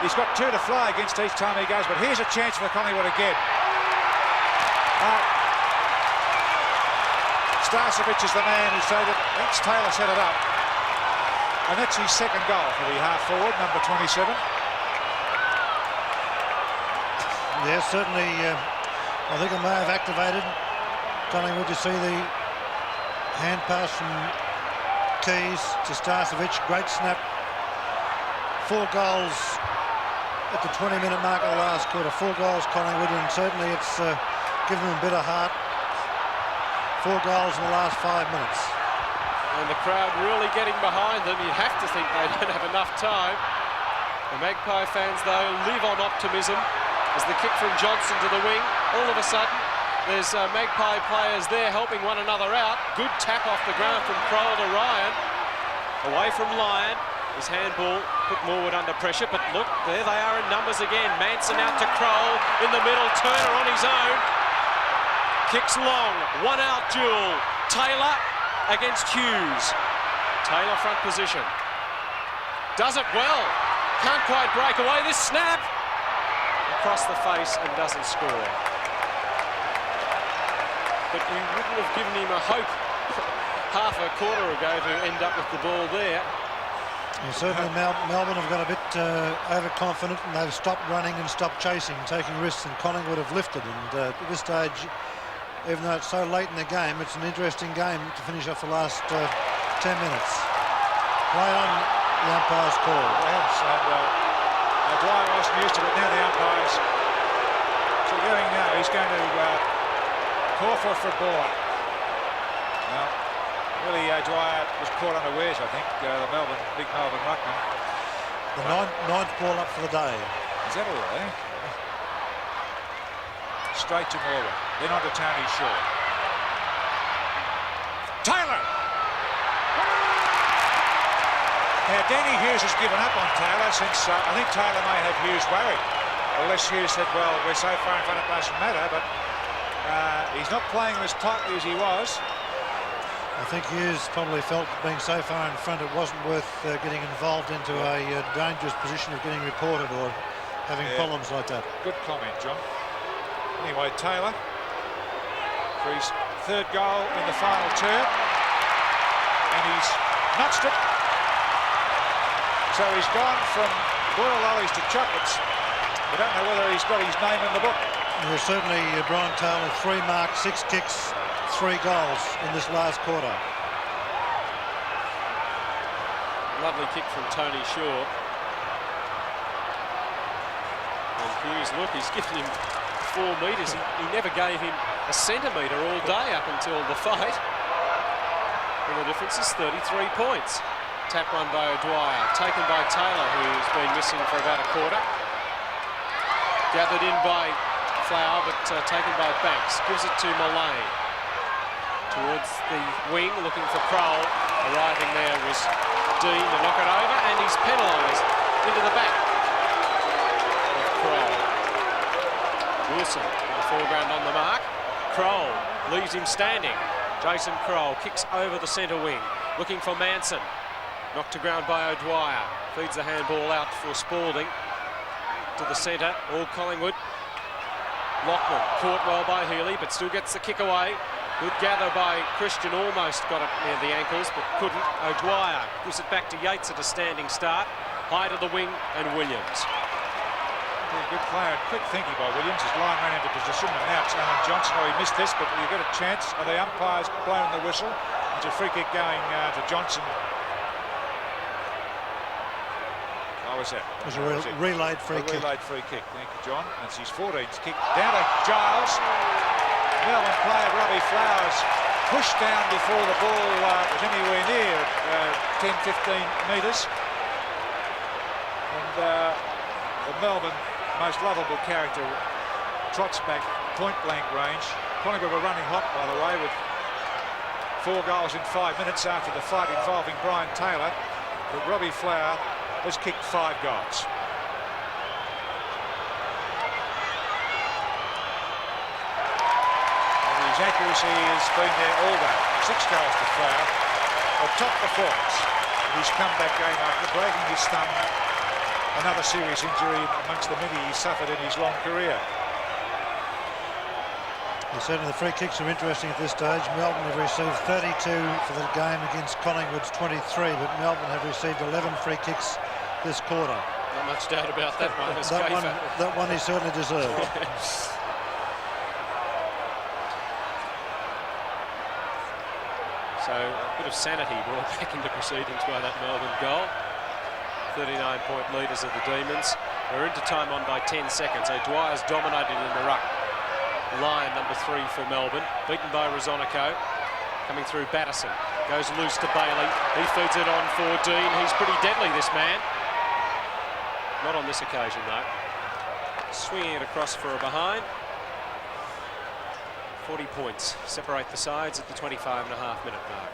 He's got 2 to fly against each time he goes, but here's a chance for Collingwood again. Starcevic is the man who said that that's Taylor set it up. And that's his second goal for the half-forward, number 27. Yeah, certainly. I think it may have activated Collingwood. You see the hand pass from Keys to Starcevic. Great snap. 4 goals at the 20-minute mark of the last quarter. 4 goals Collingwood, and certainly it's given them a bit of heart. 4 goals in the last 5 minutes. And the crowd really getting behind them. You have to think they don't have enough time. The Magpie fans, though, live on optimism as the kick from Johnson to the wing. All of a sudden, there's Magpie players there helping one another out. Good tap off the ground from Kroll to Ryan. Away from Lyon. His handball put Morwood under pressure, but look, there they are in numbers again. Manson out to Kroll in the middle. Turner on his own. Kicks long, 1-out duel. Taylor against Hughes. Taylor front position. Does it well. Can't quite break away. This snap. Across the face and doesn't score. But you wouldn't have given him a hope half a quarter ago to end up with the ball there. And certainly Melbourne have got a bit overconfident, and they've stopped running and stopped chasing, taking risks, and Collingwood have lifted. And at this stage, even though it's so late in the game, it's an interesting game to finish off the last 10 minutes. Play on, the umpire's call. Yes, and Dwyer wasn't used to it. Now the umpire's doing now. He's going to call for a footballer. Well, really, Dwyer was caught unawares, I think, the big Melbourne ruckman. The ninth ball up for the day. Is that all right? Straight to Morwood, then on to Tony Shaw. Taylor! Now, Danny Hughes has given up on Taylor since I think Taylor may have Hughes worried. Unless Hughes said, well, we're so far in front it doesn't matter, but he's not playing as tightly as he was. I think Hughes probably felt being so far in front it wasn't worth getting involved into a dangerous position of getting reported or having problems like that. Good comment, John. Anyway, Taylor for his third goal in the final term, and he's notched it. So he's gone from boiled lollies to chocolates. I don't know whether he's got his name in the book. Well, certainly Brian Taylor, 3 marks, 6 kicks, 3 goals in this last quarter. Lovely kick from Tony Shaw. And Hughes, look, he's given him 4 metres. He never gave him a centimetre all day up until the fight. And the difference is 33 points. Tap run by O'Dwyer, taken by Taylor, who's been missing for about a quarter. Gathered in by Flower, but taken by Banks. Gives it to Mullane. Towards the wing, looking for Kroll. Arriving there was Dean to knock it over, and he's penalised into the back of Kroll. Wilson in the foreground on the mark. Kroll leaves him standing. Jason Kroll kicks over the centre wing, looking for Manson. Knocked to ground by O'Dwyer. Feeds the handball out for Spalding. To the centre, all Collingwood. Lockman caught well by Healy, but still gets the kick away. Good gather by Christian, almost got it near the ankles, but couldn't. O'Dwyer gives it back to Yates at a standing start. High to the wing, and Williams. Good player, quick thinking by Williams as Lyon ran into position, and now it's Alan Johnson. Oh, he missed this, but you get a chance. Are the umpires blowing the whistle? It's a free kick going to Johnson. How was that? It was a relayed free kick. Relayed free kick. Thank you, John. That's his 14th kick. Down to Giles. Melbourne player Robbie Flowers pushed down before the ball was anywhere near 10-15 metres. And the Melbourne most lovable character trots back point-blank range. Collingwood were running hot, by the way, with 4 goals in 5 minutes after the fight involving Brian Taylor. But Robbie Flower has kicked 5 goals. And his accuracy has been there all day. 6 goals to Flower. A top performance in his comeback game after breaking his thumb. Another serious injury amongst the many he suffered in his long career. Well, certainly the free kicks are interesting at this stage. Melbourne have received 32 for the game against Collingwood's 23, but Melbourne have received 11 free kicks this quarter. Not much doubt about that one. That one he certainly deserved. So a bit of sanity brought back into proceedings by that Melbourne goal. 39-point leaders of the Demons. They're into time on by 10 seconds. O'Dwyer's dominated in the ruck. Lyon, number 3 for Melbourne, beaten by Rosonico. Coming through Batterson, goes loose to Bailey. He feeds it on for Dean. He's pretty deadly, this man. Not on this occasion, though. Swinging it across for a behind. 40 points separate the sides at the 25.5-minute mark.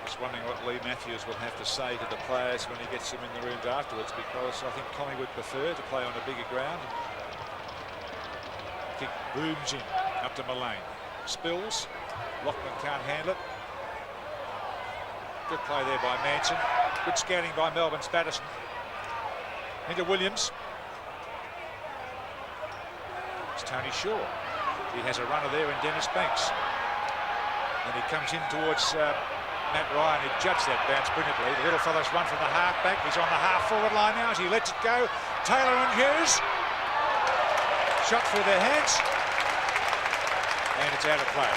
Just wondering what Lee Matthews will have to say to the players when he gets them in the rooms afterwards, because I think Collingwood prefer to play on a bigger ground. Kick booms in, up to Mullane. Spills. Lockman can't handle it. Good play there by Manson. Good scouting by Melbourne's Batterson. Into Williams. It's Tony Shaw. He has a runner there in Dennis Banks. And he comes in towards Matt Ryan, who judged that bounce brilliantly. The little fella's run from the half-back. He's on the half-forward line now as he lets it go. Taylor and Hughes. Shot through their hands. And it's out of play.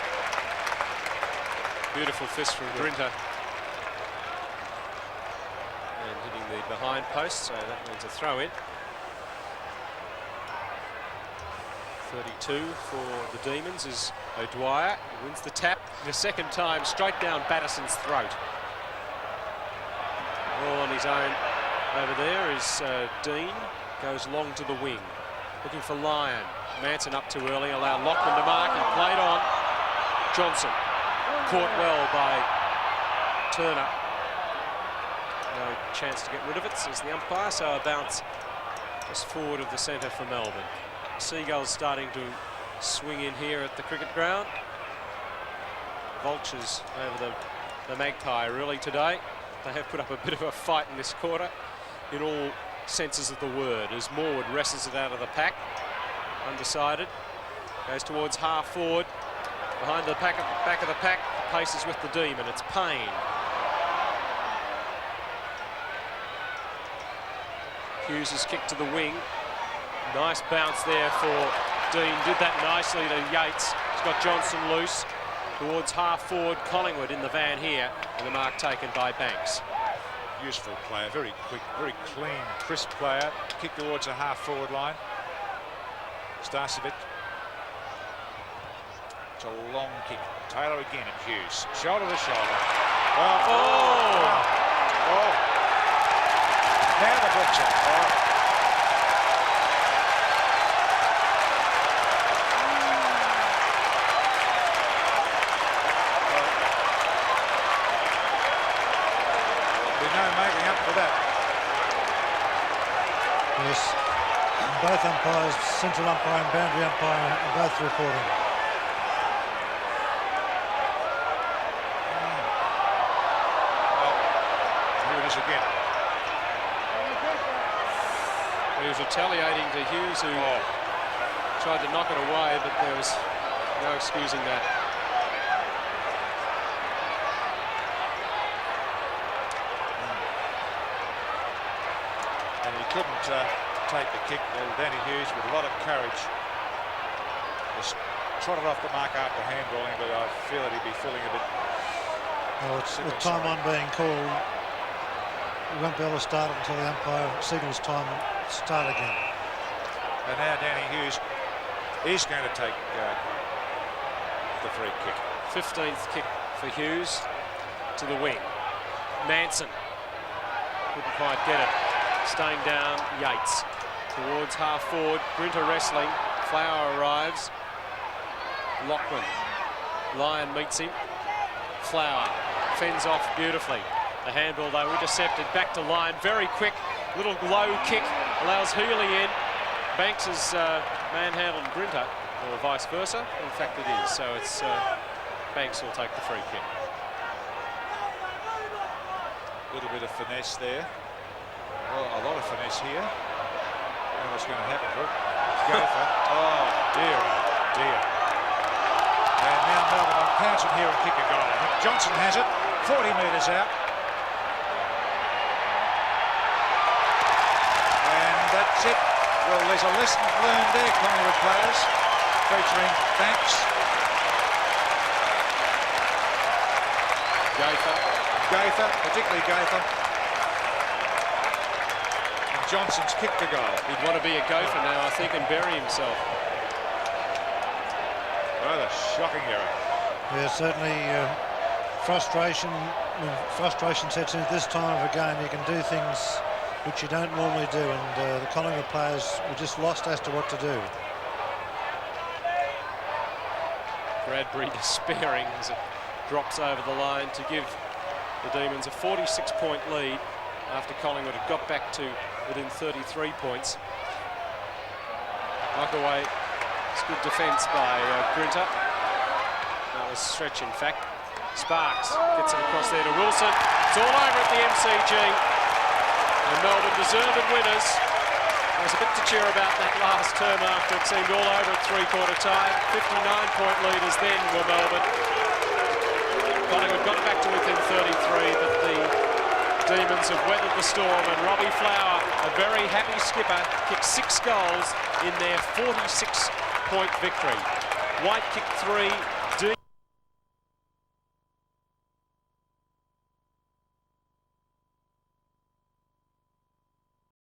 Beautiful fist from Grinter. And hitting the behind post, so that means a throw-in. 32 for the Demons is O'Dwyer. He wins the tap the second time, straight down Batterson's throat. All on his own over there is Dean. Goes long to the wing. Looking for Lyon. Manson up too early, allowed Lockman to mark and played on. Johnson Caught well by Turner. No chance to get rid of it, says the umpire, so a bounce just forward of the centre for Melbourne. Seagulls starting to swing in here at the cricket ground. Vultures over the Magpie really today. They have put up a bit of a fight in this quarter in all senses of the word, as Morwood wrestles it out of the pack. Undecided. Goes towards half forward. Behind the back of the pack, the pace is with the Demon. It's Payne. Hughes' kick to the wing. Nice bounce there for Dean. Did that nicely to Yates. He's got Johnson loose. Towards half forward, Collingwood in the van here, and the mark taken by Banks. Useful player, very quick, very clean, crisp player. Kick towards the half forward line. Starcevic. It's a long kick. Taylor again and Hughes. Shoulder to shoulder. Oh. Now the butcher. Making up for that. Yes, both umpires, central umpire and boundary umpire, are both reporting. Well, here it is again. He was retaliating to Hughes, who tried to knock it away, but there was no excusing that. Couldn't take the kick. Danny Hughes with a lot of courage just trotted off the mark after handballing, but I feel that he'd be feeling a bit. Well, it's with time on being called, we won't be able to start it until the umpire signals time to start again. And now Danny Hughes is going to take the free kick. 15th kick for Hughes to the wing. Manson couldn't quite get it. Staying down, Yates towards half forward. Grinter wrestling. Flower arrives. Lachlan. Lyon meets him. Flower fends off beautifully. The handball though intercepted. Back to Lyon. Very quick. Little low kick allows Healy in. Banks has manhandled Grinter, or vice versa. In fact, it is. So it's Banks will take the free kick. A little bit of finesse there. Well, a lot of finesse here. I don't know what's going to happen to it. Gopher. Oh, dear, dear. And now Melbourne will pounce it here and kick a goal. Johnson has it, 40 metres out. And that's it. Well, there's a lesson learned there, Collingwood players, featuring Banks. Gopher, particularly Gopher. Johnson's kick to goal. He'd want to be a gopher now, I think, and bury himself. Rather shocking error. Yeah, certainly frustration. When frustration sets in at this time of a game, you can do things which you don't normally do, and the Collingwood players were just lost as to what to do. Bradbury despairing as it drops over the line to give the Demons a 46-point lead after Collingwood had got back to within 33 points. Knock away. It's good defence by Grinter. That was stretch, in fact. Sparks gets it across there to Wilson. It's all over at the MCG. And Melbourne deserved winners. There was a bit to cheer about that last term after it seemed all over at three-quarter time. 59-point leaders then were Melbourne. Collingwood got back to within 33, but the Demons have weathered the storm, and Robbie Flower, a very happy skipper, kicked 6 goals in their 46-point victory. Wight kicked 3,